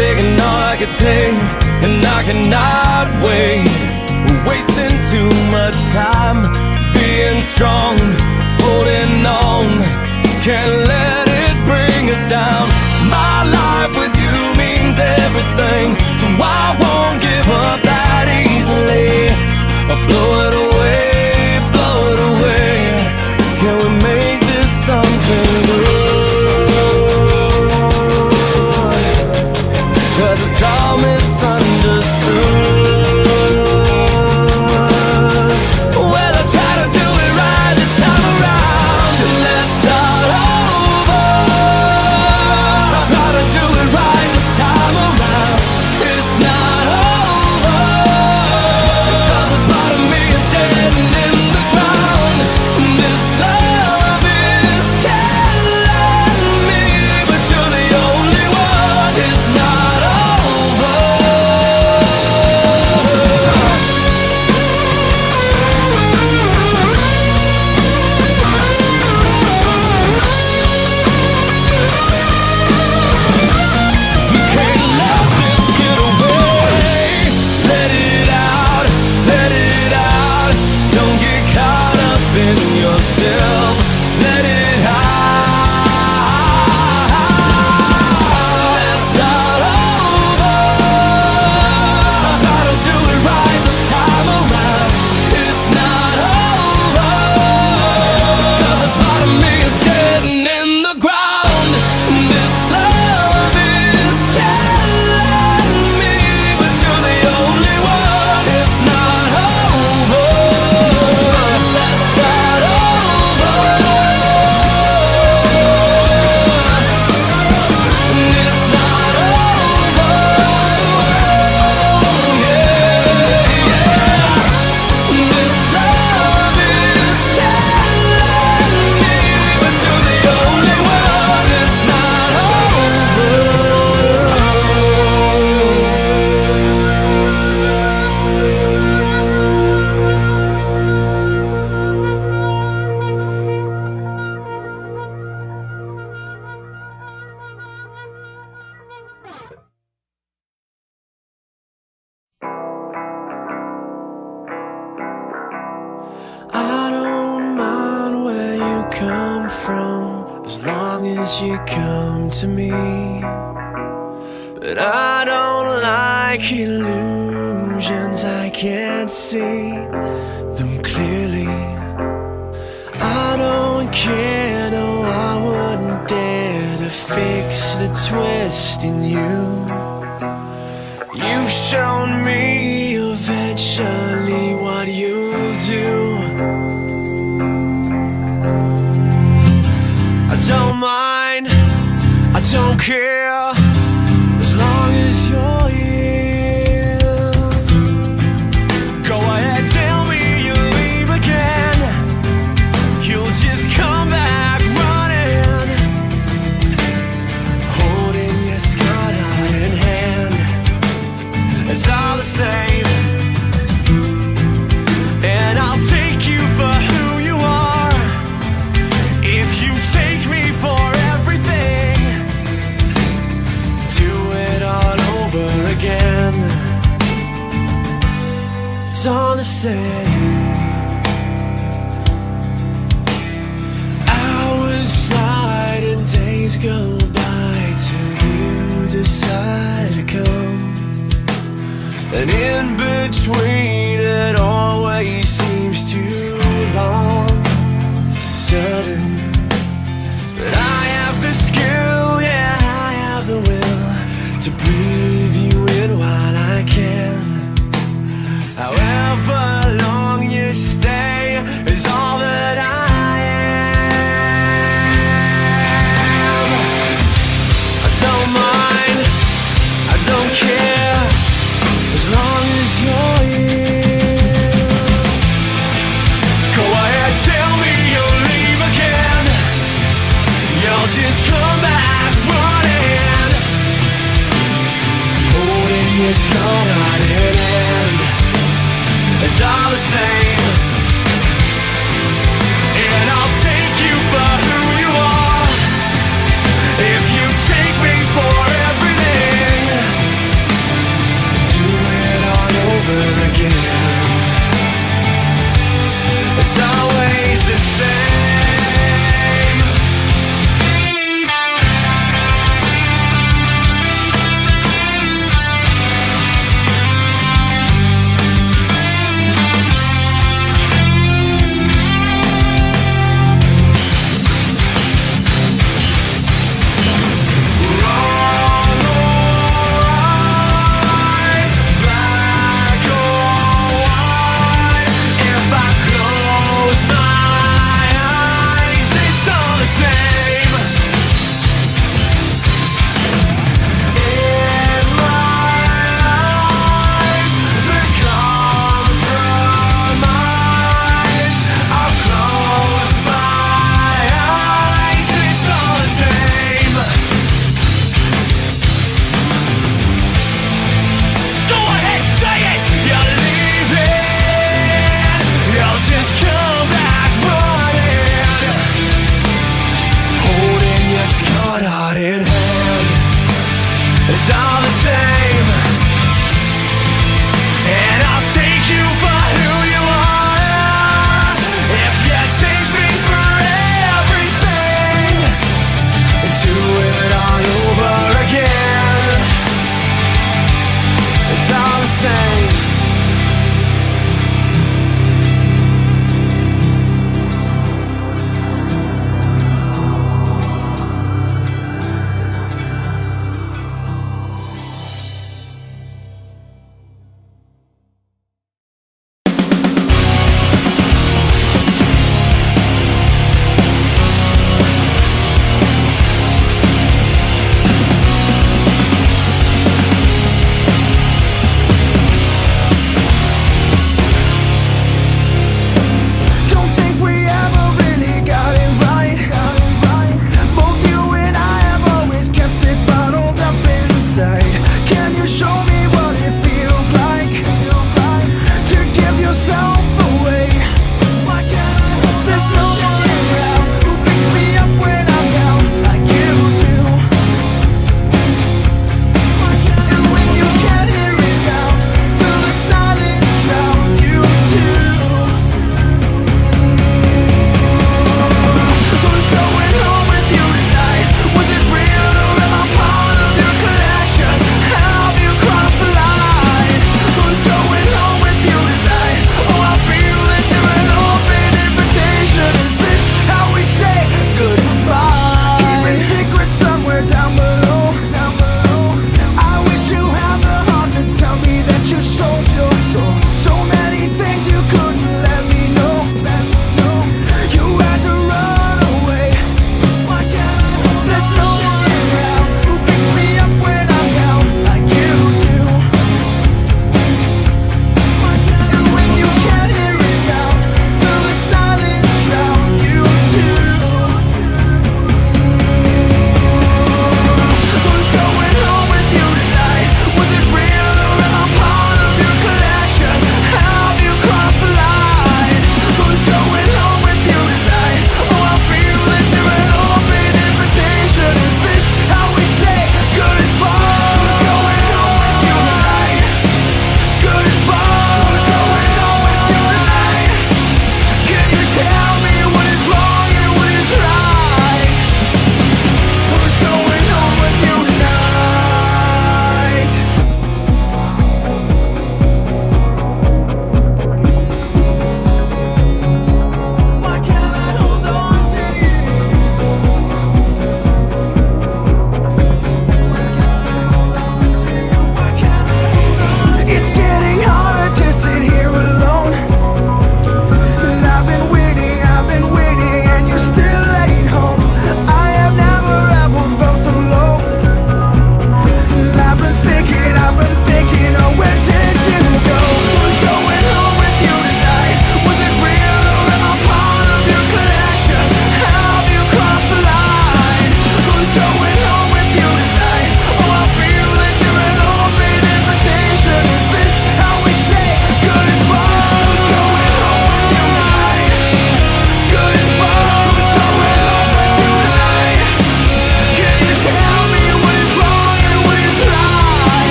Speaker 5: Taking all I could take, and I cannot wait. We're wasting too much time being strong, holding on. Can't let it bring us down. My life with you means everything, so I won't give up that easily. I'll blow it away, blow it away. Can we make this something good? 'Cause it's all misunderstood. Well, I try to do it right this time around. Let's start over. as long as you come to me. But I don't like illusions, I can't see them clearly. I don't care, no, I wouldn't dare to fix the twist in you. You've shown me eventually what you'll do. I don't mind, I don't care, as long as you're here. Go ahead, tell me you'll leave again. You'll just come back running, holding your scarred heart in hand. It's all the same, and I'll take you for who you are. If you take me for everything, do it all over again. It's all the same. Hours slide and days go by till you decide to come. And in between it always seems too long for certain. But I have the skill, yeah, I have the will to breathe you in while I can. However long you stay is all that I am. I don't mind, I don't care, as long as you're here. Go ahead, tell me you'll leave again. You'll just come back running, holding your scarred heart in hand. It's all the same, and I'll take you for who you are. If you take me for everything, do it all over again. It's always the same.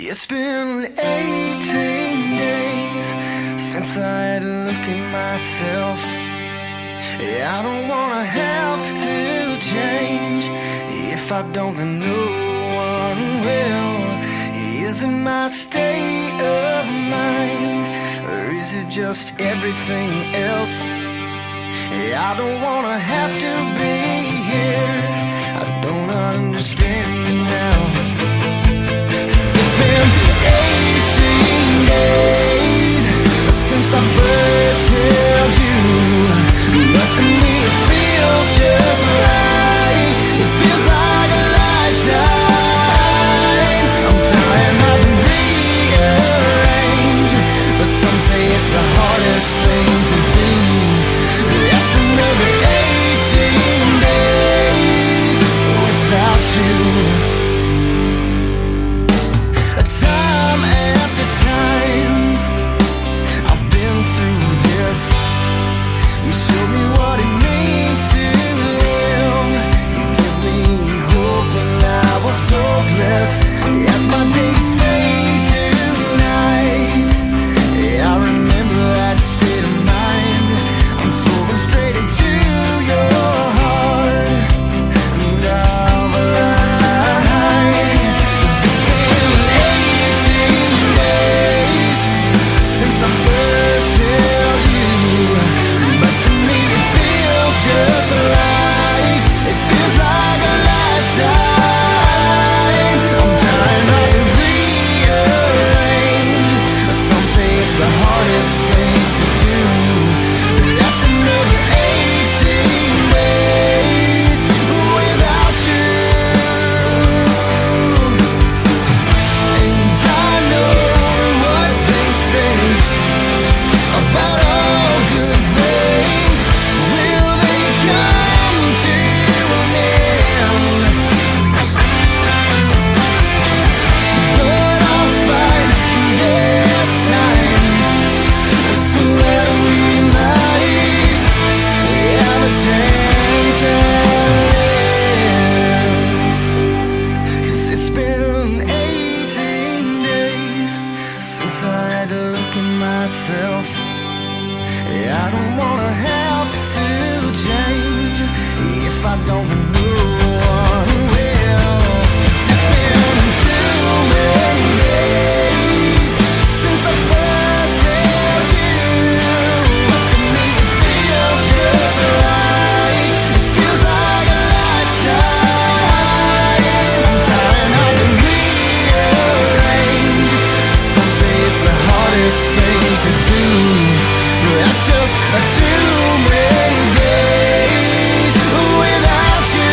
Speaker 4: It's been 18 days since I had a look at myself. I don't wanna have to change. If I don't, then no one will. Is it my state of mind, or is it just everything else? I don't wanna have to be here. I don't understand it now. 'Cause it's been 18 days since I first held you, but to me it feels just right. It feels like a lifetime. I'm trying hard to rearrange, but some say it's the hardest thing to do. That's another 18 days without you. Time after time I've been through this. You showed me what it means to live. You give me hope and I was hopeless. As my days fade tonight, I remember that state of mind. I'm soaring straight into your heart, and I'll lie. 'Cause it's been 18 days since I first held you, but to me it feels just like, it feels like a lifetime. I'm trying not to rearrange. Some say it's the hardest thing to do. That's another 18 days without you. And I know what they say about all good things. Will they come to an end? But I'll fight this time, so that we might have a chance at this. 'Cause it's been 18 days since I had to look at myself. I don't wanna have to change. If I don't, then no one will. 'Cause it's been too many days since I first held you. To me it feels just right. It feels like a lifetime. I'm trying hard to rearrange. Some say it's the hardest thing to do. That's just too many days without you.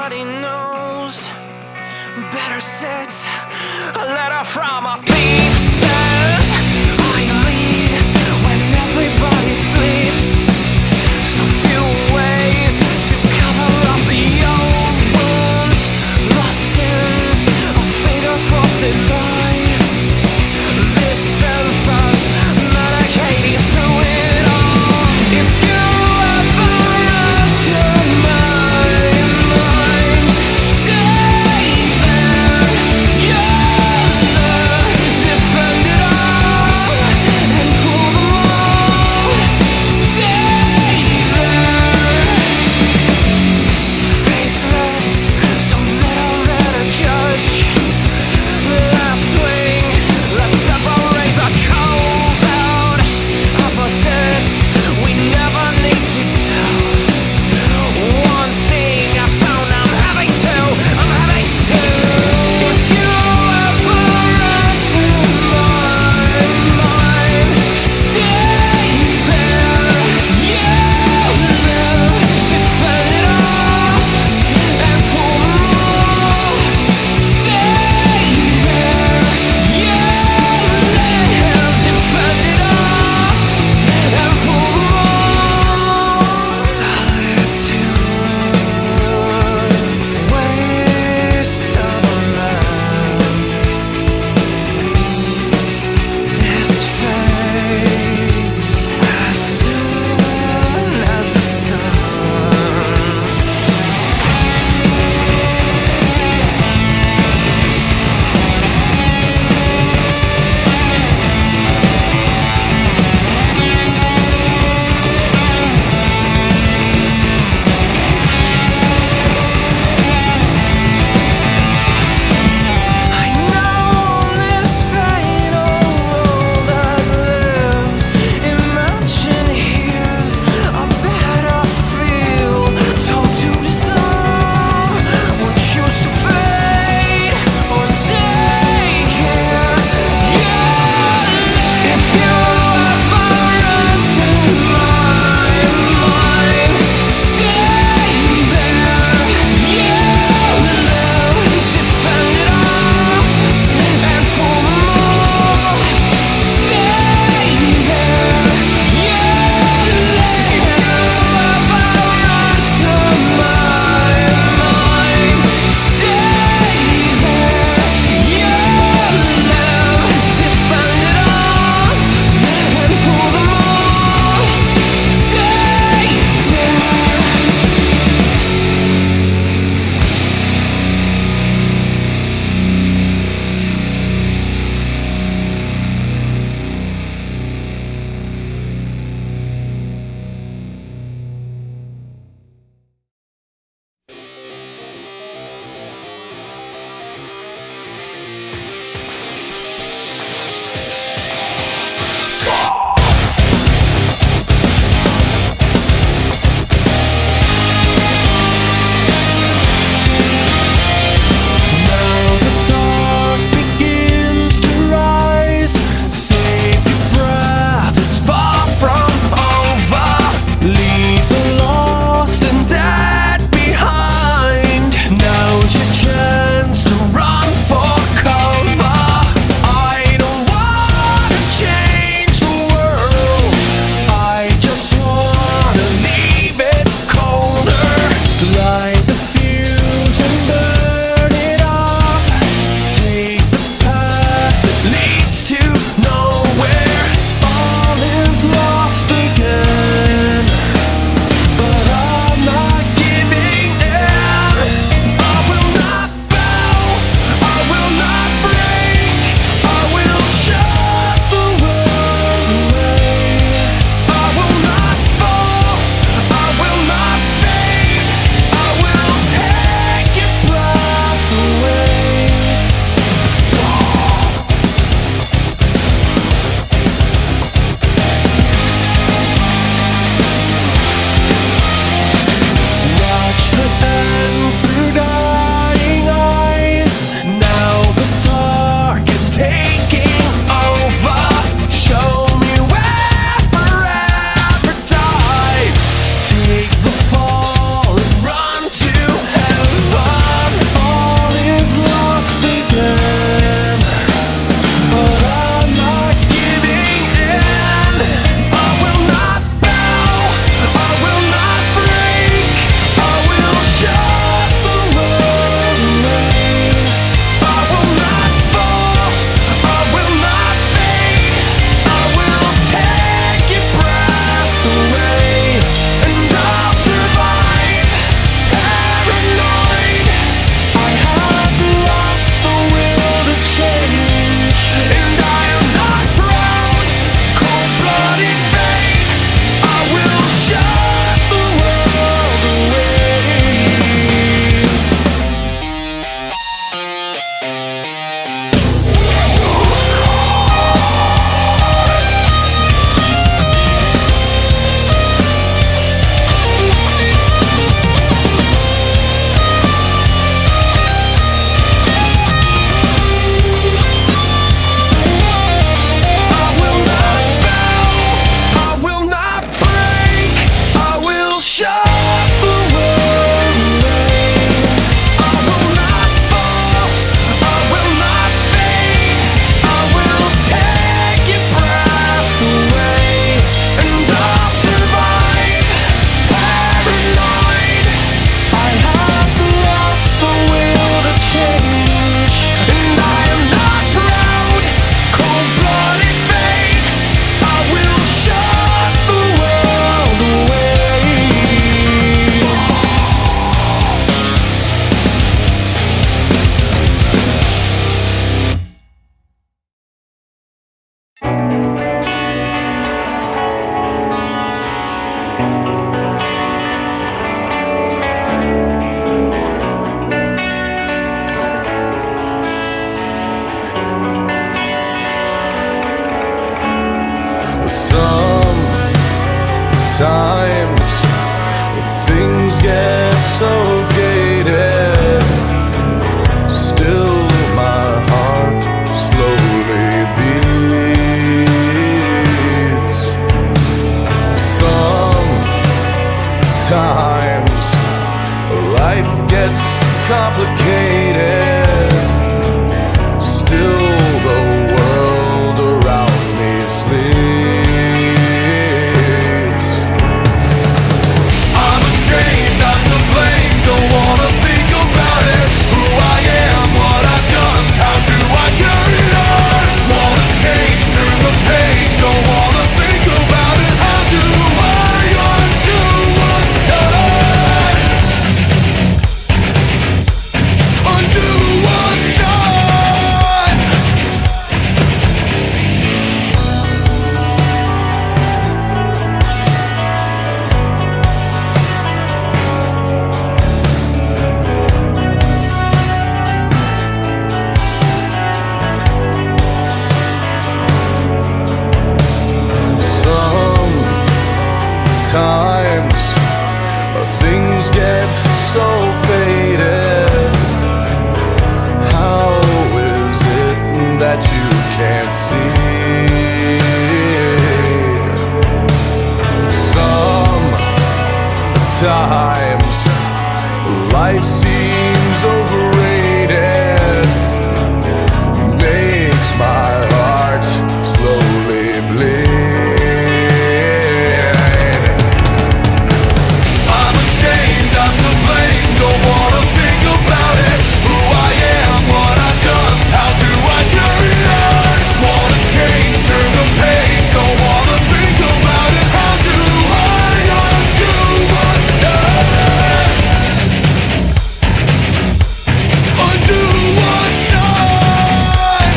Speaker 4: everybody knows. Better sit. A letter from a thief says I lead when everybody sleeps. So few ways to cover up the old wounds, lost in a finger frosted line. This sends us medicating through it all. If you ever enter my mind, stay there. You're the difference suffocated. Still the world around me sleeps. I'm ashamed, I'm to blame, don't wanna think about it. Who I am, what I've done, how do I carry on? Wanna change, turn the page, don't wanna think about it. How do I undo what's done? Undo what's done. Sometimes things get so faded. How is it that you can't see? Sometimes life seems overrated, makes my heart slowly bleed. I'm ashamed, I'm to blame, don't wanna think about it. Who I am, what I've done, how do I carry on? Wanna change, turn the page, don't wanna think about it. How do I undo what's done? Undo what's done.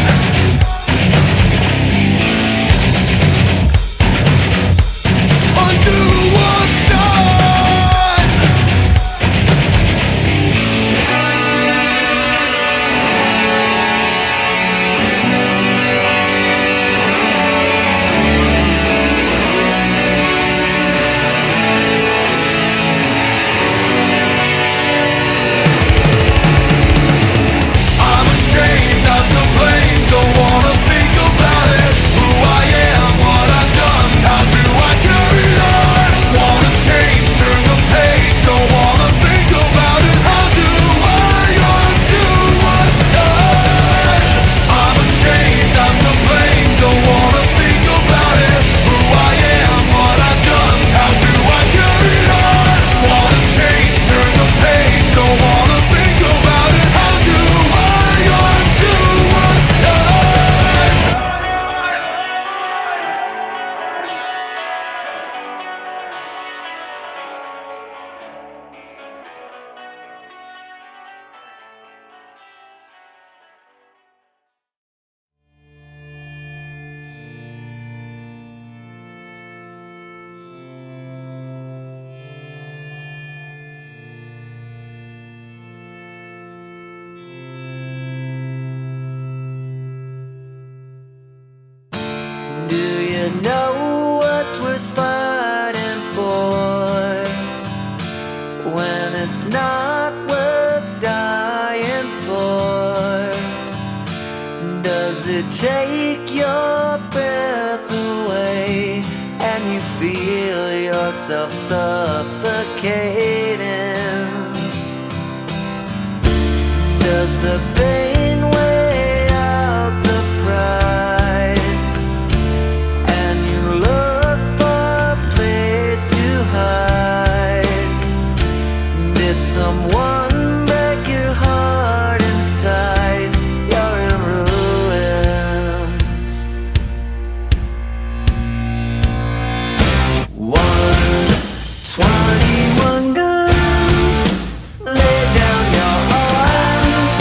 Speaker 4: Undo what's done. I'm ashamed, I'm to blame, don't wanna think about it. Who I am, what I've done, how do I carry on? Wanna change, turn the page, don't wanna think about it. How do I undo what's done? I'm ashamed, I'm to blame, don't wanna think about it. Who I am, what I've done, how do I carry on? Wanna change, turn the page, don't wanna think about it. How do I undo what's done?
Speaker 6: Do you know what's worth fighting for when it's not worth dying for? Does it take your breath away and you feel yourself suffocating? Does the pain weigh out the pride and you look for a place to hide? Did someone break your heart inside? You're in ruins. 121 guns, lay down your arms.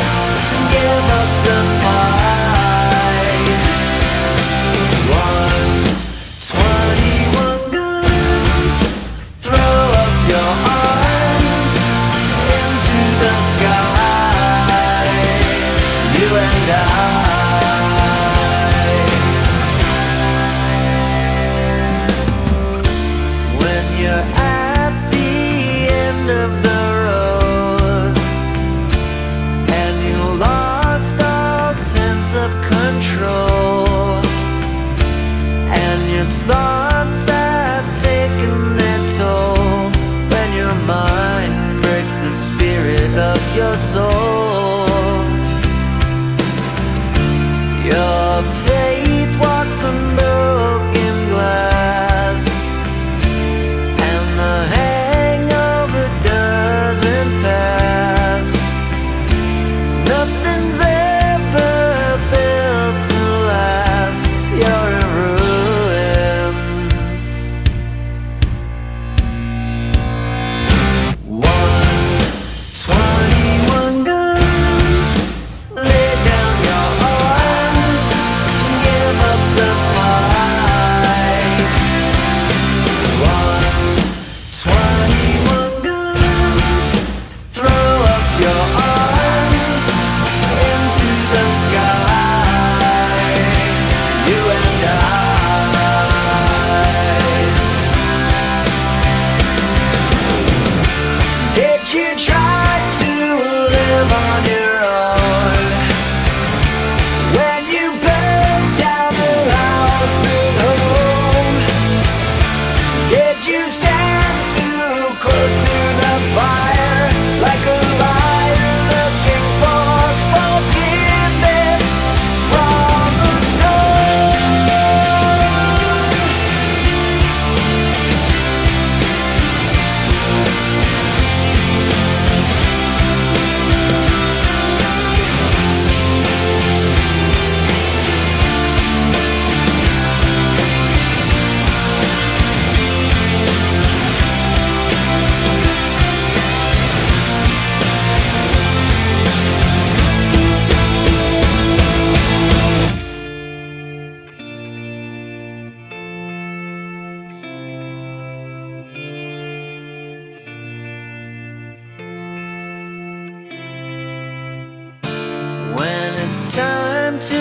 Speaker 6: It's time to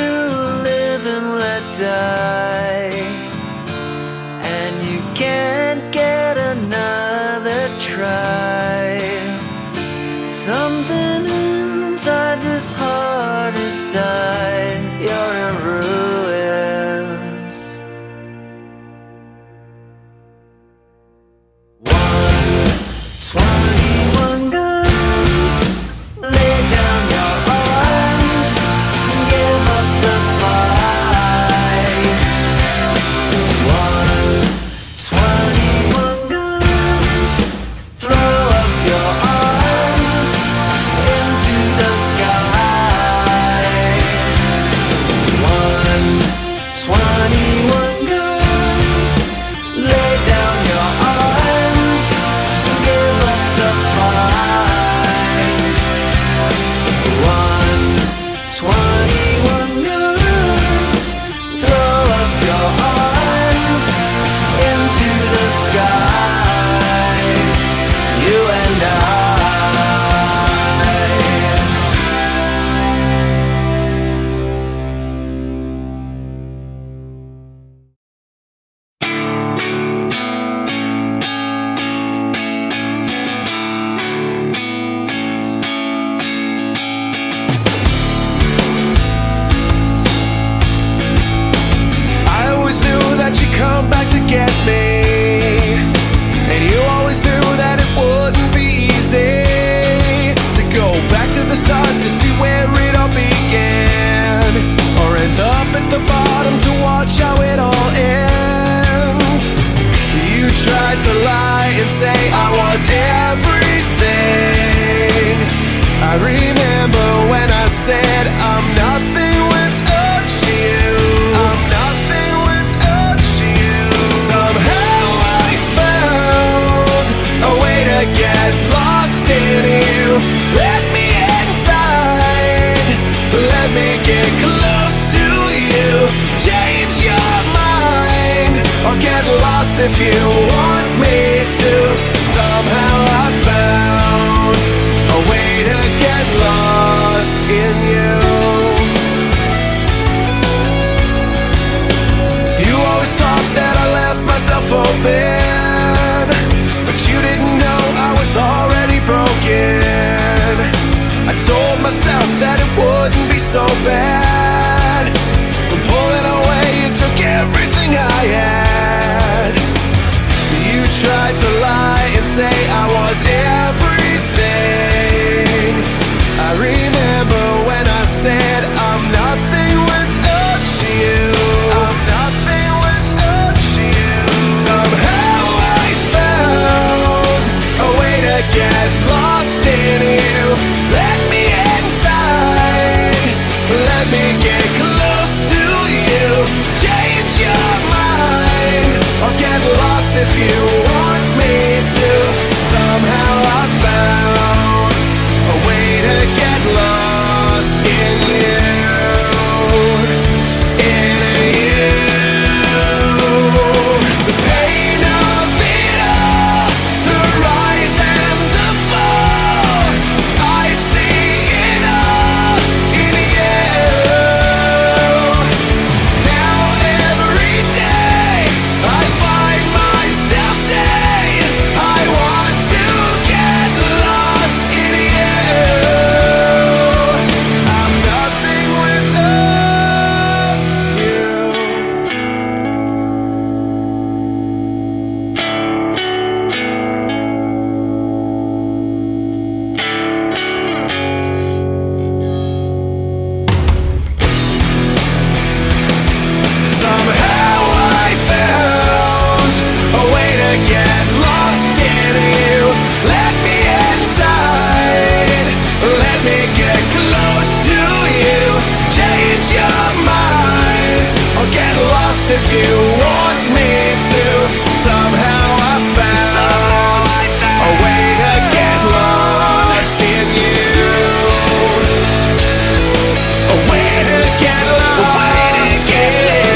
Speaker 6: live and let die, and you can't get another try. Something inside this heart has died. You're in ruins. 121 guns. Lay down your arms and give up the fight. 121 guns. Throw up your arms into the sky. 121 guns. Lay down your arms and give up the fight. 121 guns. Throw up your arms into the sky. You and I.
Speaker 4: I always knew that you'd come back to get me, and you always knew that it wouldn't be easy to go back to the start to see where it all began, or end up at the bottom to watch how it all ends. You tried to lie and say I was everything. I remember when I said I'm nothing without you. I'm nothing without you. Somehow I found a way to get lost in you. Let me inside. Let me get close to you. Change your mind or get lost if you want me to. Somehow I found a way to get lost in you. You always thought that I left myself open, but you didn't know I was already broken. I told myself that it wouldn't be so bad. When pulling away, you took everything I had. You tried to lie and say I was everything. I remember when I said I'm nothing without you. I'm nothing without you. Somehow I found a way to get lost in you. Let me inside. Let me get close to you. Change your mind or get lost if you want me to. Somehow I found a way to get lost in you. In you. The pain of it all, the rise and the fall. I see it all in you. Now every day I find myself saying I want to get lost in you. I'm nothing without you. Somehow I found a way to get lost in you. Let me inside. Let me get close to you. Change your mind or get lost if you want me to. Somehow I found a way to get lost in you. A way to get lost in you.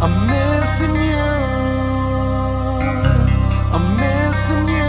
Speaker 8: I'm missing you. I'm missing you.